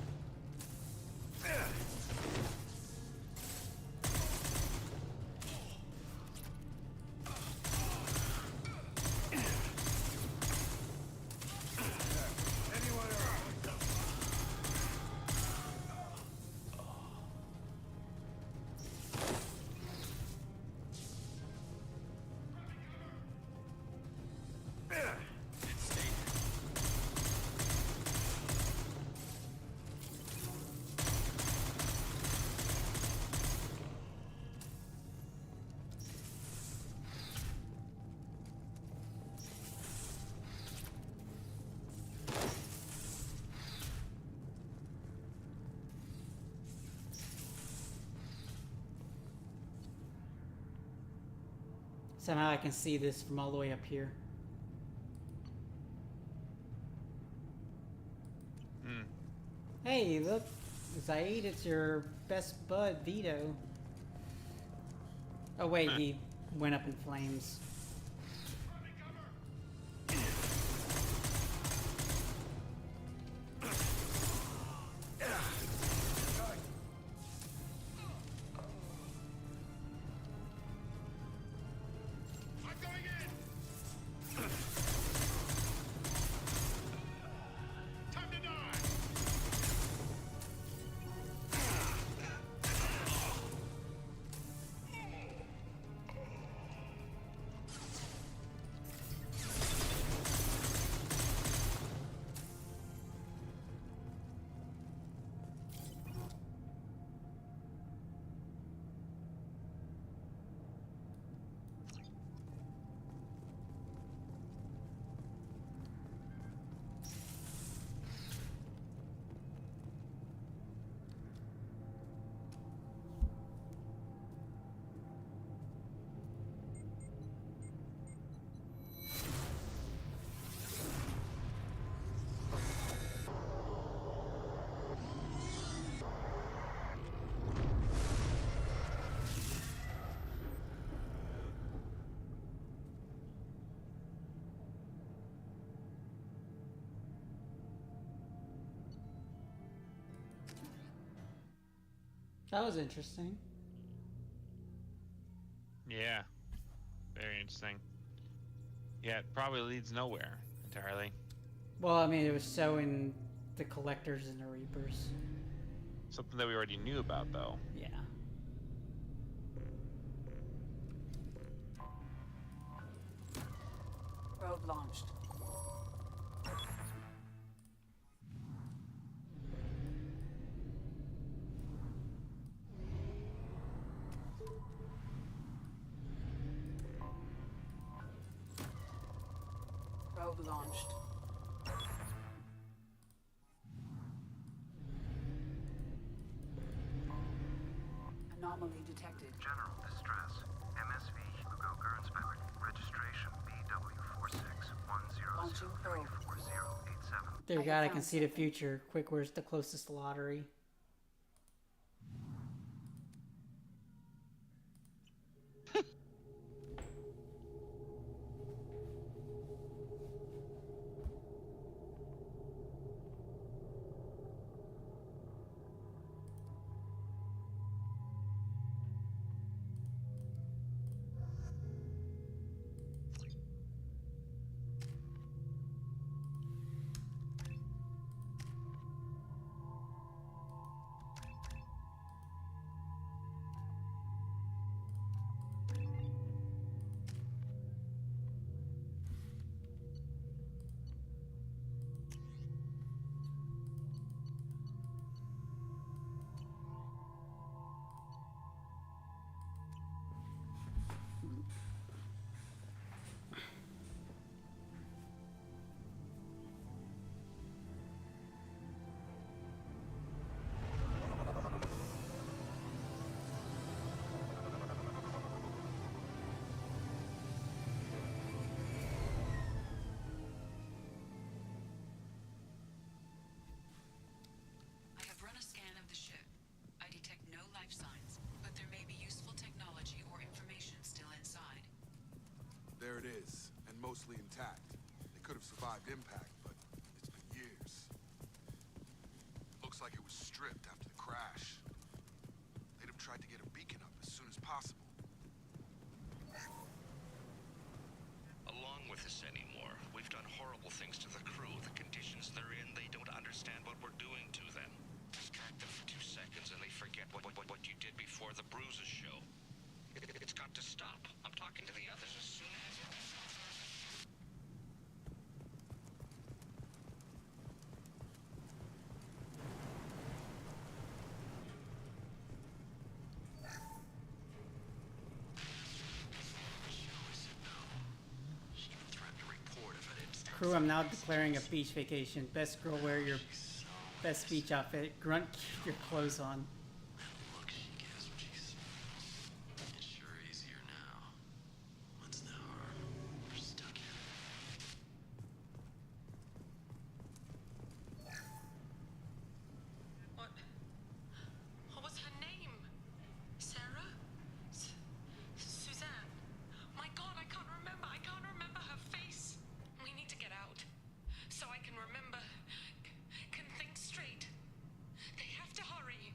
Somehow I can see this from all the way up here. Hey, look, Zaid, it's your best bud, Vito. Oh wait, he went up in flames. That was interesting. Yeah. Very interesting. Yeah, it probably leads nowhere entirely. Well, I mean, it was so in the Collectors and the Reapers. Something that we already knew about, though. Yeah. Probe launched. Probe launched. Anomaly detected. General distress. MSV Hugo Gernsback. Registration Launching probe. BW4610348087. Dear God, I can see the future. Quick, where's the closest lottery? I have run a scan of the ship. I detect no life signs, but there may be useful technology or information still inside. There it is, and mostly intact. They could have survived impact, but it's been years. Looks like it was stripped after the crash. They'd have tried to get a beacon up as soon as possible. Along with this anymore. We've done horrible things to the crew. The conditions they're in, they don't understand what we're doing to them. Distract them for 2 seconds and they forget what you did before the bruises show. It's got to stop. I'm talking to the others as soon as... Crew, I'm now declaring a beach vacation. Best girl, wear your best beach outfit. Grunt, keep your clothes on. What was her name? Sarah? Suzanne? My God, I can't remember. I can't remember her face. We need to get out. So I can remember. Can think straight. They have to hurry.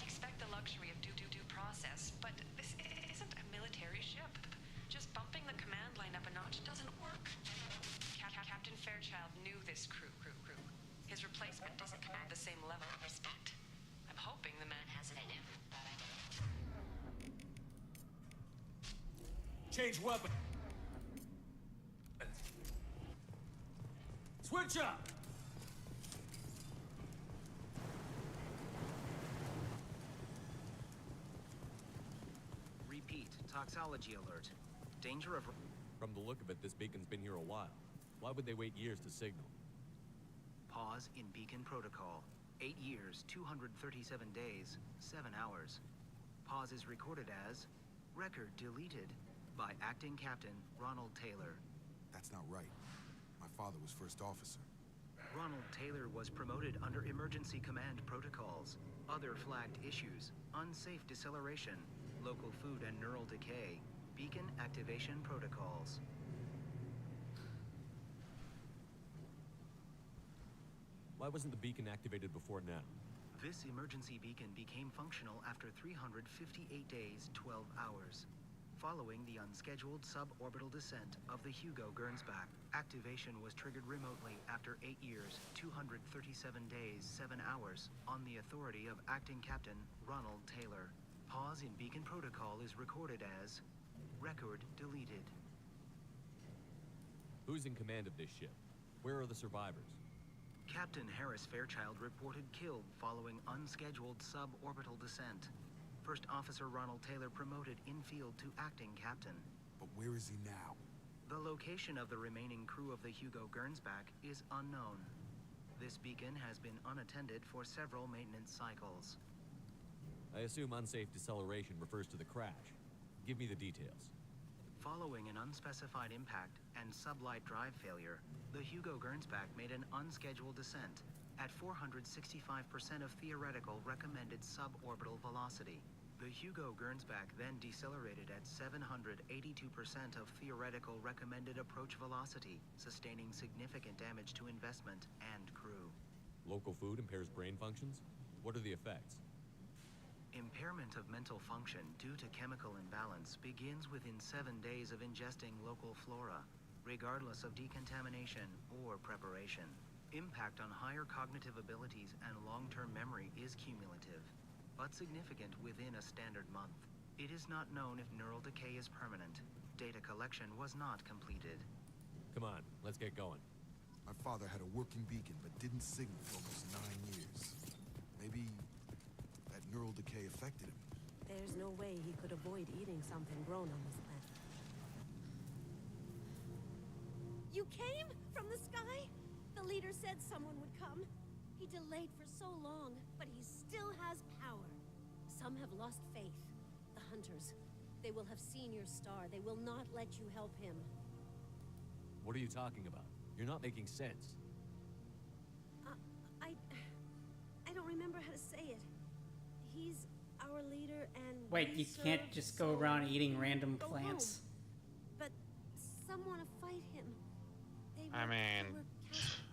Expect the luxury of due process, but this isn't a military ship. Just bumping the command line up a notch doesn't work. Captain Fairchild knew this crew. His replacement doesn't command the same level of respect. I'm hoping the man has it in him. Change weapon. Switch up. Repeat. Toxology alert. Danger of... From the look of it, this beacon's been here a while. Why would they wait years to signal? Pause in beacon protocol. 8 years, 237 days, 7 hours. Pause is recorded as record deleted by Acting Captain Ronald Taylor. That's not right. My father was first officer. Ronald Taylor was promoted under emergency command protocols. Other flagged issues: unsafe deceleration, local food and neural decay, beacon activation protocols. Why wasn't the beacon activated before now? This emergency beacon became functional after 358 days, 12 hours. Following the unscheduled suborbital descent of the Hugo Gernsback, activation was triggered remotely after 8 years, 237 days, 7 hours, on the authority of Acting Captain Ronald Taylor. Pause in beacon protocol is recorded as record deleted. Who's in command of this ship? Where are the survivors? Captain Harris Fairchild reported killed following unscheduled suborbital descent. First Officer Ronald Taylor promoted in-field to acting captain. But where is he now? The location of the remaining crew of the Hugo Gernsback is unknown. This beacon has been unattended for several maintenance cycles. I assume unsafe deceleration refers to the crash. Give me the details. Following an unspecified impact and sublight drive failure, the Hugo Gernsback made an unscheduled descent at 465% of theoretical recommended suborbital velocity. The Hugo Gernsback then decelerated at 782% of theoretical recommended approach velocity, sustaining significant damage to investment and crew. Local food impairs brain functions? What are the effects? Impairment of mental function due to chemical imbalance begins within 7 days of ingesting local flora, regardless of decontamination or preparation. Impact on higher cognitive abilities and long-term memory is cumulative, but significant within a standard month. It is not known if neural decay is permanent. Data collection was not completed. Come on, let's get going. My father had a working beacon, but didn't signal for almost 9 years. Maybe that neural decay affected him. There's no way he could avoid eating something grown on this planet. You came from the sky? The leader said someone would come. He delayed for so long, but he still has power. Some have lost faith. The hunters. They will have seen your star. They will not let you help him. What are you talking about? You're not making sense. I don't remember how to say it. He's our leader and Wait, we you can't serve, just go so around eating random go plants. home. But some want to fight him. I mean,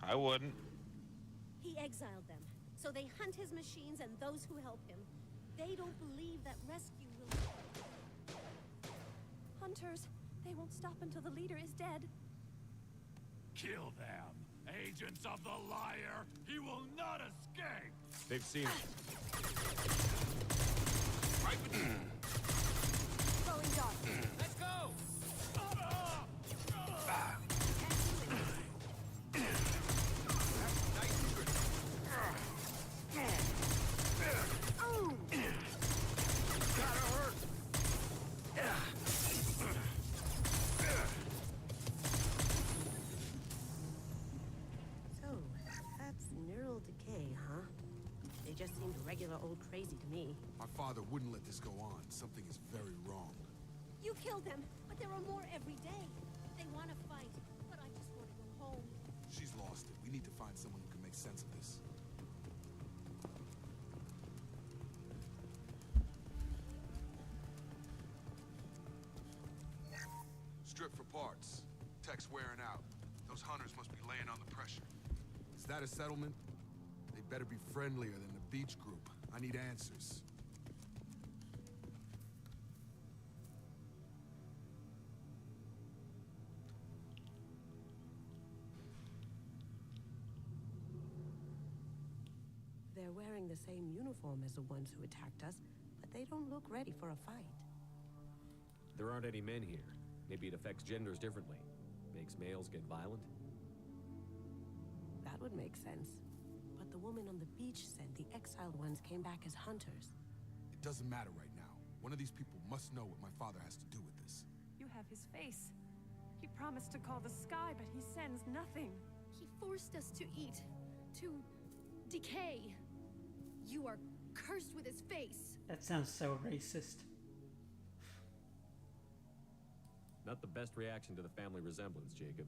I wouldn't. He exiled them, so they hunt his machines and those who help him. They don't believe that rescue will... Hunters, they won't stop until the leader is dead. Kill them! Agents of the liar! He will not escape! They've seen it. Throwing dart. Let's go! So, that's neural decay, huh? They just seemed regular old crazy to me. My father wouldn't let this go on. Something is very wrong. You killed them, but there are more every day. They want to fight, but I just want to go home. She's lost it. We need to find someone who can make sense of this. Strip for parts. Tech's wearing out. Those hunters must be laying on the pressure. Is that a settlement? They better be friendlier than the beach group. I need answers. They're wearing the same uniform as the ones who attacked us, but they don't look ready for a fight. There aren't any men here. Maybe it affects genders differently. Makes males get violent? That would make sense. But the woman on the beach said the exiled ones came back as hunters. It doesn't matter right now. One of these people must know what my father has to do with this. You have his face. He promised to call the sky, but he sends nothing. He forced us to eat, to decay. You are cursed with his face. That sounds so racist. Not the best reaction to the family resemblance, Jacob.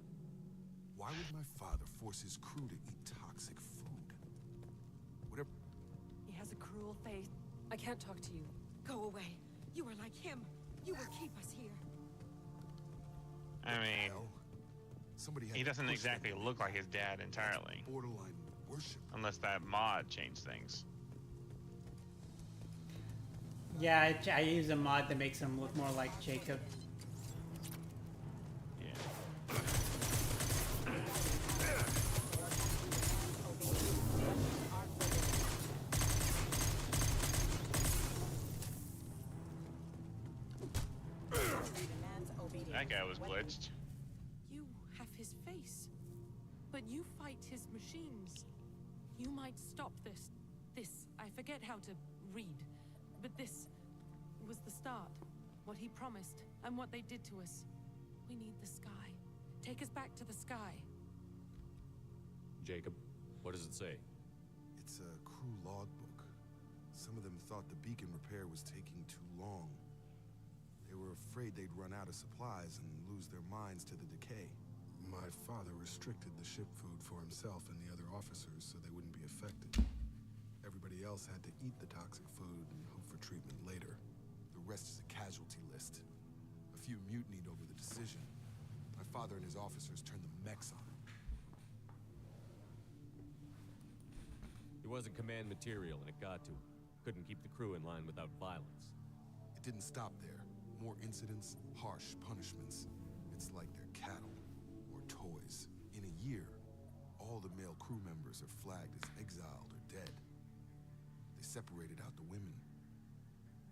Why would my father force his crew to eat toxic food? Whatever. He has a cruel face. I can't talk to you. Go away. You are like him. You will keep us here. I mean, Somebody had he to doesn't push exactly them. look like his dad entirely. Borderline worship. Unless that mod changed things. Yeah, I use a mod that makes him look more like Jacob. That guy was glitched. You have his face, but you fight his machines. You might stop this. I forget how to read, but this was the start. What he promised, and what they did to us. We need the sky. Take us back to the sky. Jacob, what does it say? It's a crew logbook. Some of them thought the beacon repair was taking too long. They were afraid they'd run out of supplies and lose their minds to the decay. My father restricted the ship food for himself and the other officers so they wouldn't be affected. Everybody else had to eat the toxic food and hope for treatment later. The rest is a casualty list. A few mutinied over the decision. My father and his officers turned the mechs on him. He wasn't command material and it got to him. Couldn't keep the crew in line without violence. It didn't stop there. More incidents, harsh punishments. It's like they're cattle or toys. In a year, all the male crew members are flagged as exiled or dead. They separated out the women,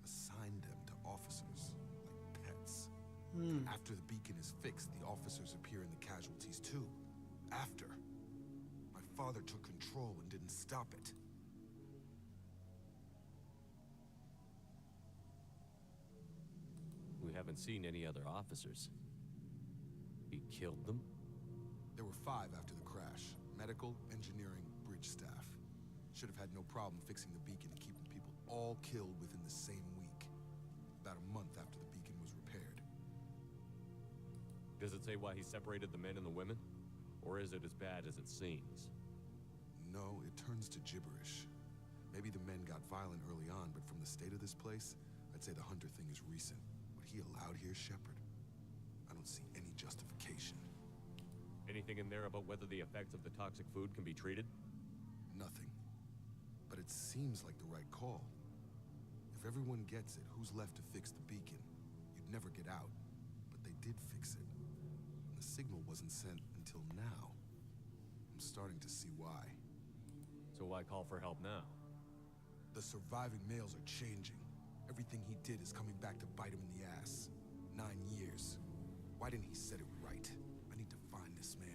assigned them to officers like pets. After the beacon is fixed, the officers appear in the casualties too. After. My father took control and didn't stop it. We haven't seen any other officers. He killed them? There were 5 after the crash. Medical, engineering, bridge staff. Should have had no problem fixing the beacon and keeping people all killed within the same week. About a month after the beacon was repaired. Does it say why he separated the men and the women? Or is it as bad as it seems? No, it turns to gibberish. Maybe the men got violent early on, but from the state of this place, I'd say the Hunter thing is recent. What he allowed here, Shepard, I don't see any justification. Anything in there about whether the effects of the toxic food can be treated? Nothing. But it seems like the right call. If everyone gets it, who's left to fix the beacon? You'd never get out. But they did fix it. And the signal wasn't sent until now. I'm starting to see why. So why call for help now? The surviving males are changing. Everything he did is coming back to bite him in the ass. 9 years. Why didn't he set it right? I need to find this man.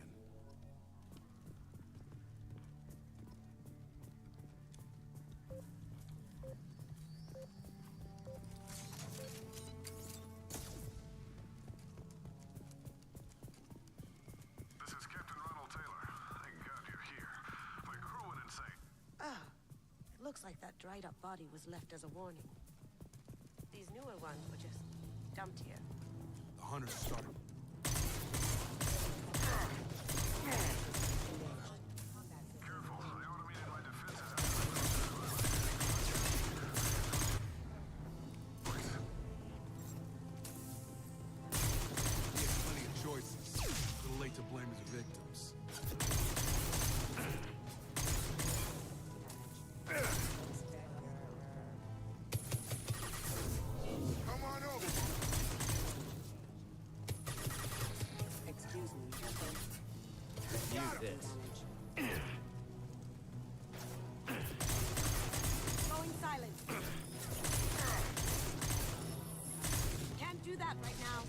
This is Captain Ronald Taylor. Thank God you're here. My crew went insane. Ah, it looks like that dried up body was left as a warning. These newer ones were just dumped here. The hunters started. Careful. They automated my defenses He has plenty of choices. A little late to blame his victims. Come on over. Excuse me. Use this. Going silent. Can't do that right now.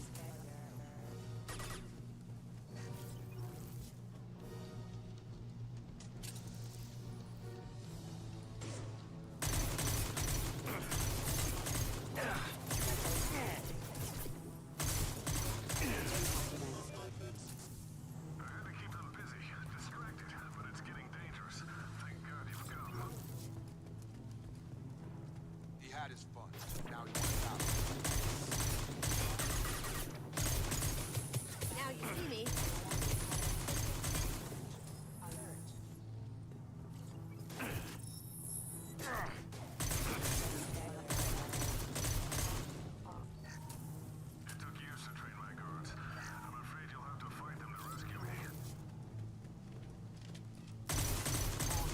I had to keep them busy, distracted, but it's getting dangerous. Thank God you've come. He had his fun. Now he wants out. Now you see me. It took years to train my guards. I'm afraid you'll have to fight them to rescue me. All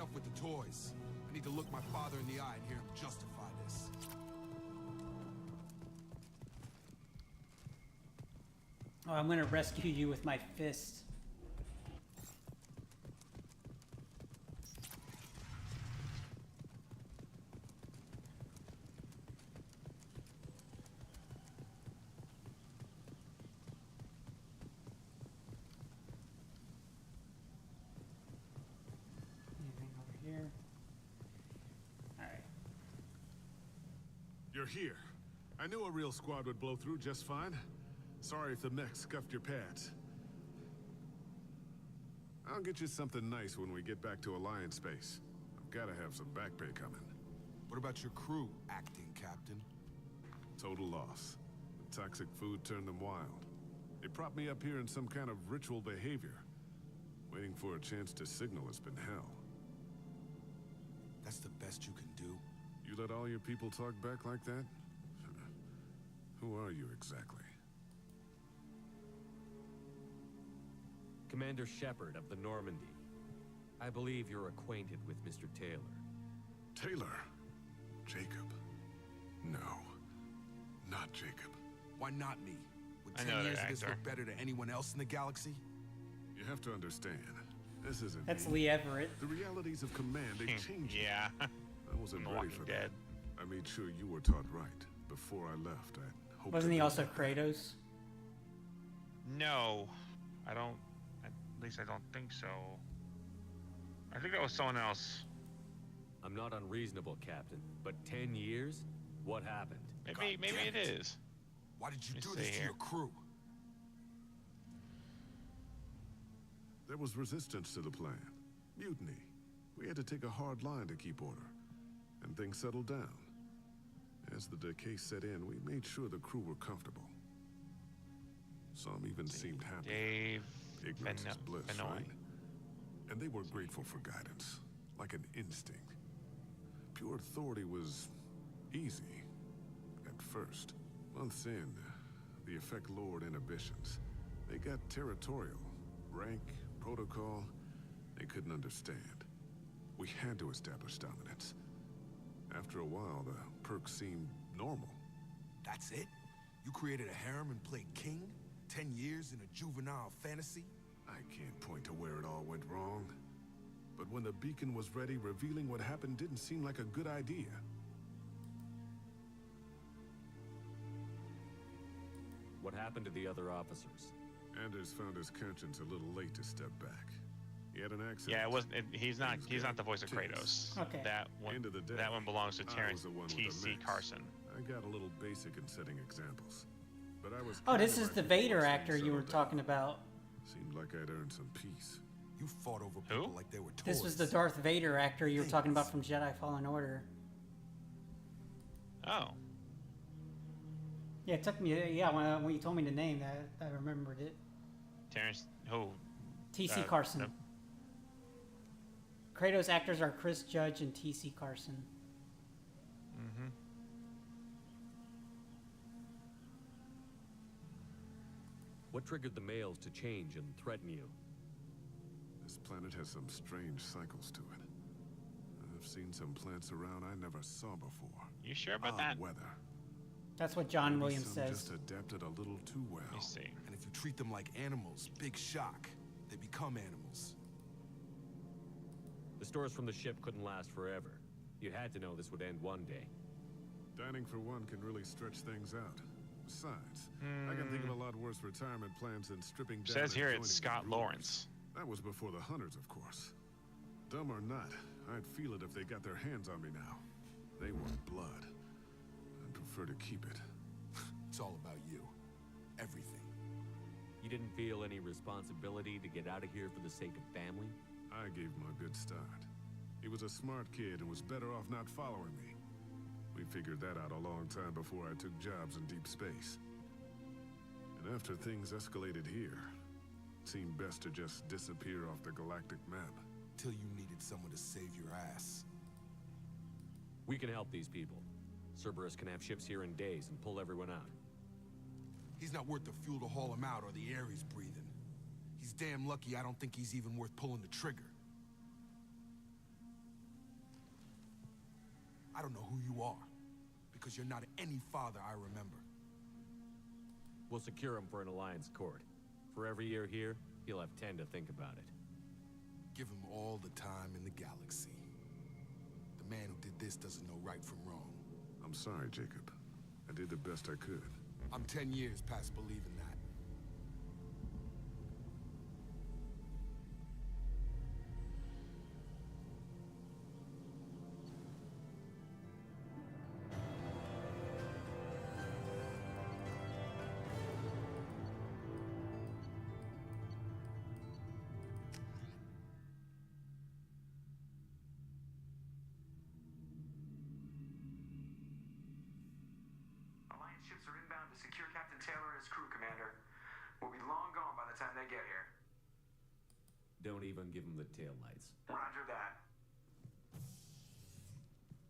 Enough with the toys. I need to look my father in the eye and hear him justify this. Oh, I'm gonna rescue you with my fist. Anything over here? All right. You're here. I knew a real squad would blow through just fine. Sorry if the mech scuffed your pads. I'll get you something nice when we get back to Alliance space. I've gotta have some back pay coming. What about your crew, acting captain? Total loss. The toxic food turned them wild. They propped me up here in some kind of ritual behavior. Waiting for a chance to signal has been hell. That's the best you can do? You let all your people talk back like that? Who are you exactly? Commander Shepard of the Normandy. I believe you're acquainted with Mr. Taylor. Taylor? Jacob? No. Not Jacob. Why not me? Would I 10 know years that of this actor. look better to anyone else in the galaxy? You have to understand, this isn't That's me. Lee Everett. The realities of command, they change. Yeah. I wasn't The ready Walking for Dead. that. I made sure you were taught right. Before I left, I hoped Wasn't to he know also that. Kratos? No, I don't. At least I don't think so. I think that was someone else. I'm not unreasonable, Captain, but 10 years? What happened? Maybe it is. Why did you Let's do see this to here. your crew? There was resistance to the plan. Mutiny. We had to take a hard line to keep order. And things settled down. As the decay set in, we made sure the crew were comfortable. Some even seemed happy. Dave Ignorance is bliss, Benoit. right? And they were grateful for guidance, like an instinct. Pure authority was easy, at first. Months in, the effect lowered inhibitions. They got territorial. Rank, protocol, they couldn't understand. We had to establish dominance. After a while, the perks seemed normal. That's it? You created a harem and played king? 10 years in a juvenile fantasy? I can't point to where it all went wrong. But when the beacon was ready, revealing what happened didn't seem like a good idea. What happened to the other officers? Anders found his conscience a little late to step back. He had an accident. Yeah, it wasn't. He's not the voice of Kratos. Okay. That one. End of the day, That one belongs to I Terrence was the one with the T.C. mix. Carson. I got a little basic in setting examples. But I was Oh, this kind is of the like Vader once actor things you were settled talking down. about. Seemed like I'd earned some peace. You fought over people like they were toys. This was the Darth Vader actor you were talking about from Jedi Fallen Order. Oh. Yeah, it took me. Yeah, when you told me the name, that I remembered it. Terrence. Who? T.C. Carson. Kratos actors are Chris Judge and T.C. Carson. Mm-hmm. What triggered the males to change and threaten you? This planet has some strange cycles to it. I've seen some plants around I never saw before. You sure about Odd that? weather. That's what John Maybe Williams some says. just adapted a little too well. Let me see. And if you treat them like animals, big shock. They become animals. The stores from the ship couldn't last forever. You had to know this would end one day. Dining for one can really stretch things out. Besides, I can think of a lot worse retirement plans than stripping down. Says and here joining it's the Scott Brewers. Lawrence. That was before the Hunters, of course. Dumb or not, I'd feel it if they got their hands on me now. They want blood. I'd prefer to keep it. It's all about you. Everything. You didn't feel any responsibility to get out of here for the sake of family? I gave him a good start. He was a smart kid and was better off not following me. We figured that out a long time before I took jobs in deep space. And after things escalated here, it seemed best to just disappear off the galactic map. Till you needed someone to save your ass. We can help these people. Cerberus can have ships here in days and pull everyone out. He's not worth the fuel to haul him out or the air he's breathing. He's damn lucky I don't think he's even worth pulling the trigger. I don't know who you are, because you're not any father I remember. We'll secure him for an Alliance court. For every year here, he'll have 10 to think about it. Give him all the time in the galaxy. The man who did this doesn't know right from wrong. I'm sorry, Jacob. I did the best I could. I'm 10 years past believing that. Alliance ships are inbound to secure Captain Taylor and his crew, Commander. We'll be long gone by the time they get here. Don't even give him the taillights. Roger that.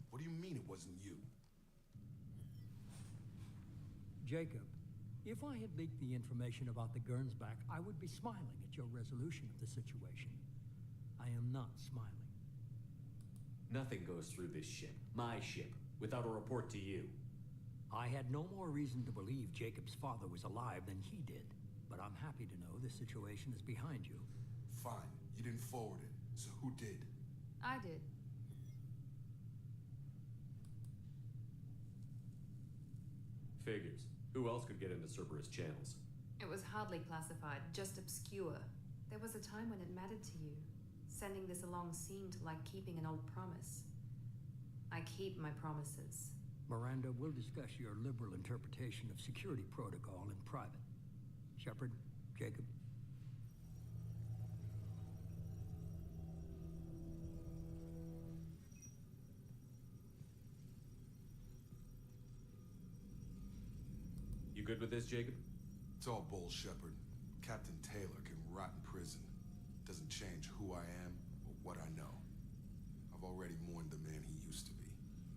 What do you mean it wasn't you? Jacob, if I had leaked the information about the Gernsback, I would be smiling at your resolution of the situation. I am not smiling. Nothing goes through this ship, my ship, without a report to you. I had no more reason to believe Jacob's father was alive than he did, but I'm happy to know the situation is behind you. Fine, you didn't forward it, so who did? I did. Figures. Who else could get into Cerberus channels? It was hardly classified, just obscure. There was a time when it mattered to you. Sending this along seemed like keeping an old promise. I keep my promises. Miranda, we'll discuss your liberal interpretation of security protocol in private. Shepard, Jacob. You good with this, Jacob? It's all bull, Shepard. Captain Taylor can rot in prison. Doesn't change who I am or what I know. I've already mourned the man he used to be.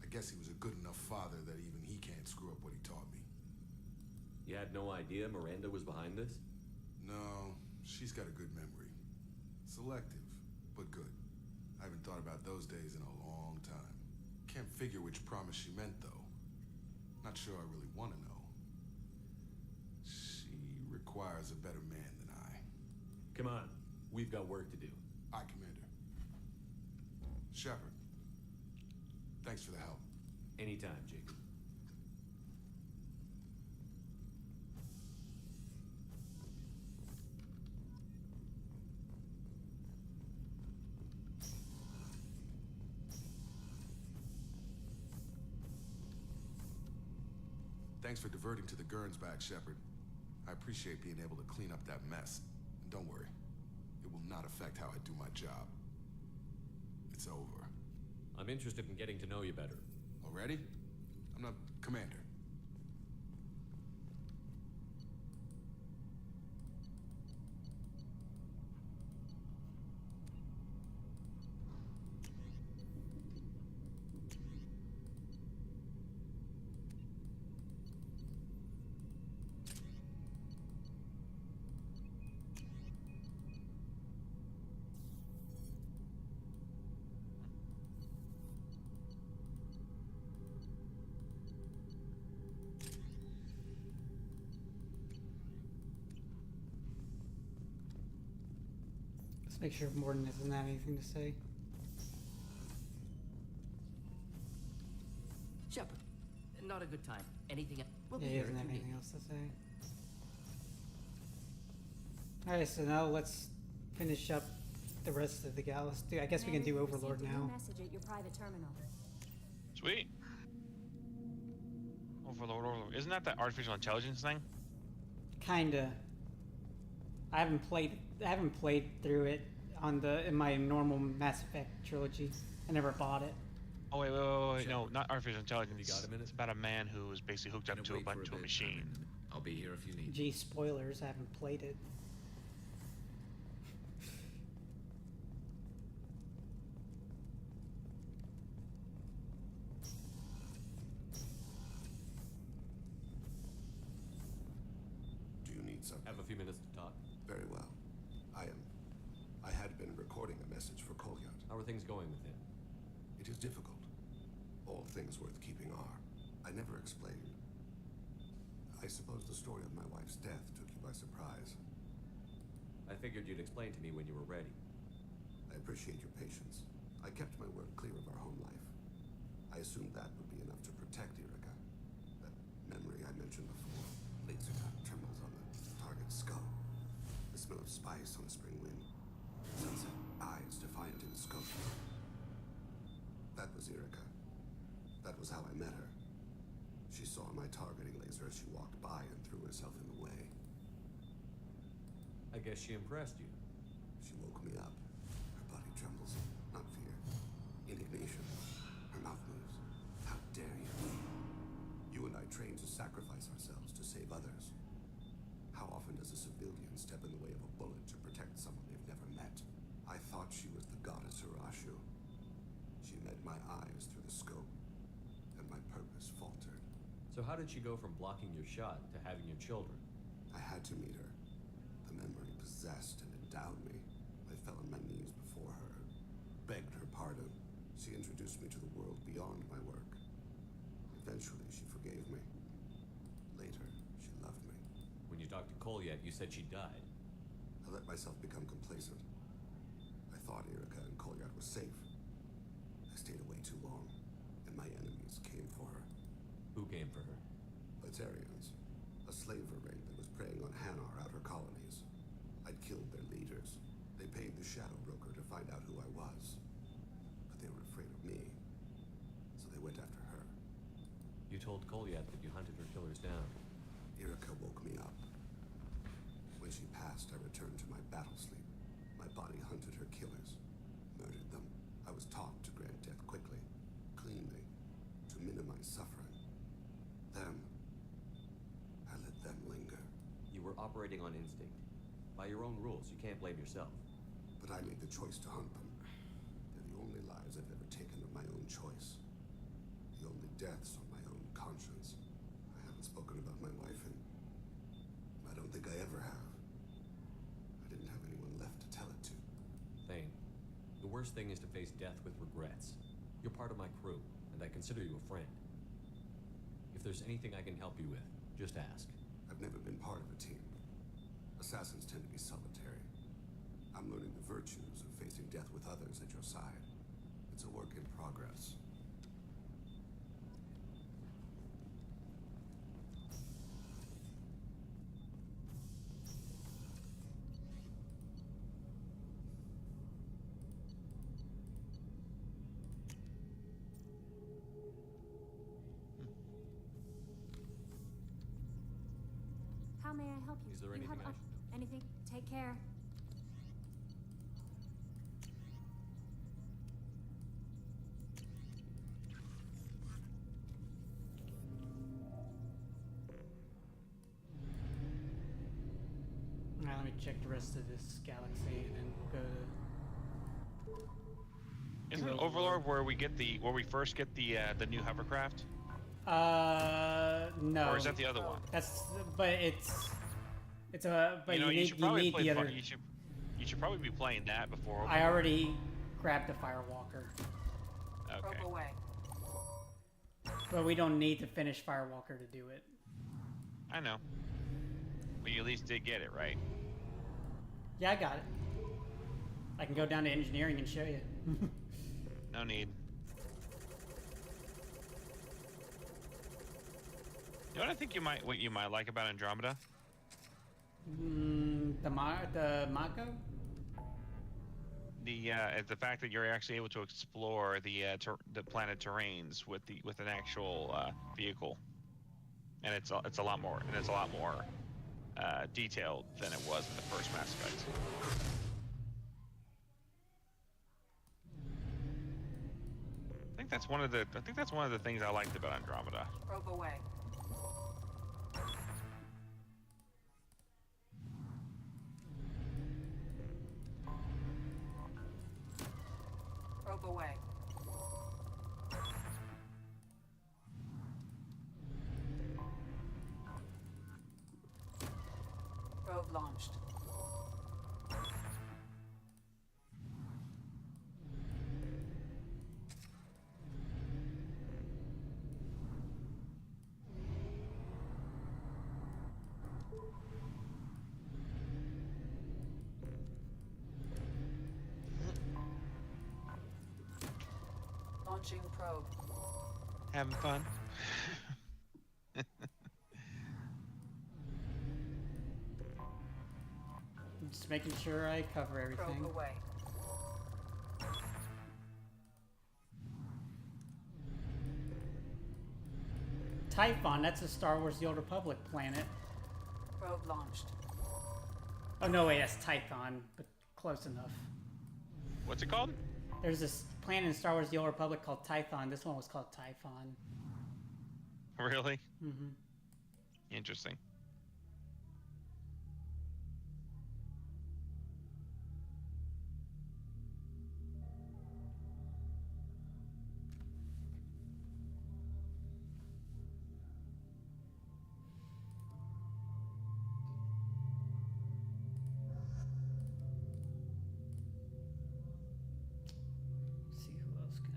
I guess he was a good enough father that even he can't screw up what he taught me. You had no idea Miranda was behind this? No, she's got a good memory. Selective, but good. I haven't thought about those days in a long time. Can't figure which promise she meant, though. Not sure I really want to know. She requires a better man than I. Come on, we've got work to do. Aye, Commander. Shepard, thanks for the help. Anytime, Jacob. Thanks for diverting to the Gernsback, Shepard. I appreciate being able to clean up that mess. And don't worry, it will not affect how I do my job. It's over. I'm interested in getting to know you better. Already? I'm not Commander. Let's make sure Morden doesn't have anything to say. Shepard, not a good time. Anything else? We'll be Yeah, he here doesn't if have you need anything me. else to say. Alright, so now let's finish up the rest of the galaxy. I guess we can do Overlord now. Message at your private terminal. Sweet. Overlord. Isn't that artificial intelligence thing? Kinda. I haven't played through it in my normal Mass Effect trilogy. I never bought it. Oh wait, no, not artificial intelligence. You got a minute? It's about a man who was basically hooked up to a machine. I'll be here if you need. Gee, spoilers, I haven't played it. Do you need something? Have a few minutes to talk. Very well. I had been recording a message for Kolyat. How are things going with him? It is difficult. All things worth keeping are. I never explained. I suppose the story of my wife's death took you by surprise. I figured you'd explain to me when you were ready. I appreciate your patience. I kept my word clear of our home life. I assumed that would be enough to protect Erica. That memory I mentioned before. Laser dot trembles on the target's skull. The smell of spice on a spring wind. Sunset eyes defiant in the scope. That was Erica. That was how I met her. She saw my targeting laser as she walked by and threw herself in the way. I guess she impressed you. She woke me up. Her body trembles. Not fear. Indignation. Her mouth moves. How dare you? You and I trained to sacrifice ourselves to save others. How often does a civilian step in the way of a bullet to protect someone they've never met? I thought she was the goddess Urashu. She met my eyes through the scope, and my purpose faltered. So how did she go from blocking your shot to having your children? I had to meet her. The memory possessed and endowed me. I fell on my knees before her, begged her pardon. She introduced me to the world beyond my work. Eventually, she forgave me. Later, she loved me. When you talked to Kolyat, you said she died. I let myself become complacent. I thought Erica and Kolyat were safe. I stayed away too long, and my enemies came for her. Who came for her? Letarians. A slaver ring that was preying on Hanar outer colonies. I'd killed their leaders. They paid the Shadow Broker to find out who I was. But they were afraid of me. So they went after her. You told Kolyat that you hunted her killers down. Erica woke me up. When she passed, I returned to my battle sleep. My body hunted her killers, murdered them. I was taught to grant death quickly, cleanly, to minimize suffering. Them, I let them linger. You were operating on instinct. By your own rules, you can't blame yourself. But I made the choice to hunt them. They're the only lives I've ever taken of my own choice. The only deaths on my own conscience. I haven't spoken about my wife, and I don't think I ever have. I didn't have anyone left to tell it to. Thane, the worst thing is to face death with regrets. You're part of my crew, and I consider you a friend. If there's anything I can help you with, just ask. I've never been part of a team. Assassins tend to be solitary. I'm learning the virtues of facing death with others at your side. It's a work in progress. How may I help you? Is there You anything have, anything? Take care. Now let me check the rest of this galaxy and then go to. Isn't Overlord where we first get the new hovercraft? No. Or is that the other one? But you need the other. You should probably be playing that before. Overlord. I already grabbed the Firewalker. Okay. Away. But we don't need to finish Firewalker to do it. I know. But you at least did get it, right? Yeah, I got it. I can go down to engineering and show you. No need. You know what I think what you might like about Andromeda? The Mako? The fact that you're actually able to explore the planet terrains with an actual vehicle, and it's a lot more detailed than it was in the first Mass Effect. I think that's one of the things I liked about Andromeda. Probe away. Probe away. Probe launched. Launching probe. Having fun? Just making sure I cover everything. Probe away. Typhon, that's a Star Wars The Old Republic planet. Probe launched. Oh no, wait, that's Typhon, but close enough. What's it called? There's this planet in Star Wars The Old Republic called Typhon. This one was called Typhon. Really? Mm-hmm. Interesting. See who else can.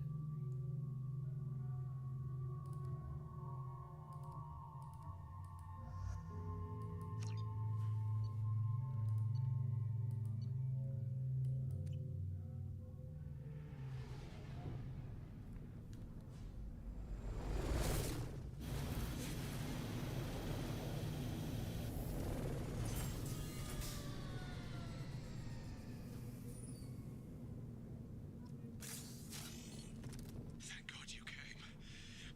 Thank God you came.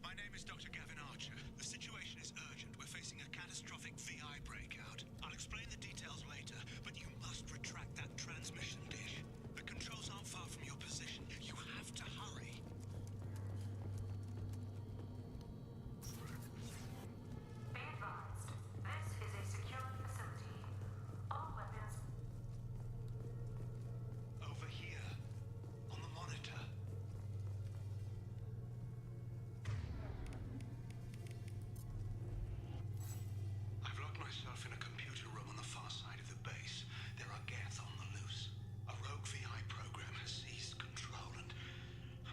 My name is Dr. Gavin Archer. The situation is urgent. We're facing a catastrophic VI breakout. I'll explain the details later, but you must retract that transmission dish. The controls aren't far from your position. You have to hurry. Be advised, this is a secure facility. All weapons. Over here, on the monitor. I've locked myself in a computer room on the far side of the base. There are Geth on the loose. A rogue VI program has seized control, and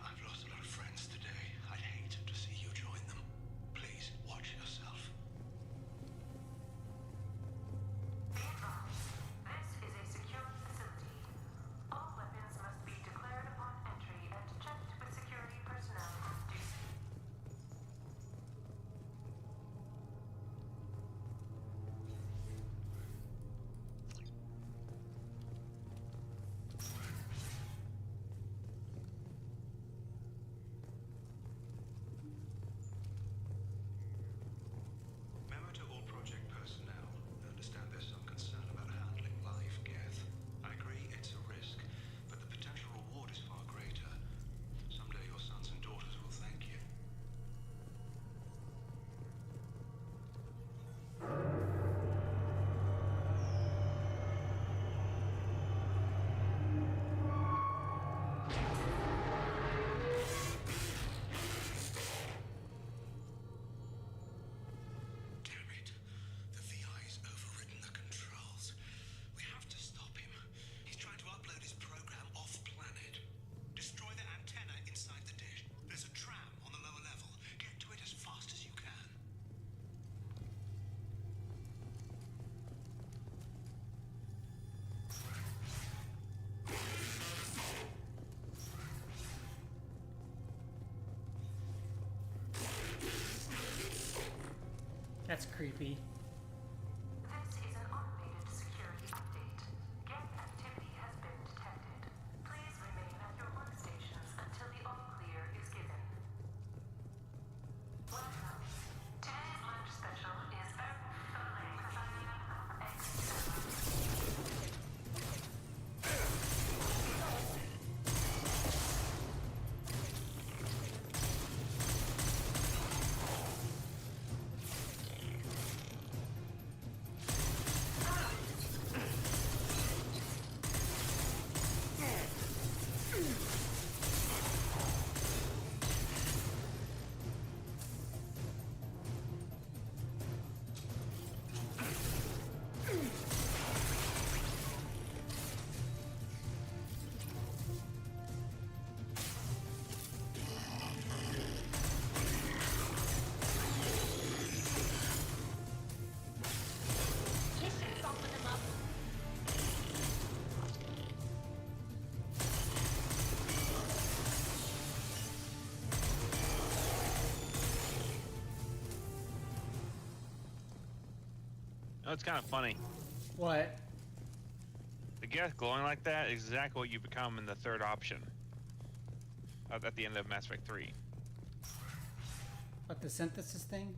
I've lost a lot of friends today. I'd hate to see you join them. Please, watch yourself. Be advised, this is a secure facility. All weapons must be declared upon entry and checked with security personnel. Memo to all project personnel. I understand there's some concern about handling live Geth. I agree it's a risk, but the potential reward is far greater. Someday your sons and daughters will thank you. Damn it. The VI's overridden the controls. We have to stop him. He's trying to upload his program off-planet. Destroy the antenna inside the dish. There's a tram on the lower level. Get to it as fast as you can. That's creepy. This is an automated security update. Geth activity has been detected. Please remain at your workstations until the all-clear is given. Welcome. Today's lunch special is filet Oh, it's kind of funny. What? The Geth glowing like that is exactly what you become in the third option. At the end of Mass Effect 3. What, the synthesis thing?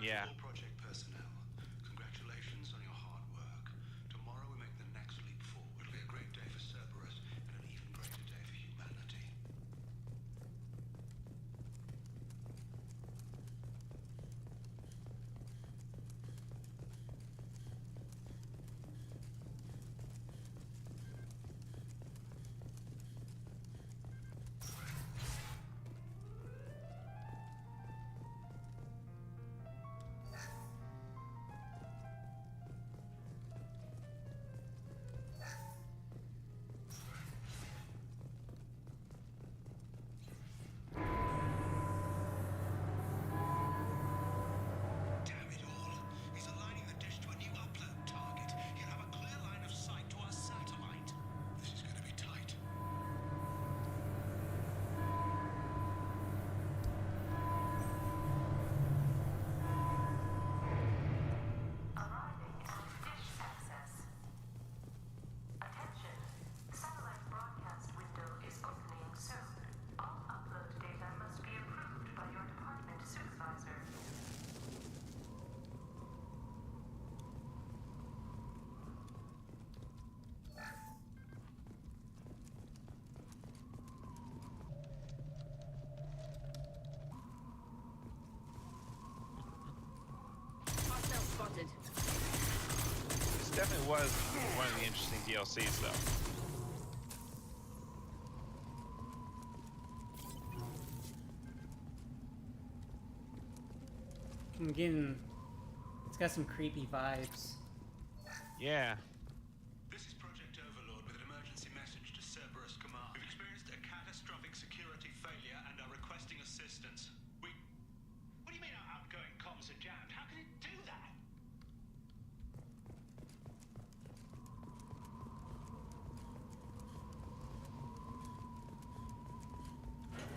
Yeah. Project personnel, congratulations on your hard work. Tomorrow we make the next leap forward. It'll be a great day for Cerberus and an even greater day for humanity. This definitely was one of the interesting DLCs, though. I'm getting... It's got some creepy vibes. Yeah. This is Project Overlord with an emergency message to Cerberus Command. We've experienced a catastrophic security failure and are requesting assistance. What do you mean our outgoing comms are jammed? How can it do that?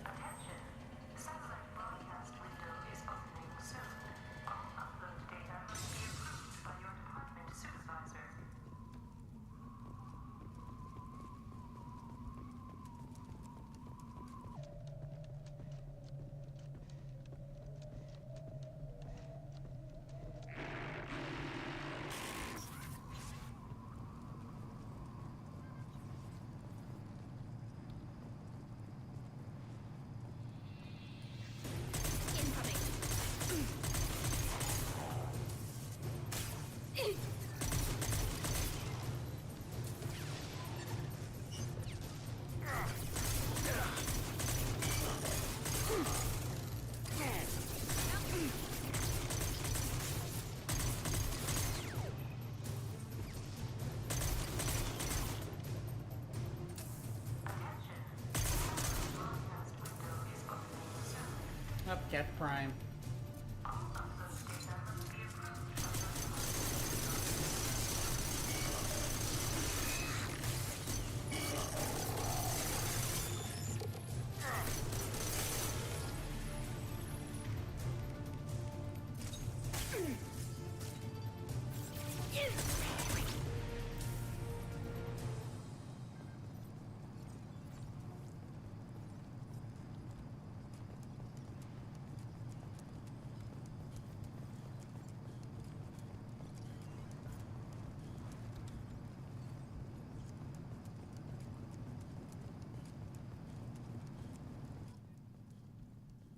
Attention. Satellite broadcast window is opening soon. All upload data must be approved by your department supervisor. Up, Geth Prime.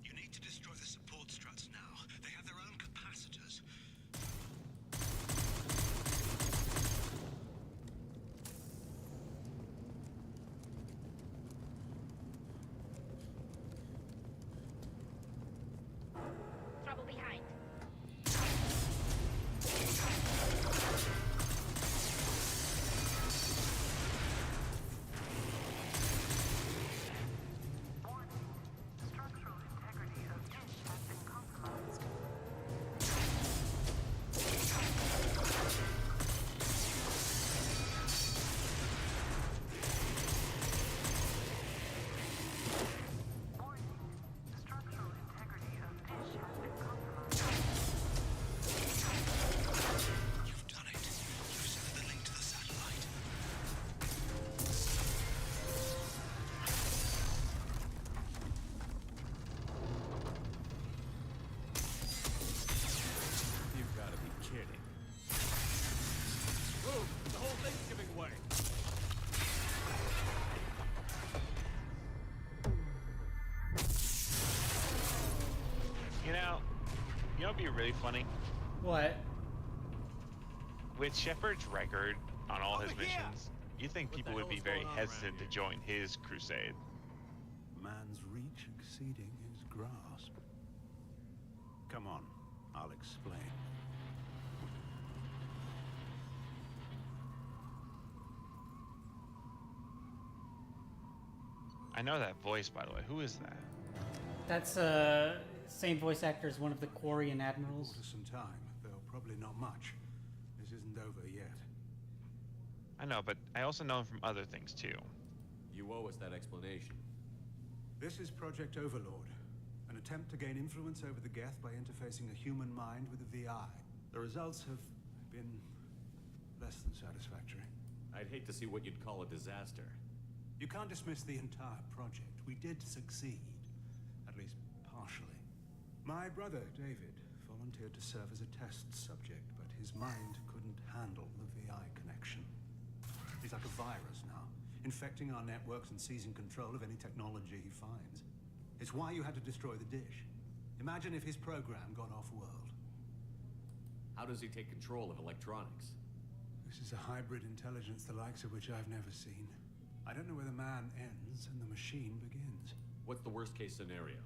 You need to destroy the support struts now. They have their own capacitors. Trouble behind. Structural integrity of know what'd be really funny? What? With Shepard's record on all his missions, you think people would be very hesitant to join his crusade. Man's reach exceeding his grasp. Come on, I'll explain. I know that voice, by the way. Who is that? That's same voice actor as one of the Quarian admirals. Order some time, though probably not much. This isn't over yet. I know, but I also know him from other things too. You owe us that explanation. This is Project Overlord, an attempt to gain influence over the Geth by interfacing a human mind with a VI. The results have been less than satisfactory. I'd hate to see what you'd call a disaster. You can't dismiss the entire project. We did succeed, at least partially. My brother, David, volunteered to serve as a test subject, but his mind couldn't handle the VI connection. He's like a virus now, infecting our networks and seizing control of any technology he finds. It's why you had to destroy the dish. Imagine if his program got off-world. How does he take control of electronics? This is a hybrid intelligence the likes of which I've never seen. I don't know where the man ends and the machine begins. What's the worst-case scenario?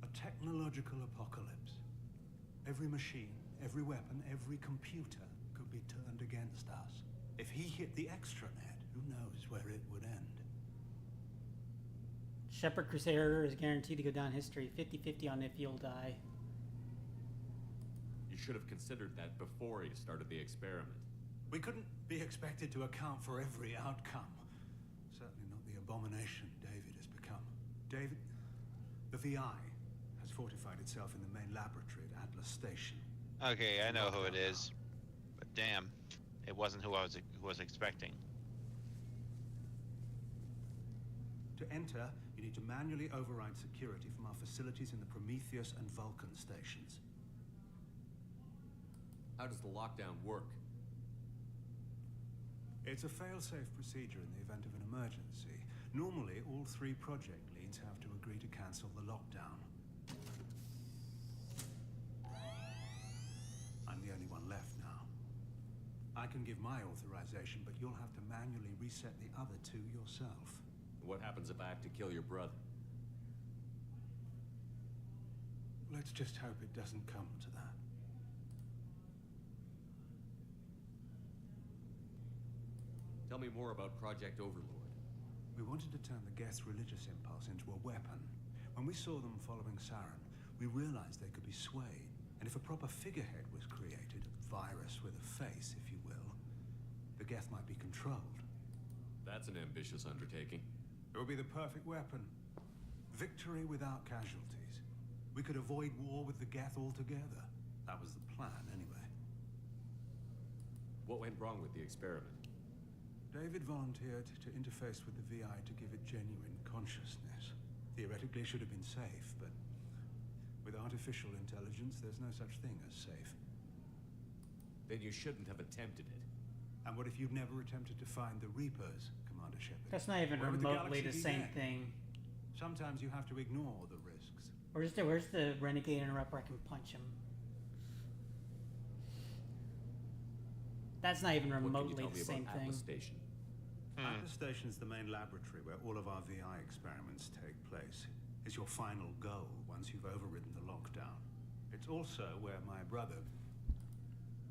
A technological apocalypse. Every machine, every weapon, every computer could be turned against us. If he hit the extranet, who knows where it would end? Shepard Crusader is guaranteed to go down history. 50-50 on if he'll die. You should have considered that before you started the experiment. We couldn't be expected to account for every outcome. Certainly not the abomination David has become. David, the VI has fortified itself in the main laboratory at Atlas Station. Okay, I know who it is, but damn, it wasn't who I was expecting. To enter, you need to manually override security from our facilities in the Prometheus and Vulcan stations. How does the lockdown work? It's a fail-safe procedure in the event of an emergency. Normally, all 3 project leads have to agree to cancel the lockdown. I'm the only one left now. I can give my authorization, but you'll have to manually reset the other 2 yourself. What happens if I have to kill your brother? Let's just hope it doesn't come to that. Tell me more about Project Overlord. We wanted to turn the Geth's religious impulse into a weapon. When we saw them following Saren, we realized they could be swayed. And if a proper figurehead was created, a virus with a face, if you will, the Geth might be controlled. That's an ambitious undertaking. It would be the perfect weapon. Victory without casualties. We could avoid war with the Geth altogether. That was the plan, anyway. What went wrong with the experiment? David volunteered to interface with the VI to give it genuine consciousness. Theoretically, it should have been safe, but with artificial intelligence, there's no such thing as safe. Then you shouldn't have attempted it. And what if you'd never attempted to find the Reapers, Commander Shepard? That's not even Where would remotely the galaxy be same then? thing. Sometimes you have to ignore the risks. Where's the renegade interrupt where I can punch him? That's not even remotely the same thing. Atlas Station? Atlas Station is the main laboratory where all of our VI experiments take place. It's your final goal once you've overridden the lockdown. It's also where my brother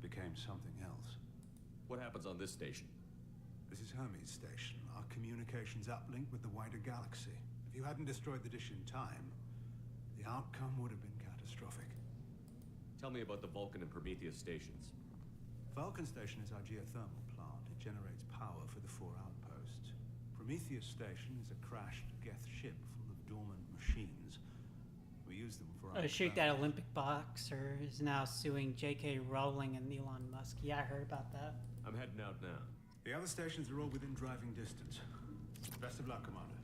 became something else. What happens on this station? This is Hermes Station, our communications uplink with the wider galaxy. If you hadn't destroyed the dish in time, the outcome would have been catastrophic. Tell me about the Vulcan and Prometheus stations. Vulcan Station is our geothermal plant. It generates power for the 4 outposts. Prometheus Station is a crashed Geth ship full of dormant machines. We use them for our Shoot, that Olympic boxer is now suing J.K. Rowling and Elon Musk. Yeah, I heard about that. I'm heading out now. The other stations are all within driving distance. Best of luck, Commander.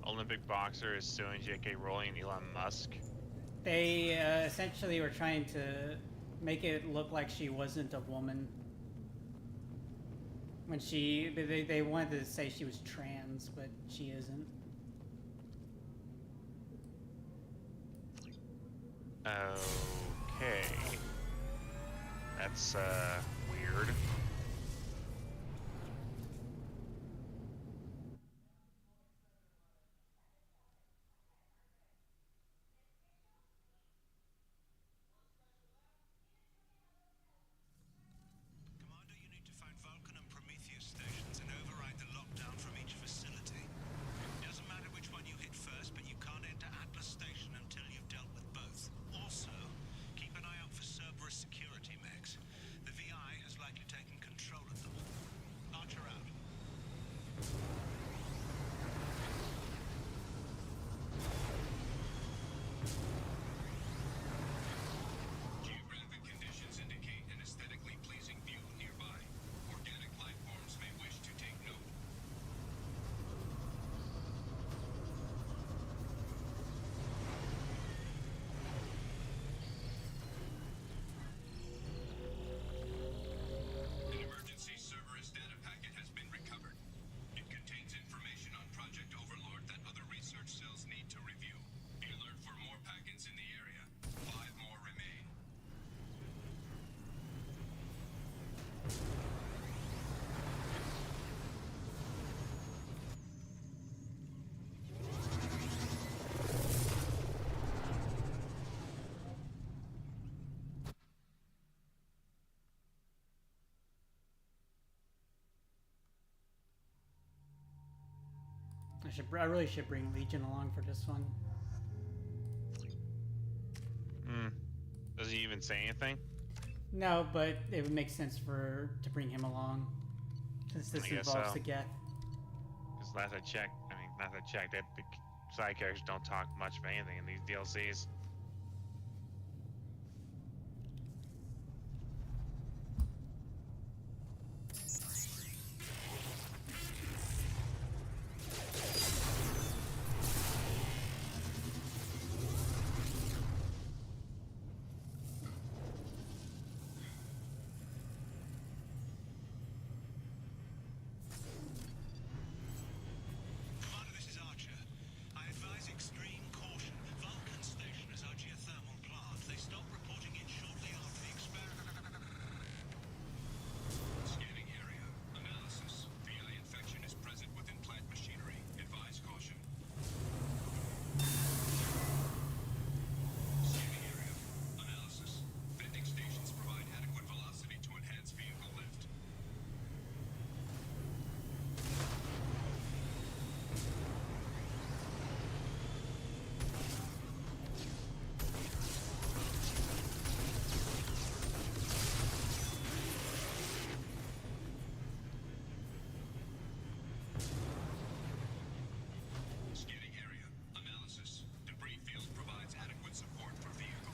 Olympic boxer is suing J.K. Rowling and Elon Musk. They essentially were trying to make it look like she wasn't a woman. When they wanted to say she was trans, but she isn't. Okay. That's weird. Commander, you need to find Vulcan and Prometheus stations and override the lockdown from each facility. Doesn't matter which one you hit first, but you can't enter Atlas Station until you've dealt with both. Also, keep an eye out for Cerberus security mechs. The VI has likely taken control of them. Archer out. Geographic conditions indicate an aesthetically pleasing view nearby. Organic life forms may wish to take note. An emergency Cerberus data packet has been recovered. It contains information on Project Overlord that other research cells need to review. Be alert for more packets in the area. 5 more remain. I really should bring Legion along for this one. Does he even say anything? No, but it would make sense to bring him along, since this I guess involves so. the Geth. Because last I checked, that the side characters don't talk much of anything in these DLCs. Commander, this is Archer. I advise extreme caution. Vulcan Station is our geothermal plant. They stop reporting in shortly after the experiment. Scanning area. Analysis. VI infection is present within plant machinery. Advise caution. Scanning area. Analysis. Vending stations provide adequate velocity to enhance vehicle lift. Scanning area. Analysis. Debris field provides adequate support for vehicle.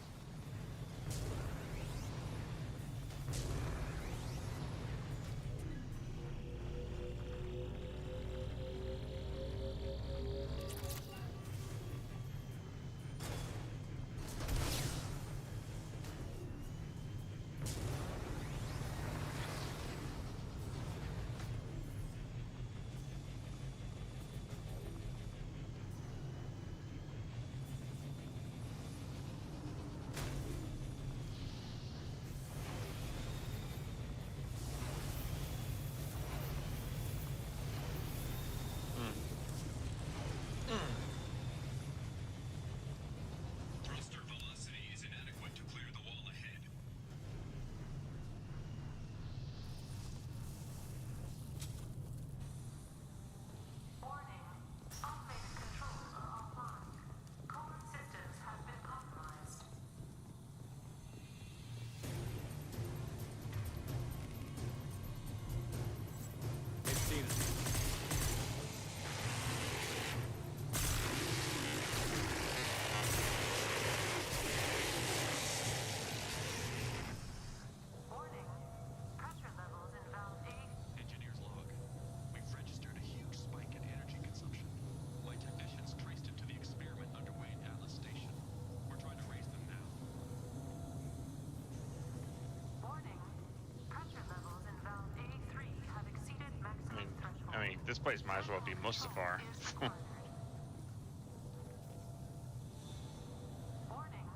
Thruster velocity is inadequate to clear the wall ahead. Warning. Automated controls are offline. Coolant systems have been compromised. They've seen us. Warning. Pressure levels in valve A. Engineer's log. We've registered a huge spike in energy consumption. My technicians traced it to the experiment underway at Atlas Station. We're trying to raise them now. Warning. Pressure levels in valve A3 have exceeded maximum threshold. I mean, this place might as well be Mustafar. Warning.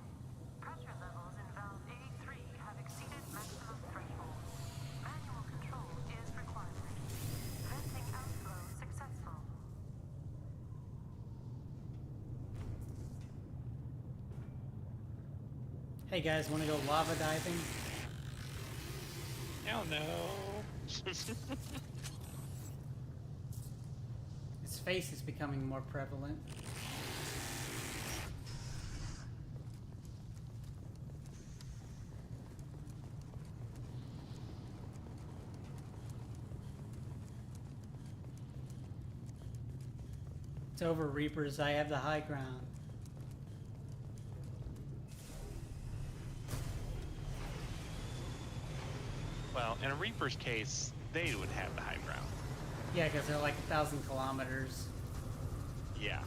Hey guys, want to go lava diving? Hell no. His face is becoming more prevalent. It's over, Reapers. I have the high ground. Well, in a Reaper's case, they would have the high ground. Yeah, because they're like 1,000 kilometers. Yeah.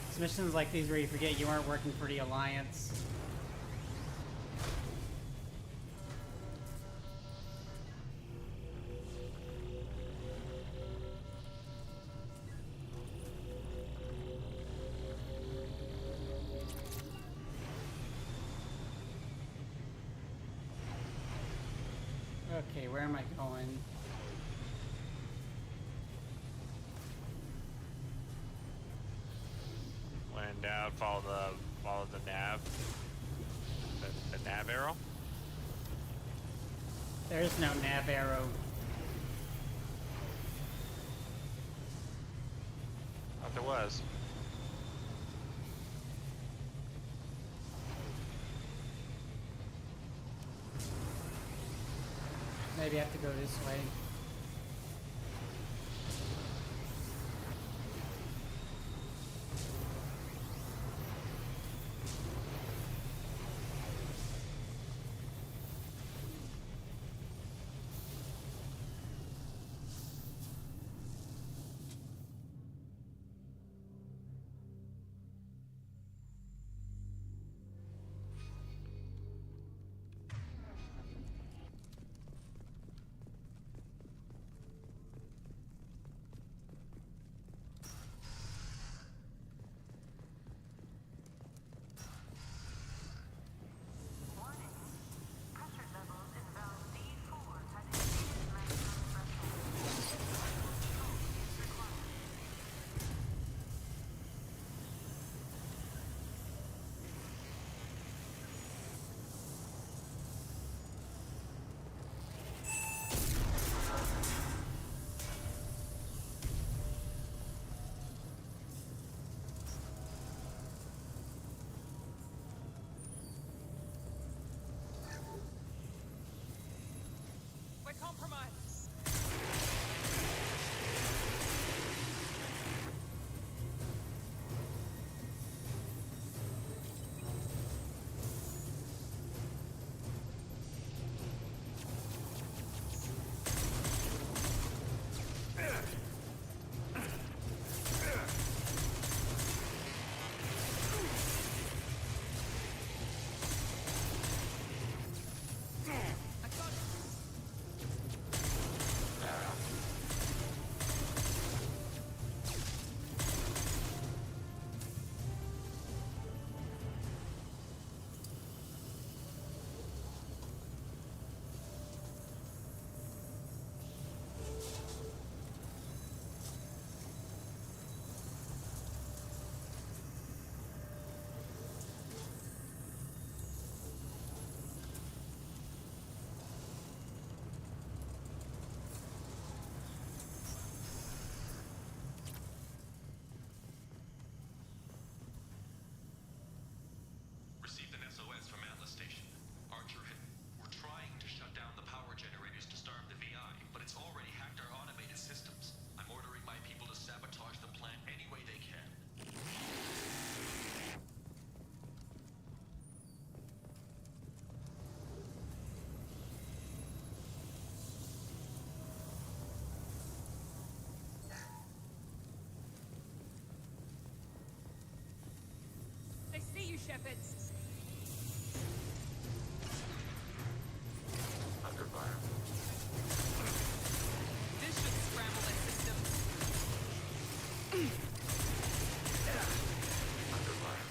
It's missions like these where you forget you aren't working for the Alliance. Okay, where am I going? When down, follow the nav. The nav arrow. There's no nav arrow. Thought there was. Maybe I have to go this way. Shepard. Under fire. This should scramble their systems. Under fire.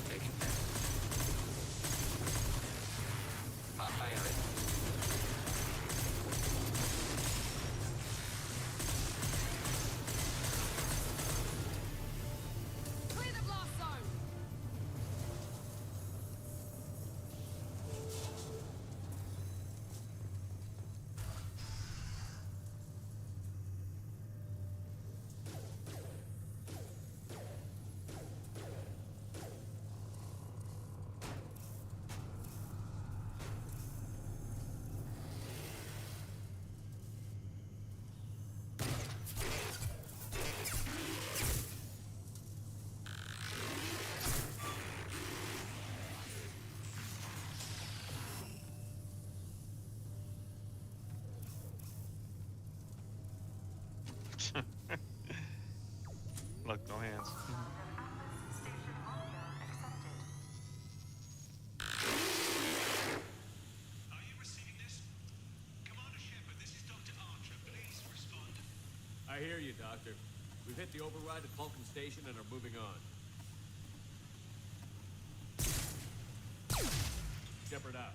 Taking fire. Fire it. Clear the blast zone. Look, no hands. Are you receiving this? Commander Shepard, this is Dr. Archer. Please respond. I hear you, Doctor. We've hit the override at Vulcan Station and are moving on. Shepard out.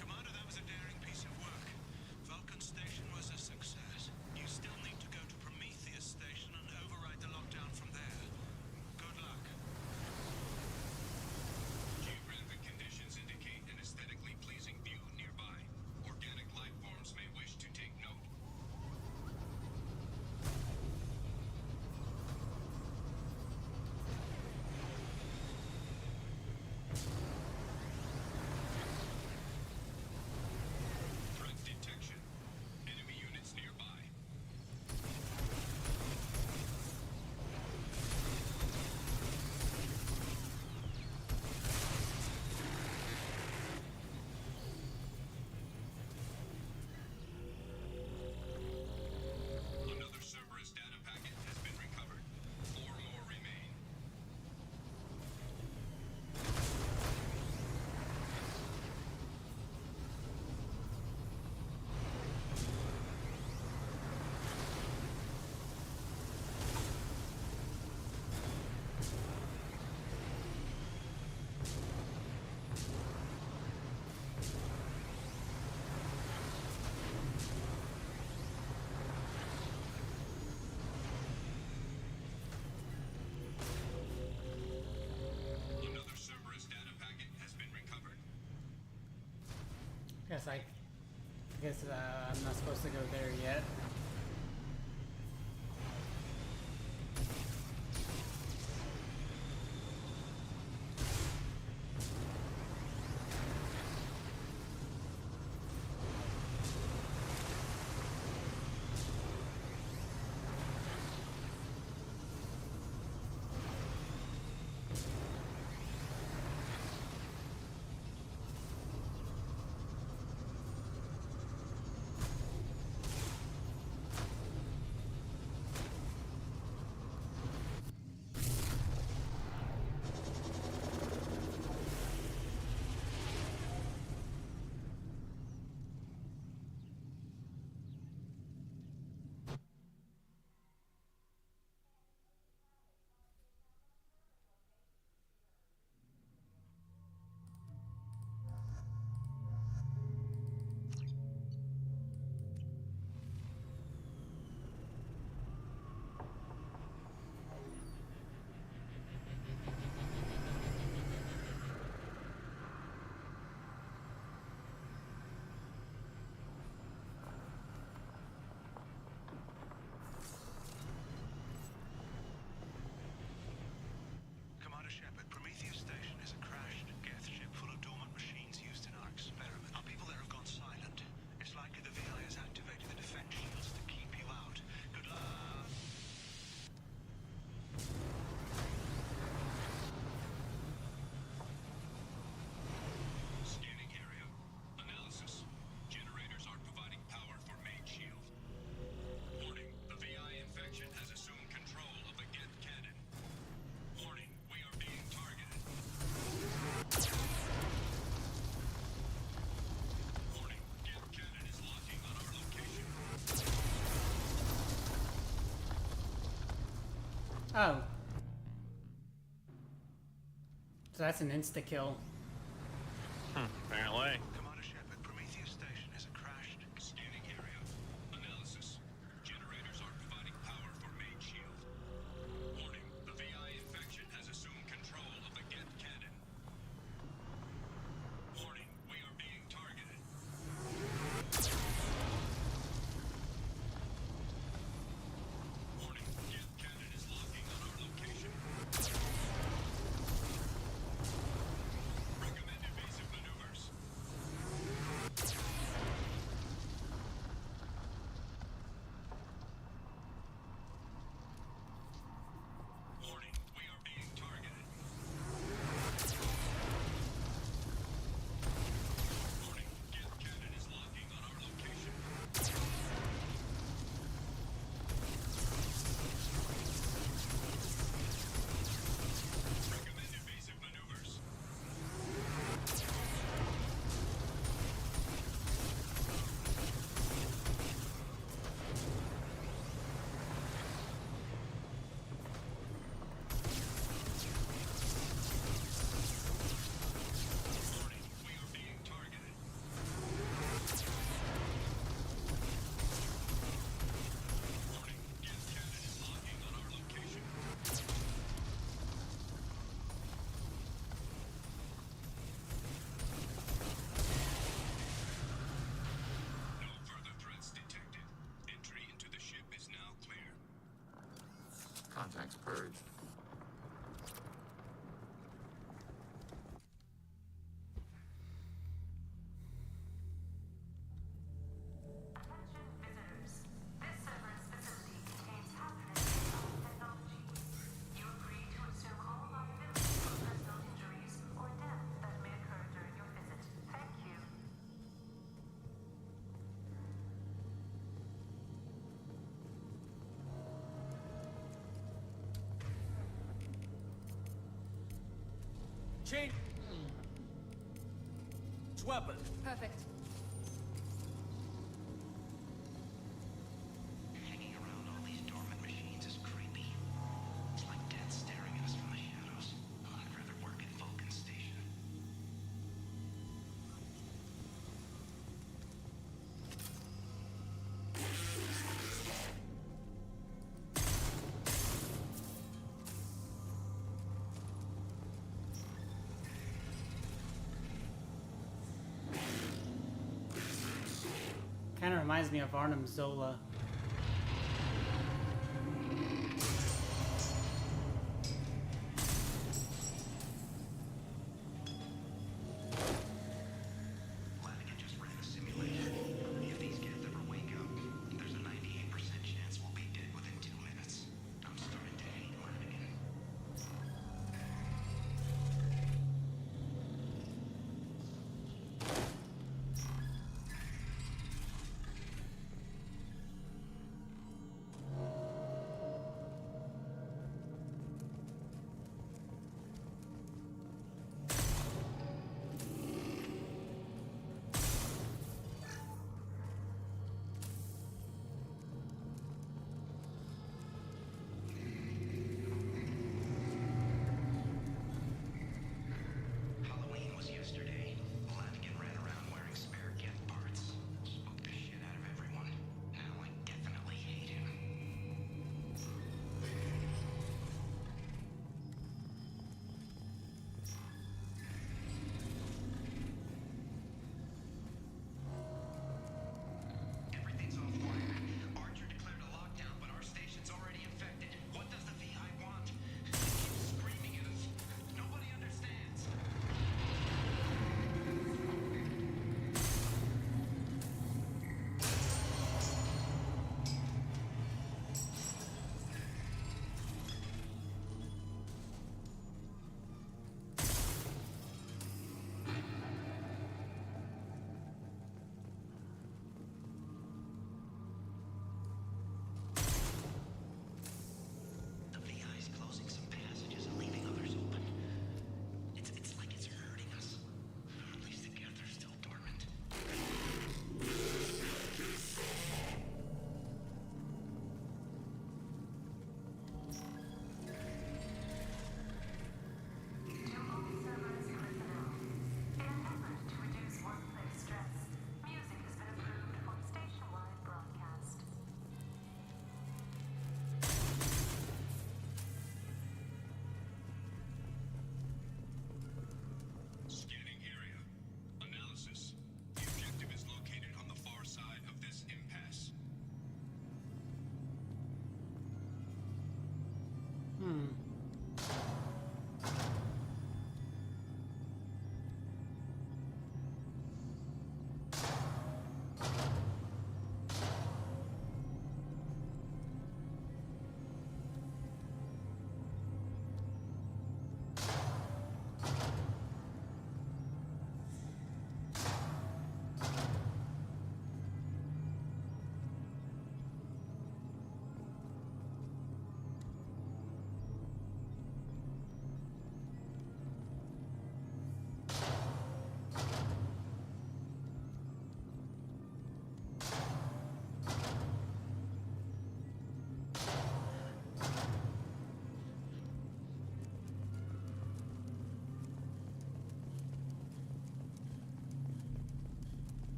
Commander, that was a daring piece of work. Vulcan Station was a success. You still need to go to Prometheus Station and override the lockdown from there. Good luck. Geographic conditions indicate an aesthetically pleasing view nearby. Organic life forms may wish to take note. Threat detection. Enemy units nearby. Another Cerberus data packet has been recovered. 4 more remain. Another Cerberus data packet has been recovered. Guess I'm not supposed to go there yet. Shepard, Prometheus Station is a crashed Geth ship full of dormant machines used in our experiment. Our people there have gone silent. It's likely the VI has activated the defense shields to keep you out. Good luck. Scanning area. Analysis. Generators aren't providing power for main shield. Warning, the VI infection has assumed control of the Geth cannon. Warning, we are being targeted. Warning, Geth cannon is locking on our location. Oh. So that's an insta-kill. Apparently. Commander Shepard, Prometheus Station is a crashed scanning area. Analysis. Generators aren't providing power for main shield. Warning, the VI infection has assumed control of the Geth cannon. Warning, we are being targeted. Warning, Geth cannon is locking on our location. Recommend evasive maneuvers. Warning, we are being targeted. Warning, Geth cannon is locking on our location. Recommend evasive maneuvers. Warning, we are being targeted. Warning, Geth cannon is locking on our location. No further threats detected. Entry into the ship is now clear. Contacts purged. Attention visitors. This Severance facility contains hazardous technology. You agree to assume all liability for personal injuries or death that may occur during your visit. Thank you. Chain. Weapon. Perfect. Hanging around all these dormant machines is creepy. It's like death staring at us from the shadows. I'd rather work at Vulcan Station. Kind of reminds me of Arnim Zola. Flanagan just ran a simulation. If these Geth ever wake up, there's a 98% chance we'll be dead within 2 minutes. I'm starting to hate Flanagan.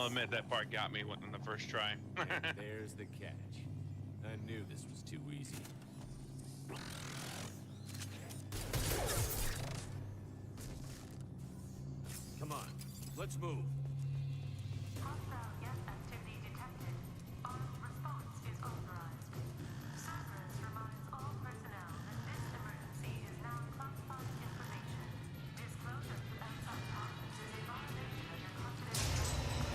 I'll admit that part got me on the first try. And there's the catch. I knew this was too easy. Come on, let's move. Hostile gas activity detected. Armed response is authorized. Cerberus reminds all personnel that this emergency is now classified information. Disclosure to outside parties is a violation of your confidentiality.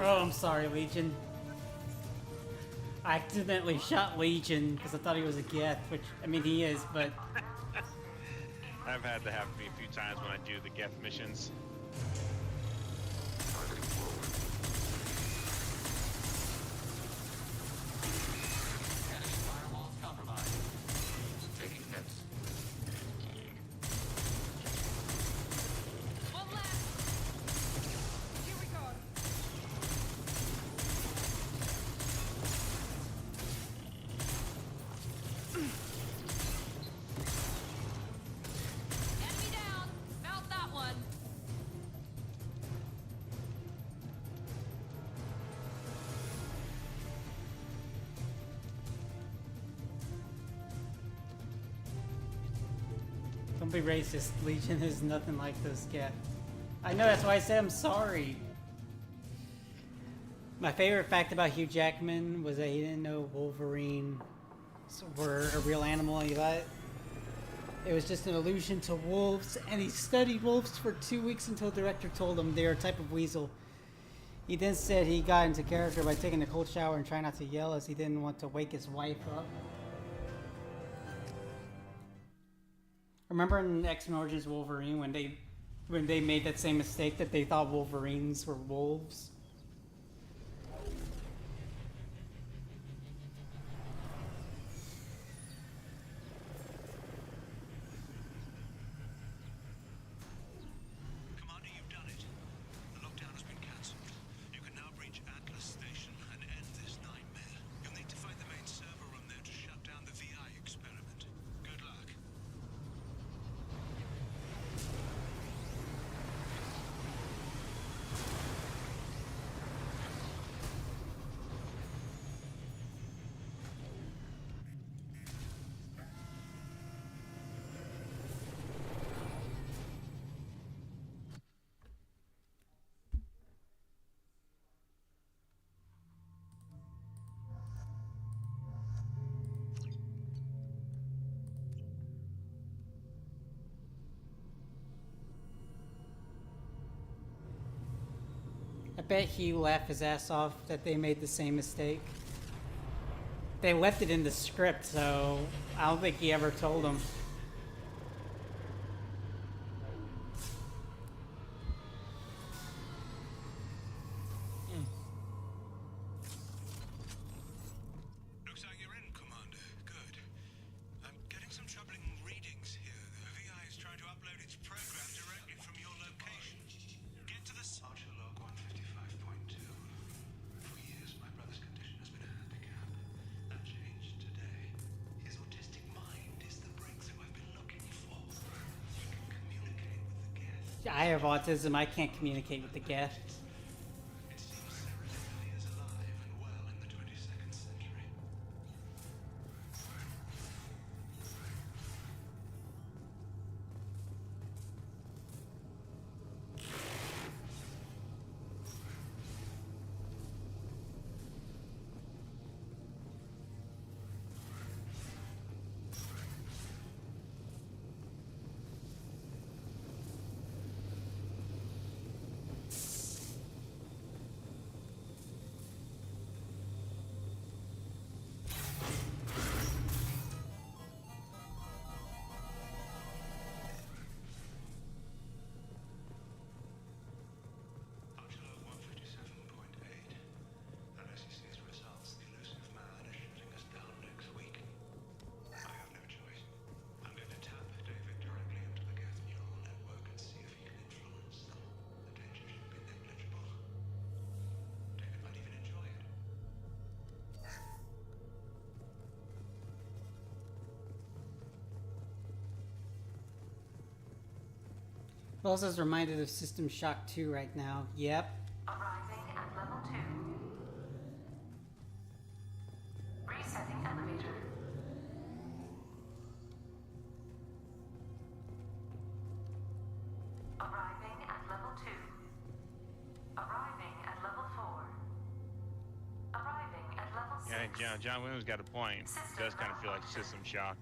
Oh, I'm sorry, Legion. I accidentally shot Legion because I thought he was a Geth, which, I mean, he is, but... I've had to happen to me a few times when I do the Geth missions. Don't be racist. Legion is nothing like those Geth. I know, that's why I said I'm sorry. My favorite fact about Hugh Jackman was that he didn't know Wolverine were a real animal. He thought it was just an allusion to wolves, and he studied wolves for 2 weeks until the director told him they are a type of weasel. He then said he got into character by taking a cold shower and trying not to yell as he didn't want to wake his wife up. Remember in X-Men Origins Wolverine when they made that same mistake that they thought Wolverines were wolves? Commander, you've done it. The lockdown has been cancelled. You can now breach Atlas Station and end this nightmare. You'll need to find the main server room there to shut down the VI experiment. Good luck. bet he laughed his ass off that they made the same mistake. They left it in the script, so I don't think he ever told them. Looks like you're in, Commander. Good. I'm getting some troubling readings here. The VI is trying to upload its program directly from your location. Get to the Archer log 155.2. For years, my brother's condition has been a handicap. That changed today. His autistic mind is the breakthrough I've been looking for. He can communicate with the Geth. I have autism. I can't communicate with the Geth. It seems Seraph is alive and well in the 22nd century. Archer log 157.8. Unless he sees results, the elusive man is shutting us down next week. I have no choice. I'm going to tap David directly into the Geth neural network and see if he can influence them. The danger should be negligible. David might even enjoy it. Well, I was reminded of System Shock 2 right now. Yep. Arriving at level 2. Resetting elevator. Arriving at level 2. Arriving at level 4. Arriving at level 6. Yeah, I think John Williams got a point. It does kind of feel like System Shock.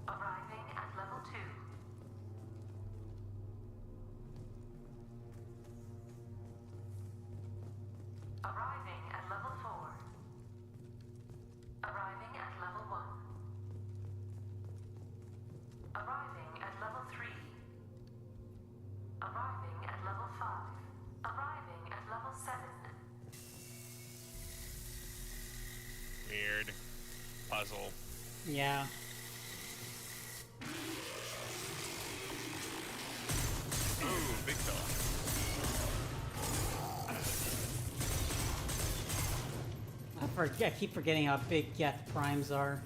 Arriving at level 2. Arriving at level 4. Arriving at level 1. Arriving at level 3. Arriving at level 5. Arriving at level 7. Weird. Puzzle. Yeah. Ooh, big fella. I keep forgetting how big Geth primes are.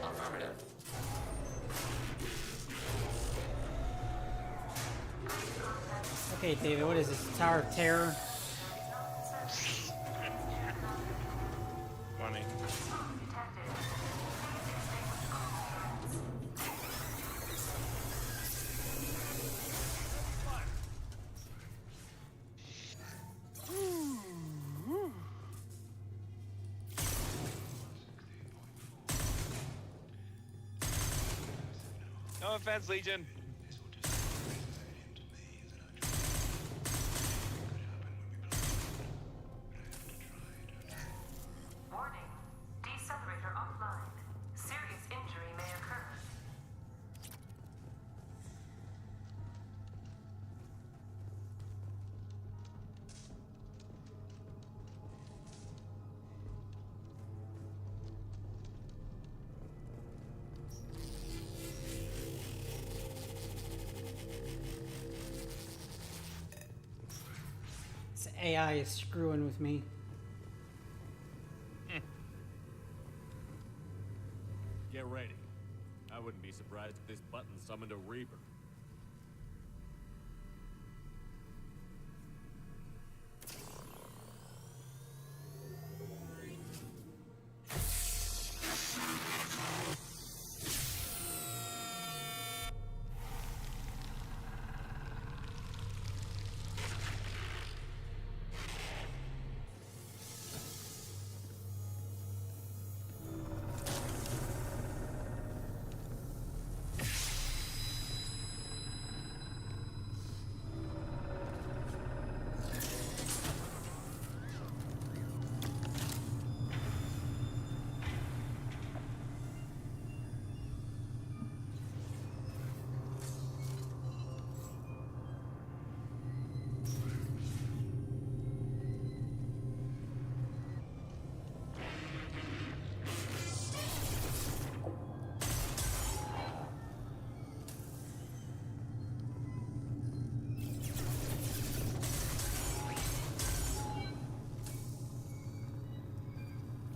Affirmative. Okay, David, what is this? Tower of Terror? Funny. No offense, Legion. Warning. Decelerator offline. Serious injury may occur. This AI is screwing with me. Get ready. I wouldn't be surprised if this button summoned a Reaper.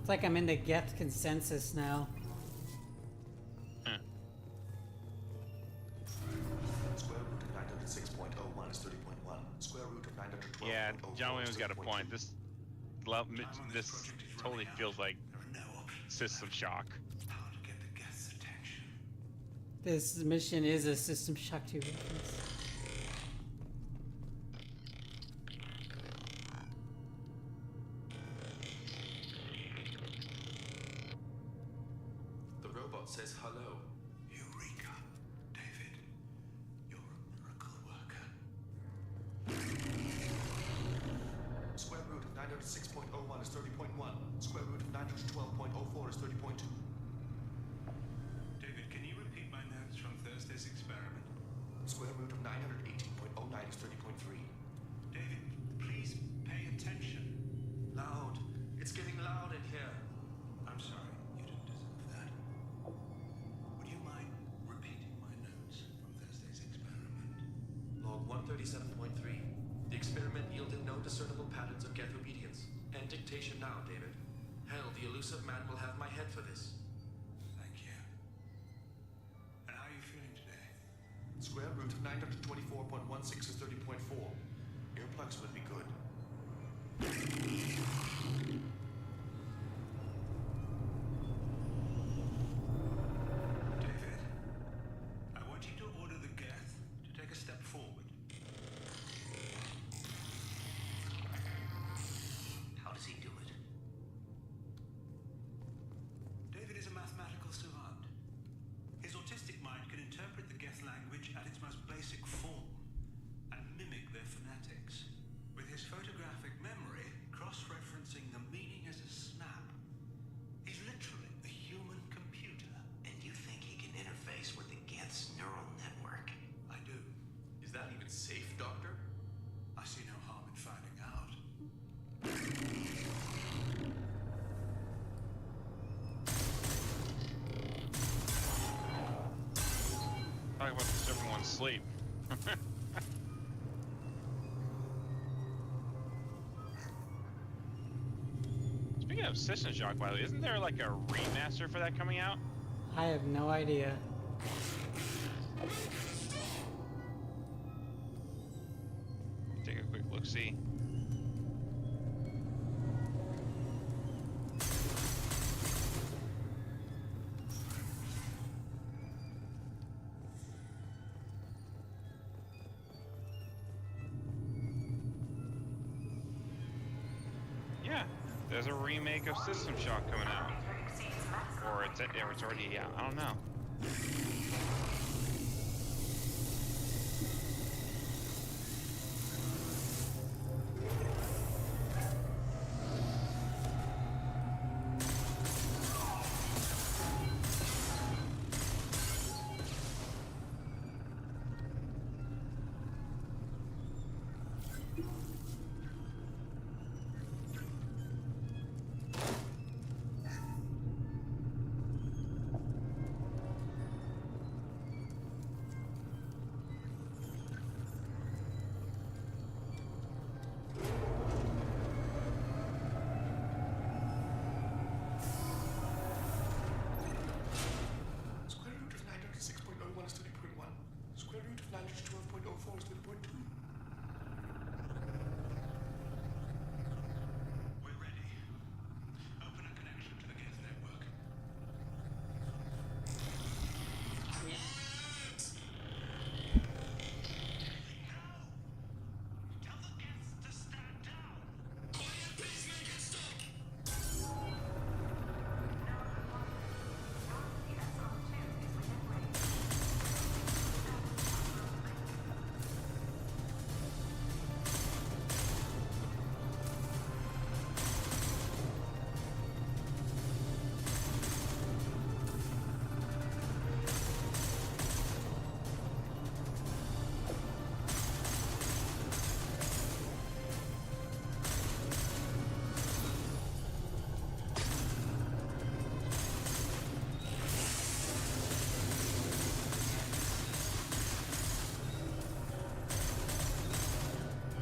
It's like I'm in the Geth consensus now. Square root of 906.01 is 30.1. Square root of 912.04 Yeah, John Williams is got a 30.2. point. This totally feels like System Shock. This mission is a System Shock 2 reference. The robot says hello. Eureka. David, you're a miracle worker. Square root of 906.01 is 30.1. Square root of 912.04 is 30.2. David, can you repeat my notes from Thursday's experiment? Square root of 918.09 is 30.3. David, please pay attention. Loud. It's getting loud in here. I'm sorry, you didn't deserve that. Would you mind repeating my notes from Thursday's experiment? Log 137.3. The experiment yielded no discernible patterns of geth obedience. End dictation now, David. Hell, the elusive man will have my head for this. Thank you. And how are you feeling today? Square root of 924.16 is 30.4. Earplugs would be good. David, I want you to order the Geth to take a step forward. How does he do it? David is a mathematical savant. His autistic mind can interpret the Geth language at its most basic form and mimic their phonetics. With his photographic memory cross-referencing the meaning as a snap. He's literally a human computer. And you think he can interface with the Geth's neural network? I do. Is that even safe, Doctor? I see no harm in finding out. Talk about this everyone's sleep. Speaking of System Shock, by the way, isn't there like a remaster for that coming out? I have no idea. Take a quick look-see. Yeah, there's a remake of System Shock coming out. Or it's already out. I don't know. Square root of 906.01 is 30.1. Square root of 912.04 is 30.2. We're ready. Open a connection to the Geth network.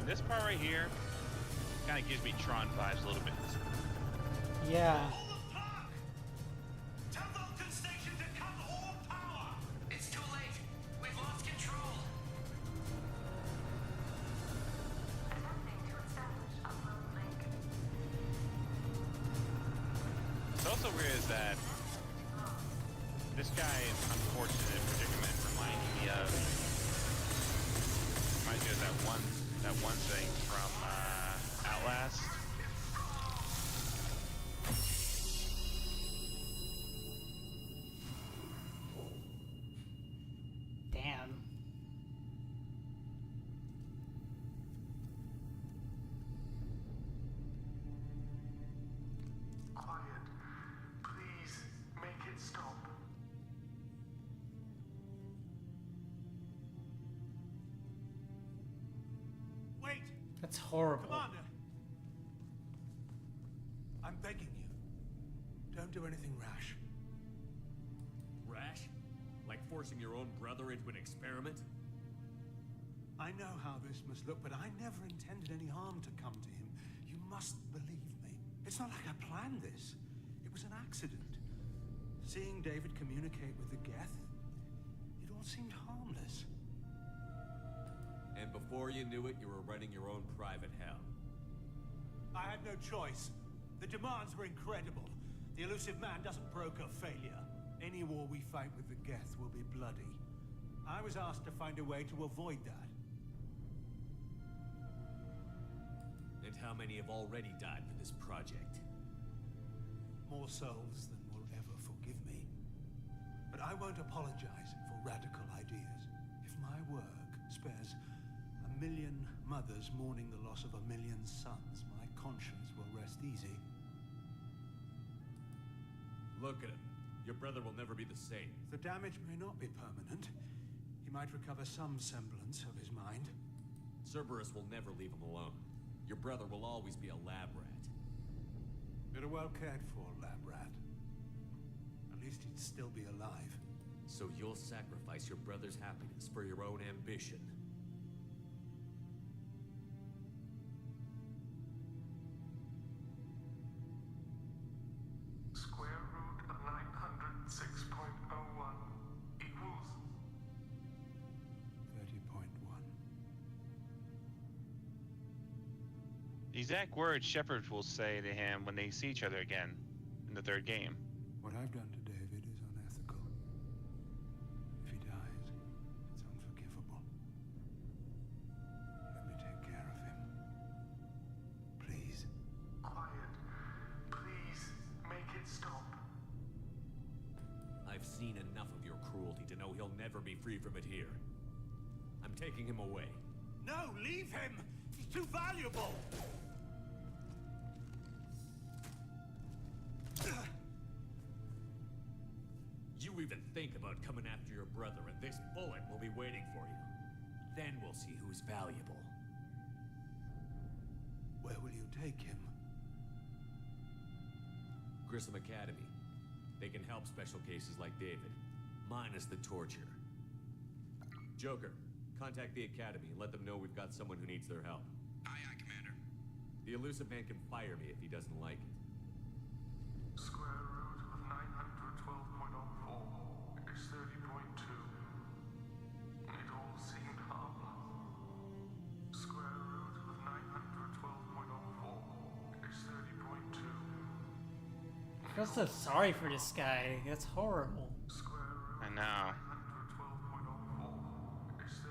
This part right here kind of gives me Tron vibes a little bit. Yeah. also weird is that this guy's unfortunate predicament reminds me of that one thing from Outlast. Damn. Quiet. Please make it stop. Wait! That's horrible. Commander! I'm begging you. Don't do anything rash. Rash? Like forcing your own brother into an experiment? I know how this must look, but I never intended any harm to come to him. You must believe me. It's not like I planned this. It was an accident. Seeing David communicate with the Geth, it all seemed harmless. And before you knew it, you were running your own private hell. I had no choice. The demands were incredible. The elusive man doesn't broker failure. Any war we fight with the Geth will be bloody. I was asked to find a way to avoid that. And how many have already died for this project? More souls than will ever forgive me. But I won't apologize for radical ideas. If my work spares 1 million mothers mourning the loss of 1 million sons, my conscience will rest easy. Look at him. Your brother will never be the same. The damage may not be permanent. He might recover some semblance of his mind. Cerberus will never leave him alone. Your brother will always be a lab rat. But a well cared for lab rat. At least he'd still be alive. So you'll sacrifice your brother's happiness for your own ambition. Square root of 906.01 equals 30.1. The exact words Shepard will say to him when they see each other again in the third game. What I've done to David is unethical. If he dies, it's unforgivable. Let me take care of him. Please. quiet. Please make it stop. I've seen enough of your cruelty to know he'll never be free from it here. I'm taking him away. No, leave him! He's too valuable! You even think about coming after your brother, and this bullet will be waiting for you. Then we'll see who's valuable. Where will you take him? Grissom Academy. They can help special cases like David, minus the torture. Joker, contact the Academy and let them know we've got someone who needs their help. Aye, aye, Commander. The elusive man can fire me if he doesn't like it. Square root of 912.04 is 30.2. It all seemed harmless. Square root of 912.04 is 30.2. I feel so sorry for this guy. That's horrible. I know. 912.04 is 30.2.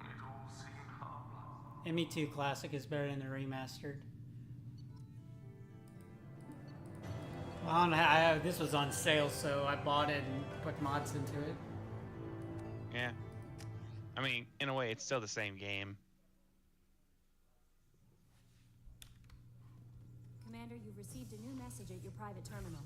It all seemed harmless. ME2 Classic is better than the remastered. Well, I don't know, this was on sale, so I bought it and put mods into it. Yeah. I mean, in a way, it's still the same game. Commander, you've received a new message at your private terminal.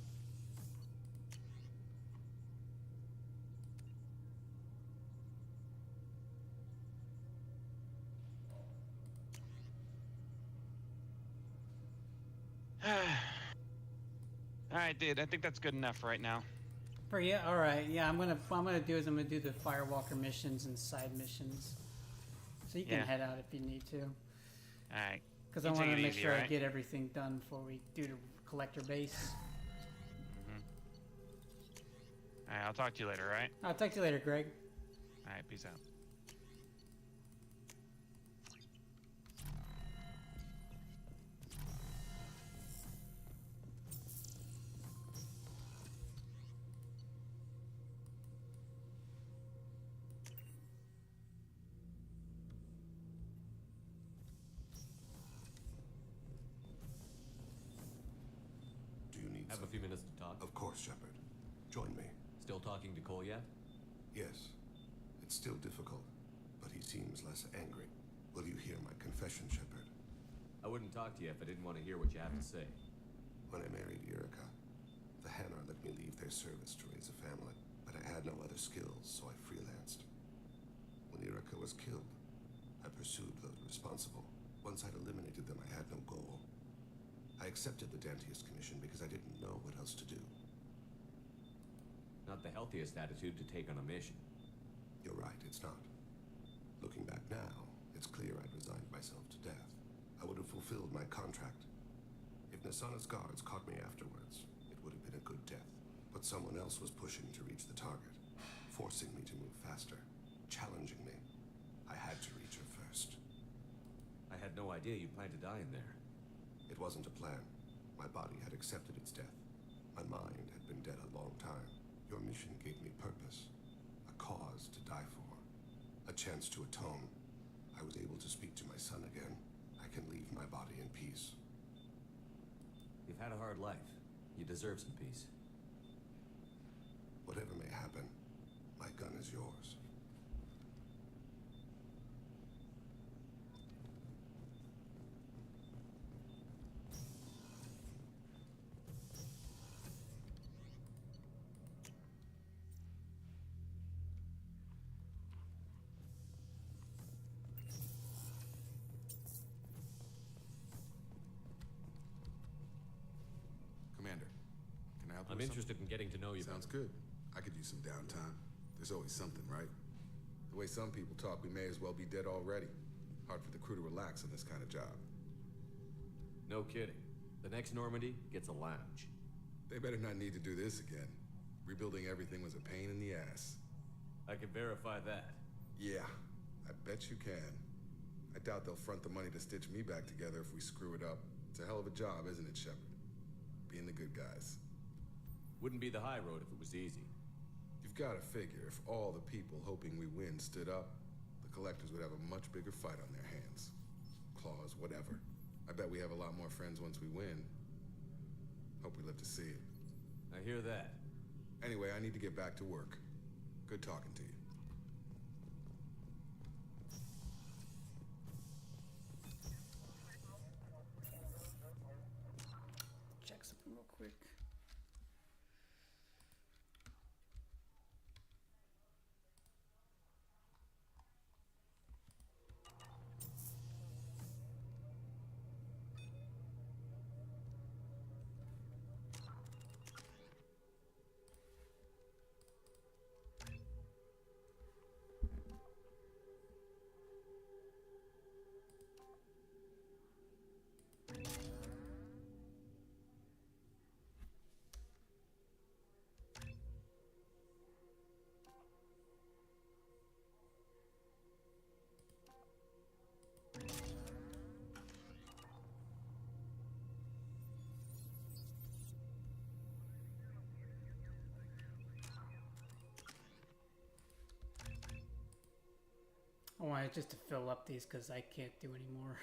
All right, dude. I think that's good enough right now. For you, all right. Yeah, I'm gonna do the Firewalker missions and side missions. So you can Yeah. head out if you need to. All right. Because You I want take to it make easy, sure I right? get everything done before we do the collector base. All right. I'll talk to you later. All right. I'll talk to you later, Greg. All right. Peace out. talk? Of course, Shepard. Join me. Still talking to Cole yet? Yes. It's still difficult, but he seems less angry. Will you hear my confession, Shepard? I wouldn't talk to you if I didn't want to hear what you have to say. When I married Yurika, the Hanar let me leave their service to raise a family, but I had no other skills, so I freelanced. When Yurika was killed, I pursued those responsible. Once I'd eliminated them, I had no goal. I accepted the Dantius Commission because I didn't know what else to do. Not the healthiest attitude to take on a mission. You're right, it's not. Looking back now, it's clear I'd resigned myself to death. I would have fulfilled my contract. If Nasana's guards caught me afterwards, it would have been a good death. But someone else was pushing to reach the target, forcing me to move faster, challenging me. I had to reach her first. I had no idea you planned to die in there. It wasn't a plan. My body had accepted its death. My mind had been dead a long time. Your mission gave me purpose, a cause to die for, a chance to atone. I was able to speak to my son again. I can leave my body in peace. You've had a hard life. You deserve some peace. Whatever may happen, my gun is yours. Commander, can I help you I'm with interested in getting to know you. Sounds good. I could use some downtime. There's always something, right? The way some people talk, we may as well be dead already. Hard for the crew to relax on this kind of job. No kidding. The next Normandy gets a lounge. They better not need to do this again. Rebuilding everything was a pain in the ass. I can verify that. Yeah, I bet you can. I doubt they'll front the money to stitch me back together if we screw it up. It's a hell of a job, isn't it, Shepard? Being the good guys. Wouldn't be the high road if it was easy. You've got to figure if all the people hoping we win stood up, the Collectors would have a much bigger fight on their hands. Claws, whatever. I bet we have a lot more friends once we win. Hope we live to see it. I hear that. Anyway, I need to get back to work. Good talking to you. Check something real quick. I want it just to fill up these because I can't do anymore.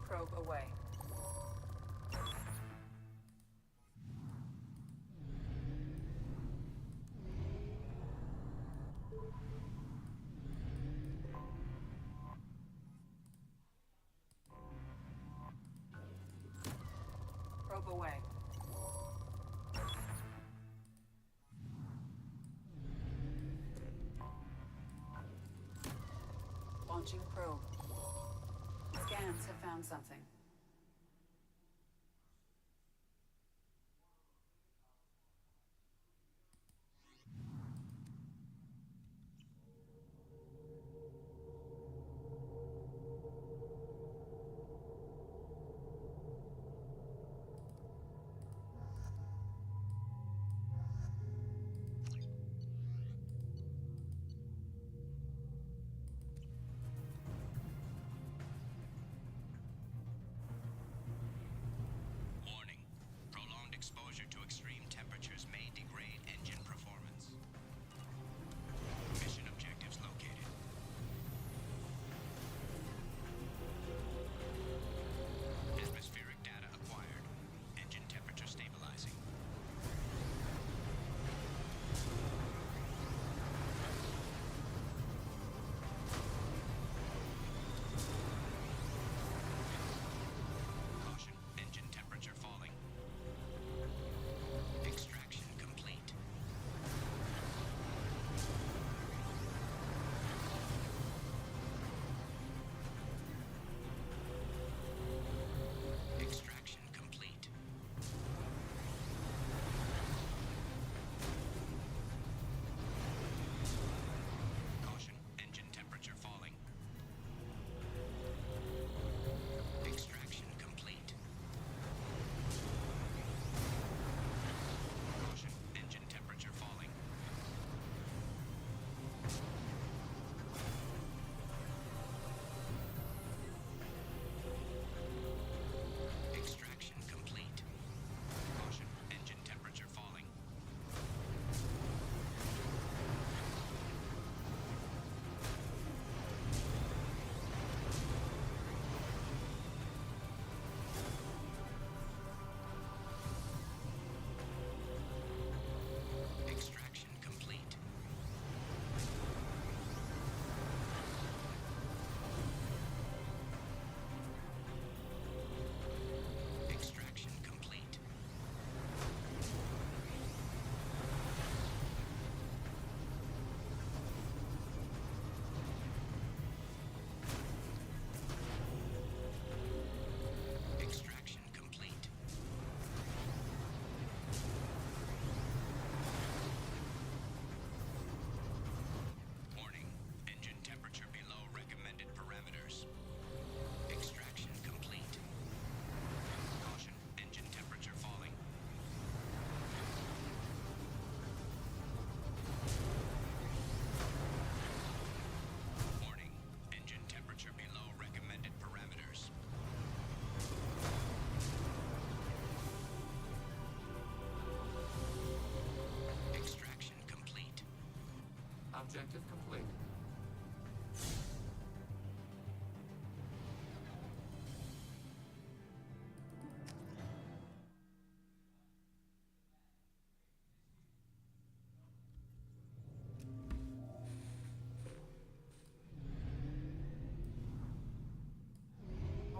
Probe away. Probe away. Launching probe. Scans have found something. Objective complete.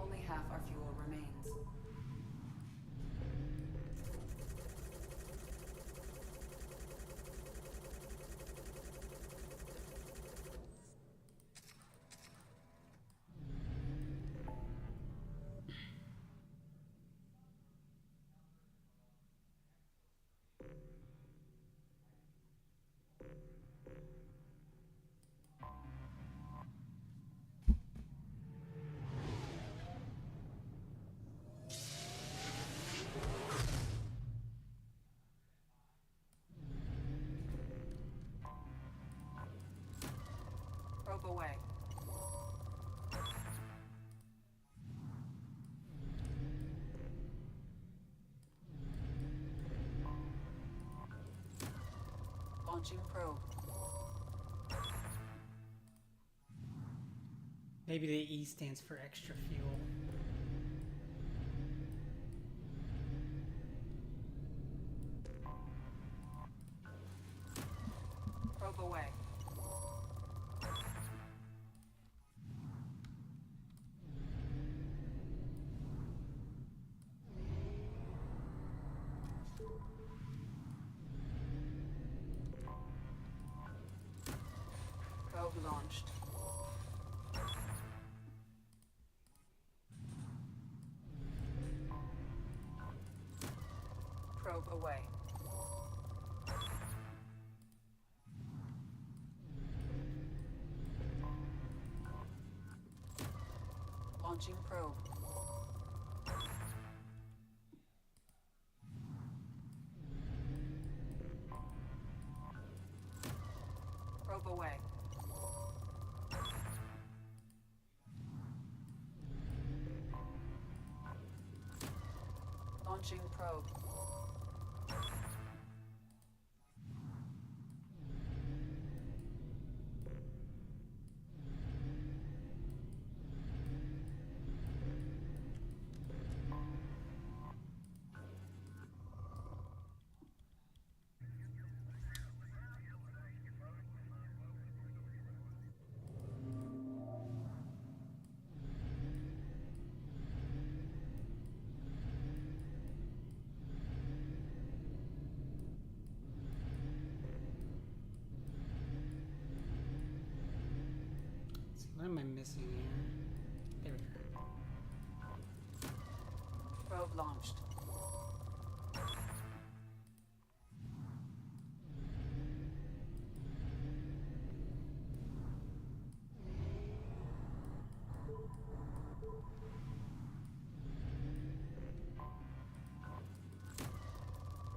Only half our fuel remains. Probe away. Launching probe. Maybe the E stands for extra fuel. Probe away. Probe launched. Probe away. Launching probe. Probe away. Launching probe. What am I missing here? There we go. Probe launched.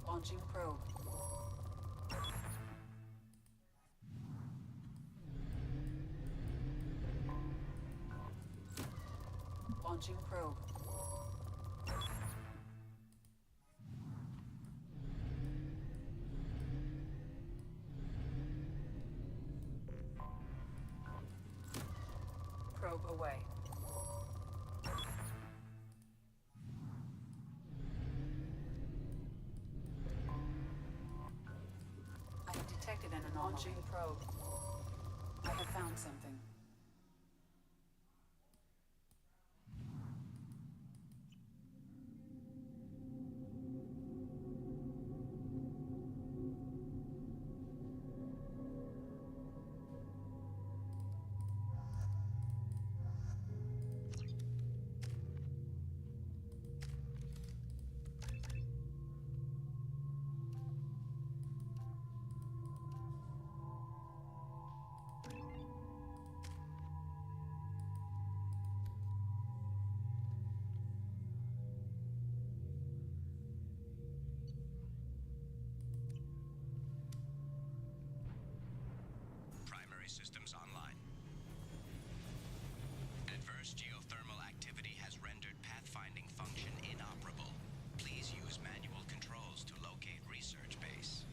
Launching probe. Launching probe. Probe away. I have detected an anomaly. Launching probe. I have found something. Primary systems online. Adverse geothermal activity has rendered pathfinding function inoperable. Please use manual controls to locate research base.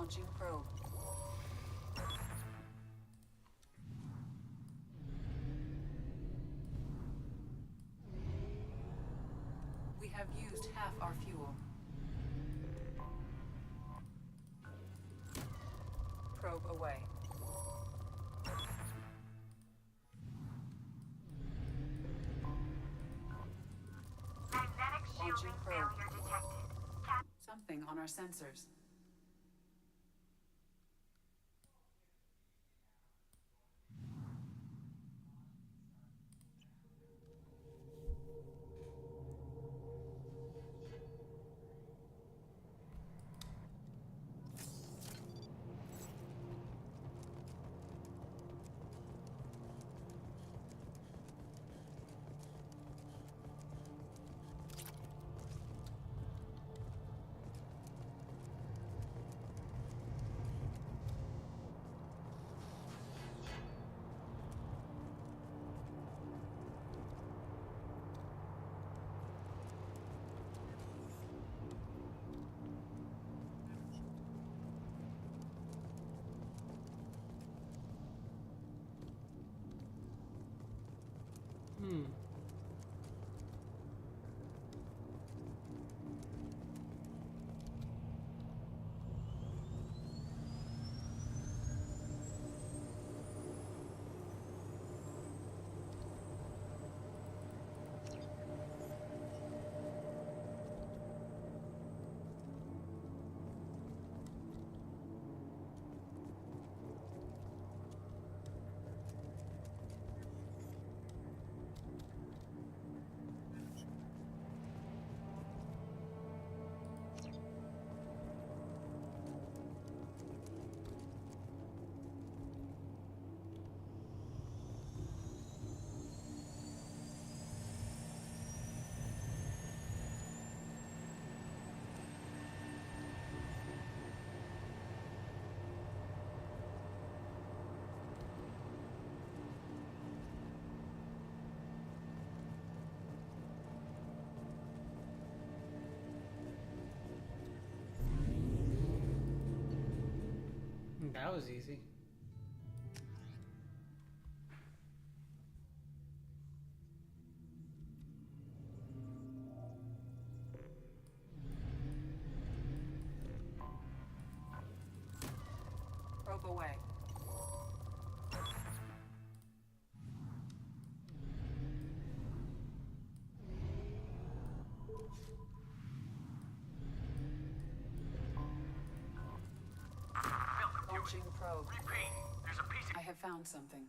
Launching probe. We have used half our fuel. Probe away. Magnetic Launching shielding probe. failure detected. Something on our sensors. That was easy. Probe away. Launching probe. Repeat, there's a piece of... I have found something.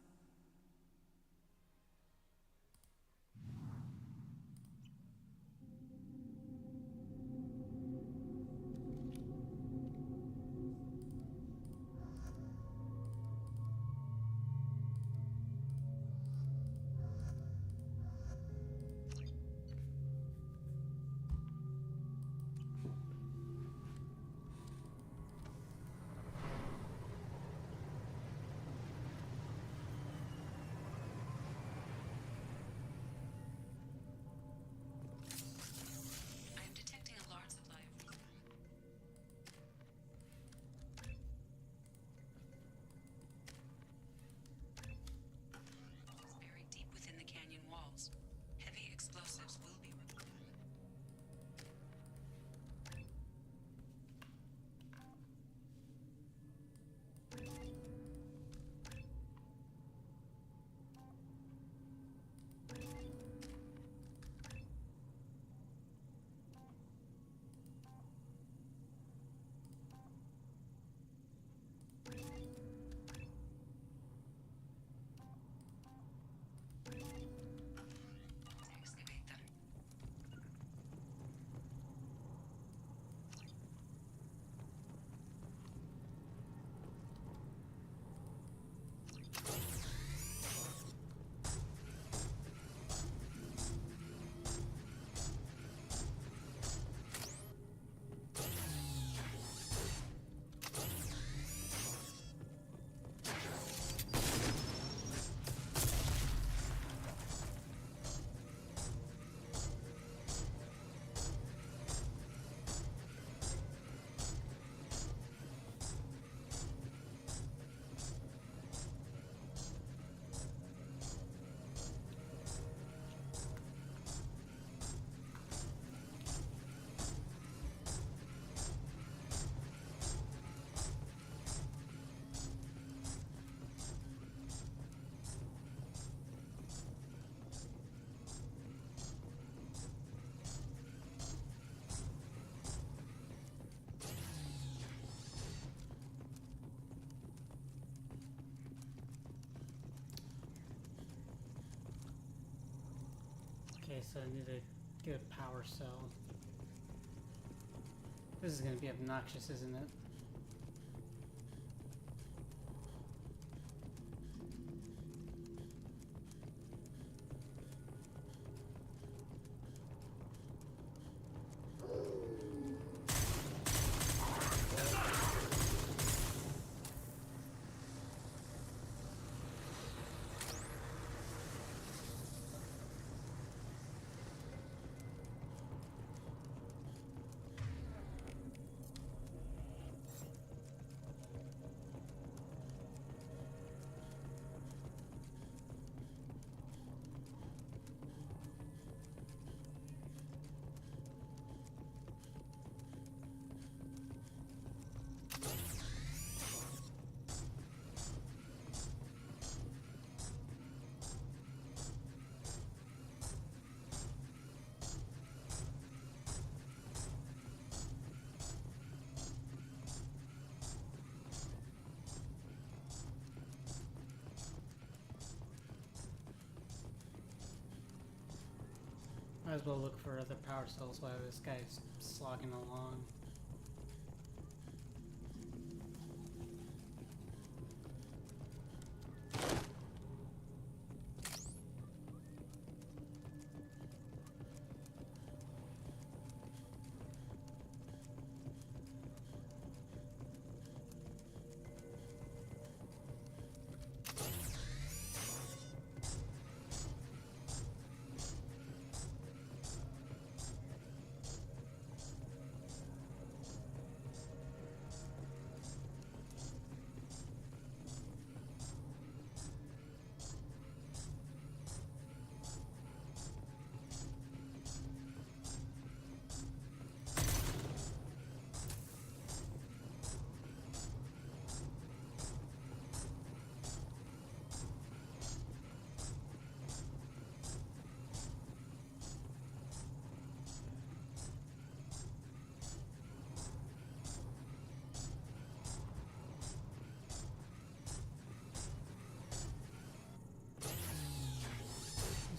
Okay, so I need to get a power cell. This is gonna be obnoxious, isn't it? Might as well look for other power cells while this guy's slogging along.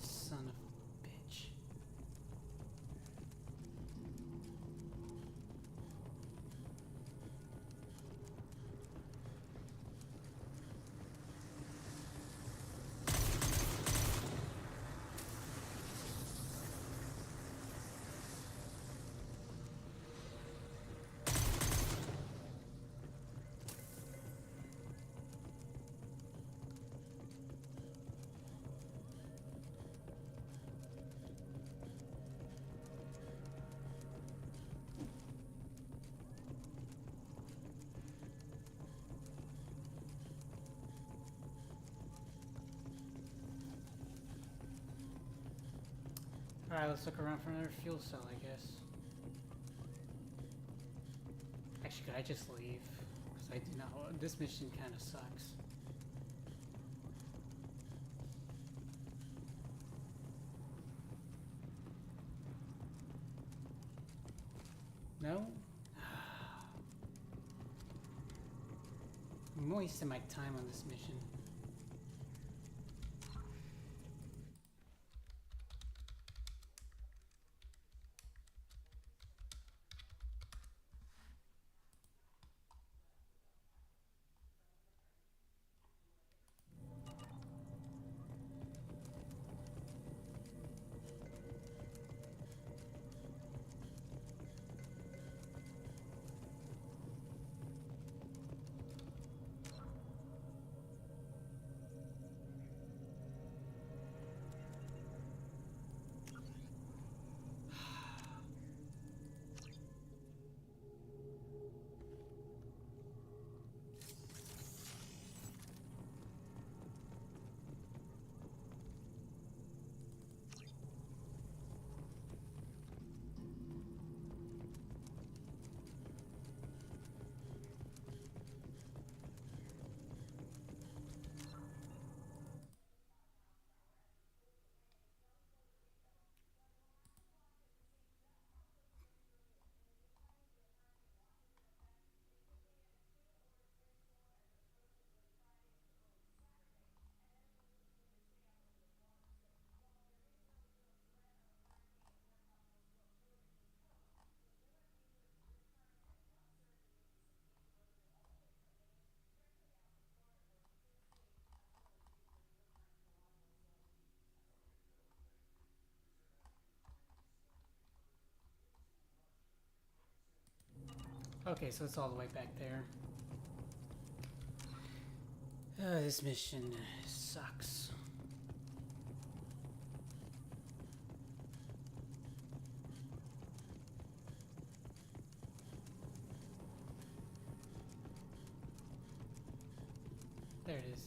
Son of a bitch. Alright, let's look around for another fuel cell, I guess. Actually, could I just leave? Because I do not. This mission kind of sucks. No? I'm wasting my time on this mission. Okay, so it's all the way back there. This mission sucks. There it is.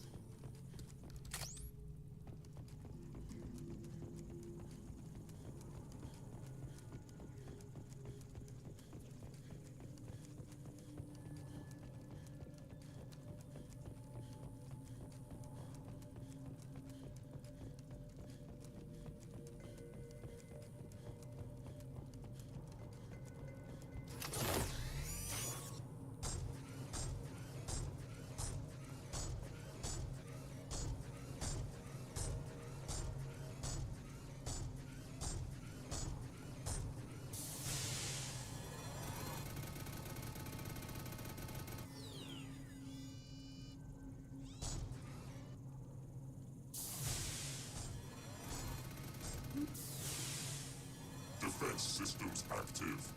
Defense systems active.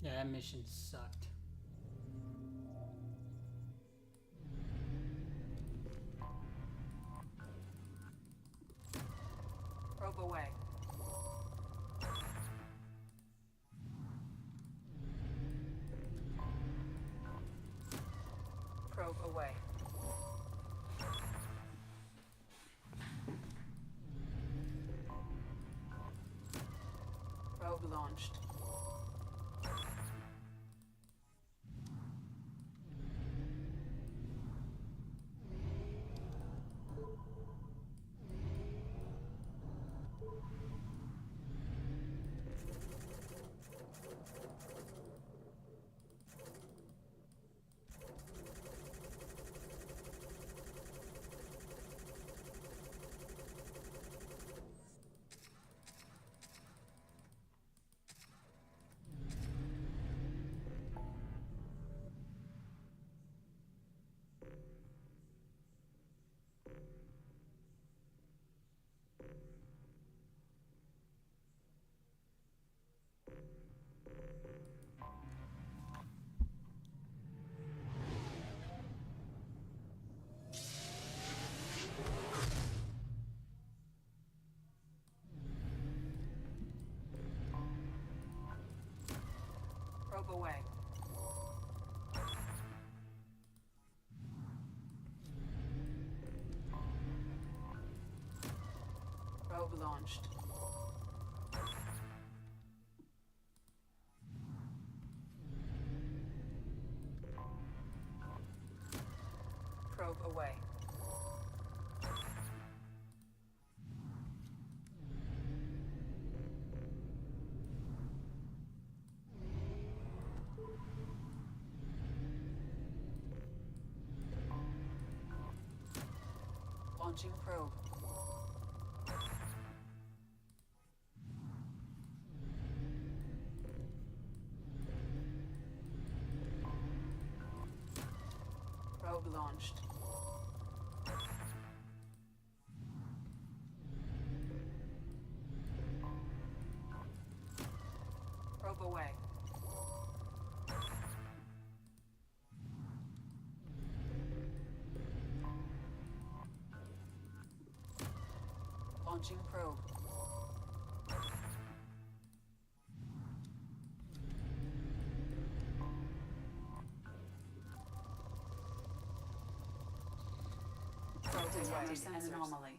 Yeah, that mission sucked. Probe away. Probe away. Probe launched. Probe away. Probe launched. Probe away. Launching probe. Probe launched. Probe away. Launching probe. Probe detected an anomaly.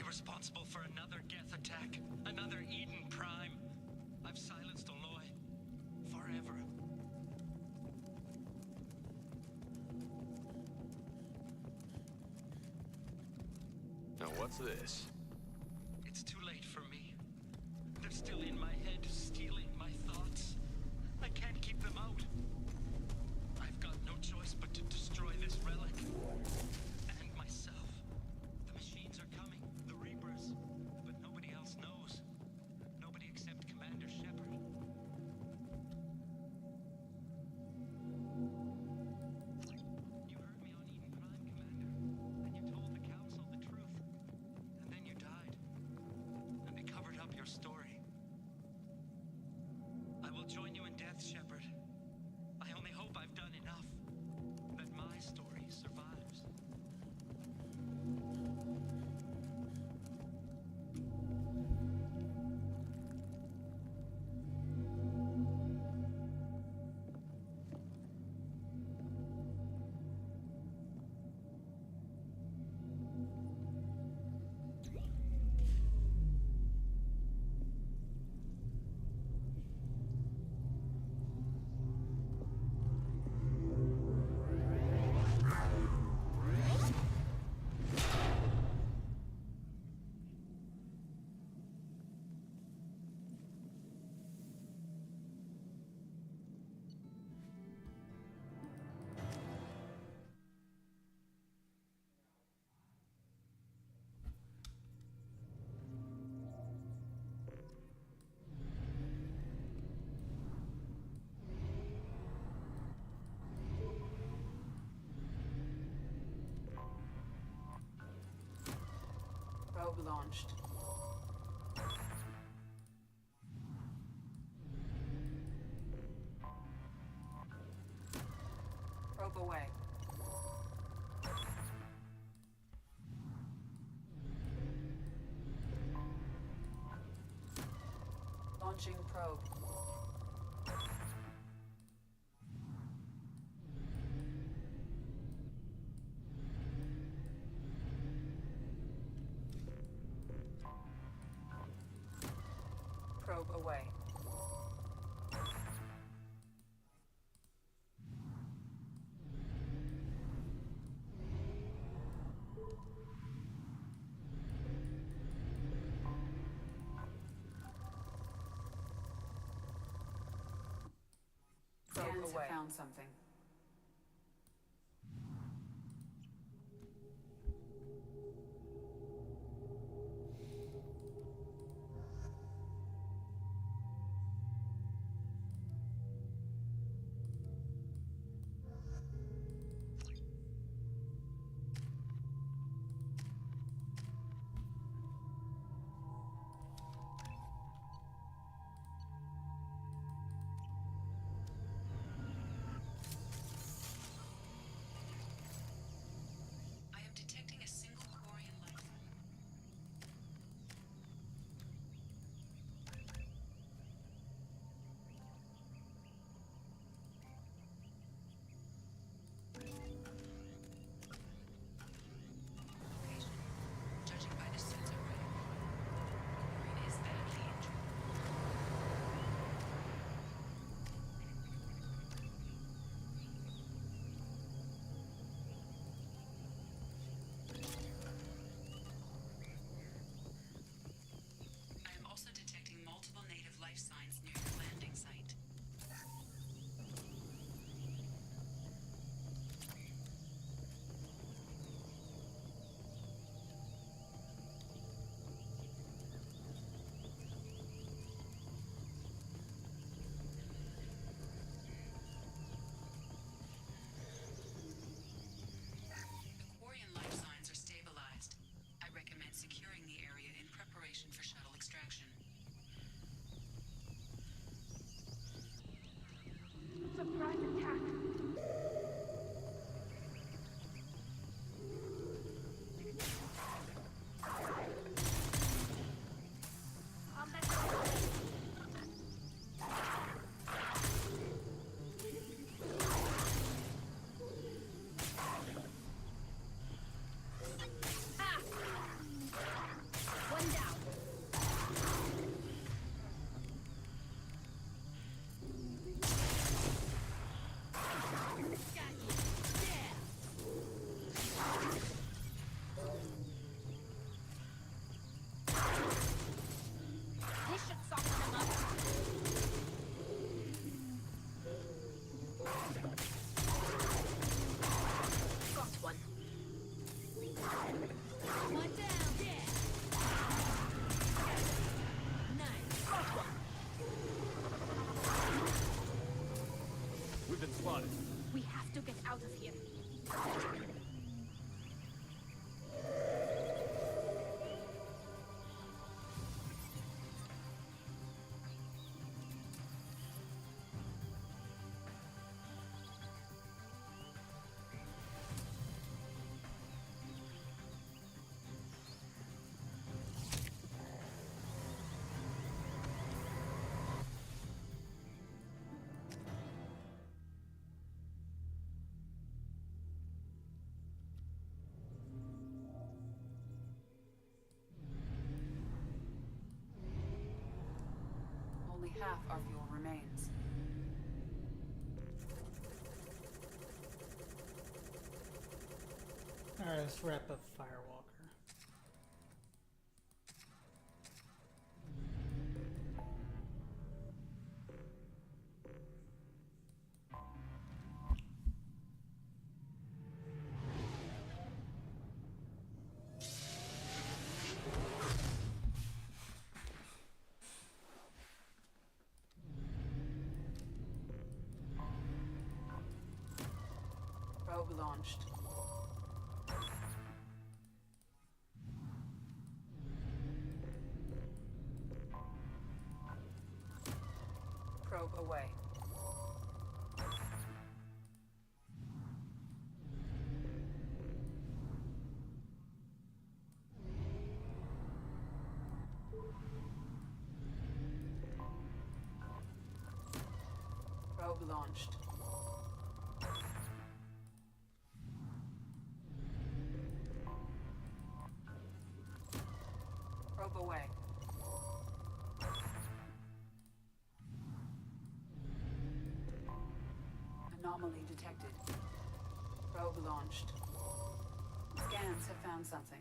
responsible for another Geth attack, another Eden Prime. I've silenced Aloy forever. Now what's this? It's too late for me. They're still in my head, stealing my thoughts. I can't keep them out. I've got no choice but to destroy this relic. And myself. The machines are coming, the Reapers. But nobody else knows. Nobody except Commander Shepard. You heard me on Eden Prime, Commander. And you told the Council the truth. And then you died. And they covered up your story. I will join you in death, Shepard. I only hope I've done enough. That my story survives. Probe launched. Probe away. Launching probe. Probe away. Scans have found something. We have to get out of here. Only half our fuel remains. Alright, let's wrap up Firewalker. Probe launched. Probe away. Probe launched. Probe away. Anomaly detected. Probe launched. Scans have found something.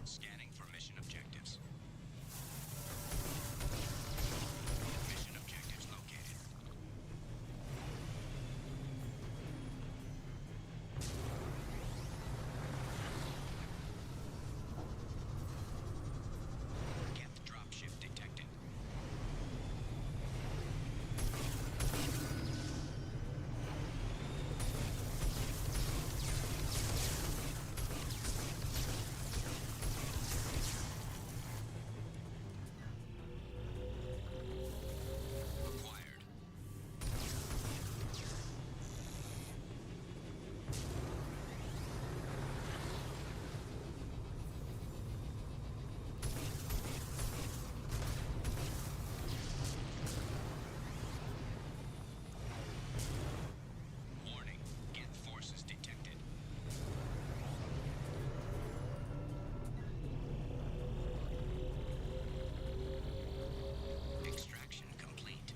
Scanning for mission objectives. Mission objectives located. Geth dropship detected. Acquired. Warning. Geth forces detected. Extraction complete.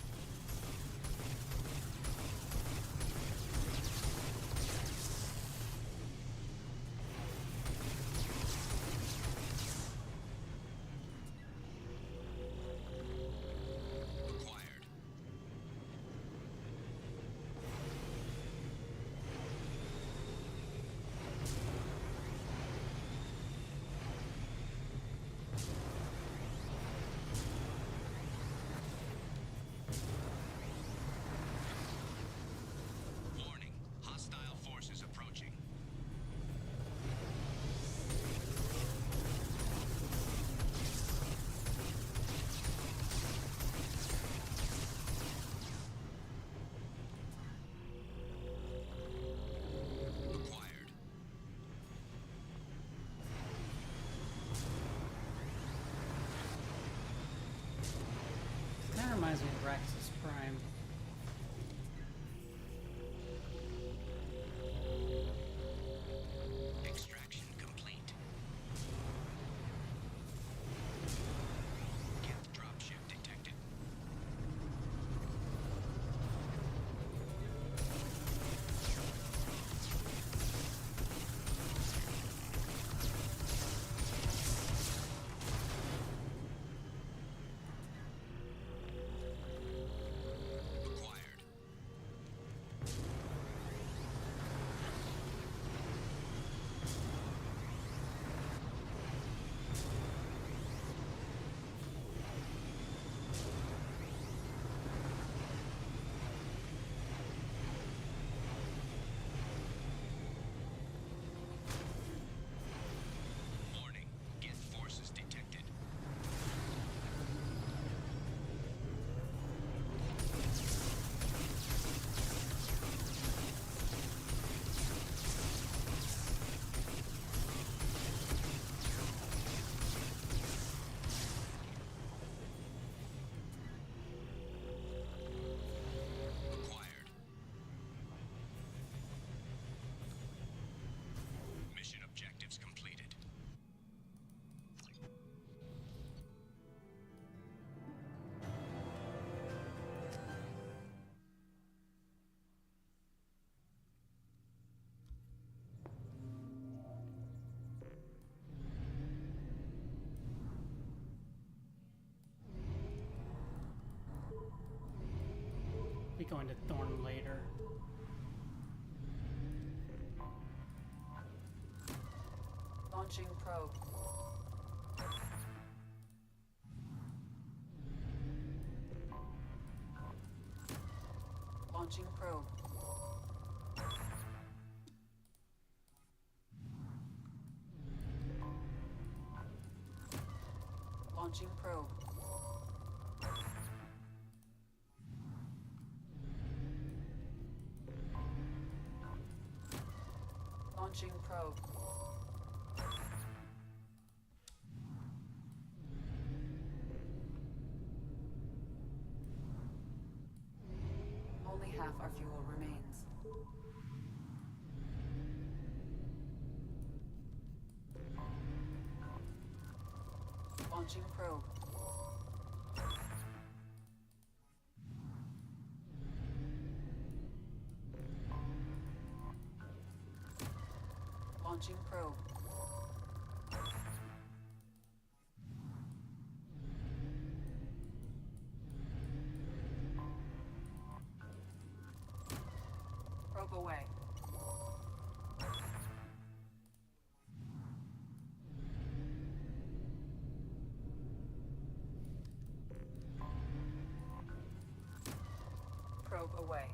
Acquired. Warning. Hostile forces approaching. Acquired. Kind of reminds me of Raxus Prime. Extraction go into Thorn later. Launching probe. Launching probe. Launching probe. Launching probe. Only half our fuel remains. Launching probe. Launching probe. Probe away. Probe away.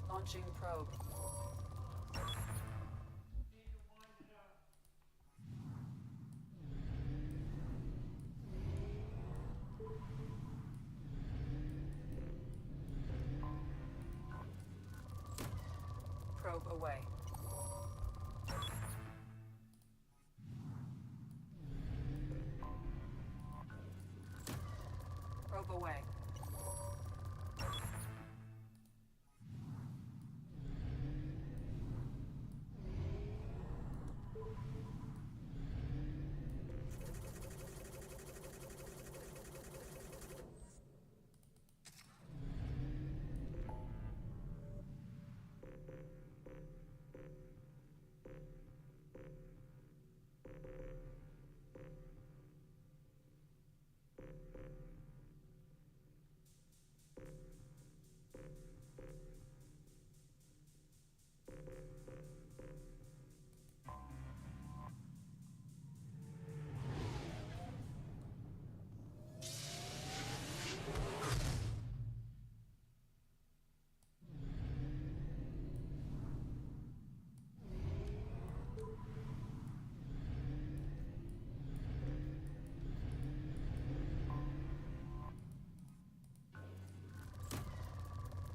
Launching probe. Probe away. Probe away.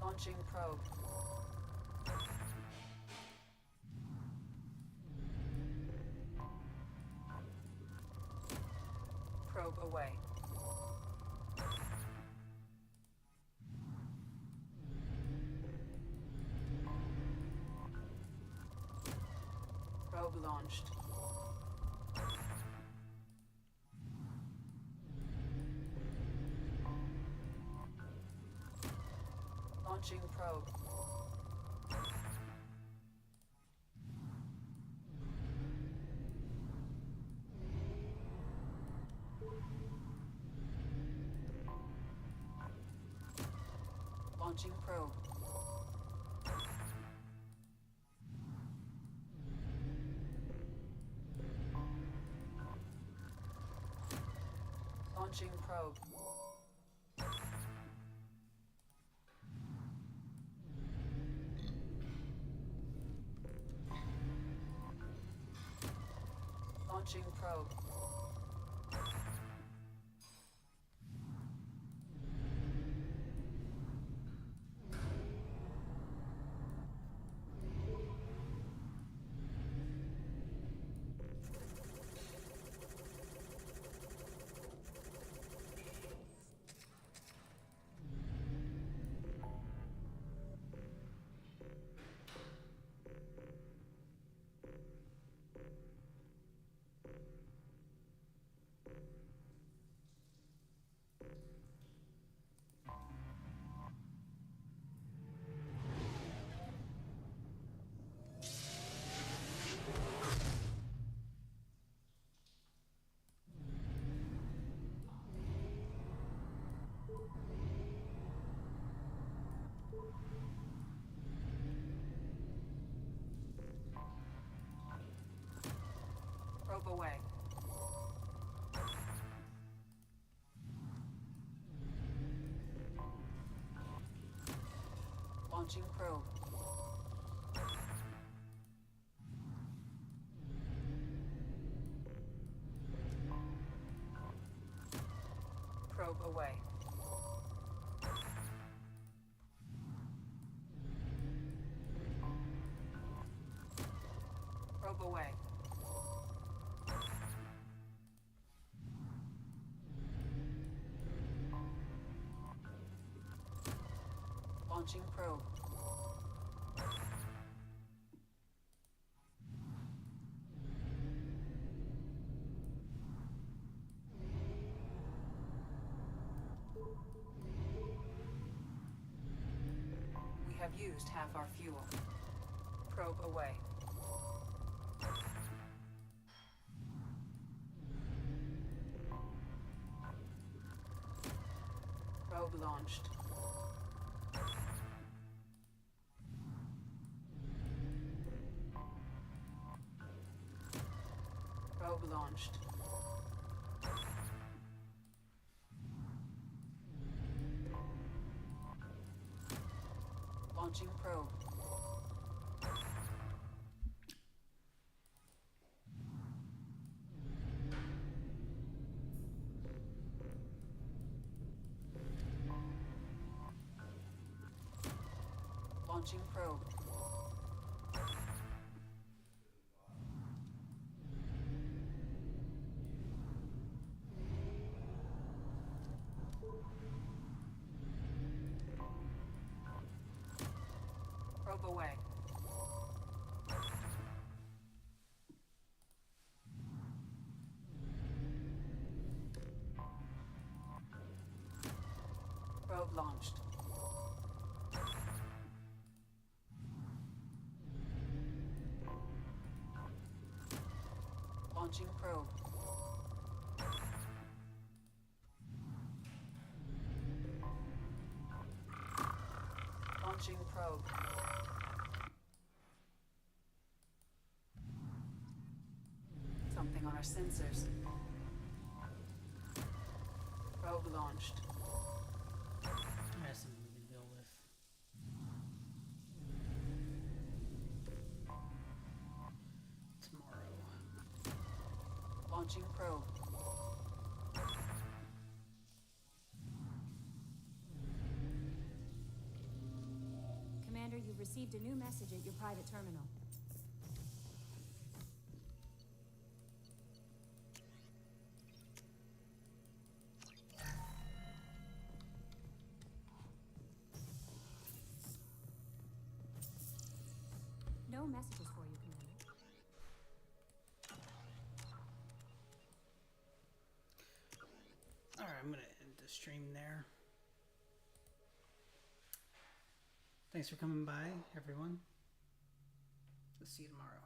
Launching probe. Probe away. Probe launched. Launching probe. Launching probe. Launching probe. Launching probe. Probe away. Launching probe. Probe away. Probe away. Launching probe. We have used half our fuel. Probe away. Probe launched. Probe launched. Launching probe. Launching probe. Probe away. Probe launched. Launching probe. Launching probe. Something on our sensors. Probe launched. That's something we can deal with. Tomorrow. Launching probe. Commander, you've received a new message at your private terminal. No messages for you, Commander. Alright, I'm gonna end the stream there. Thanks for coming by, everyone. We'll see you tomorrow.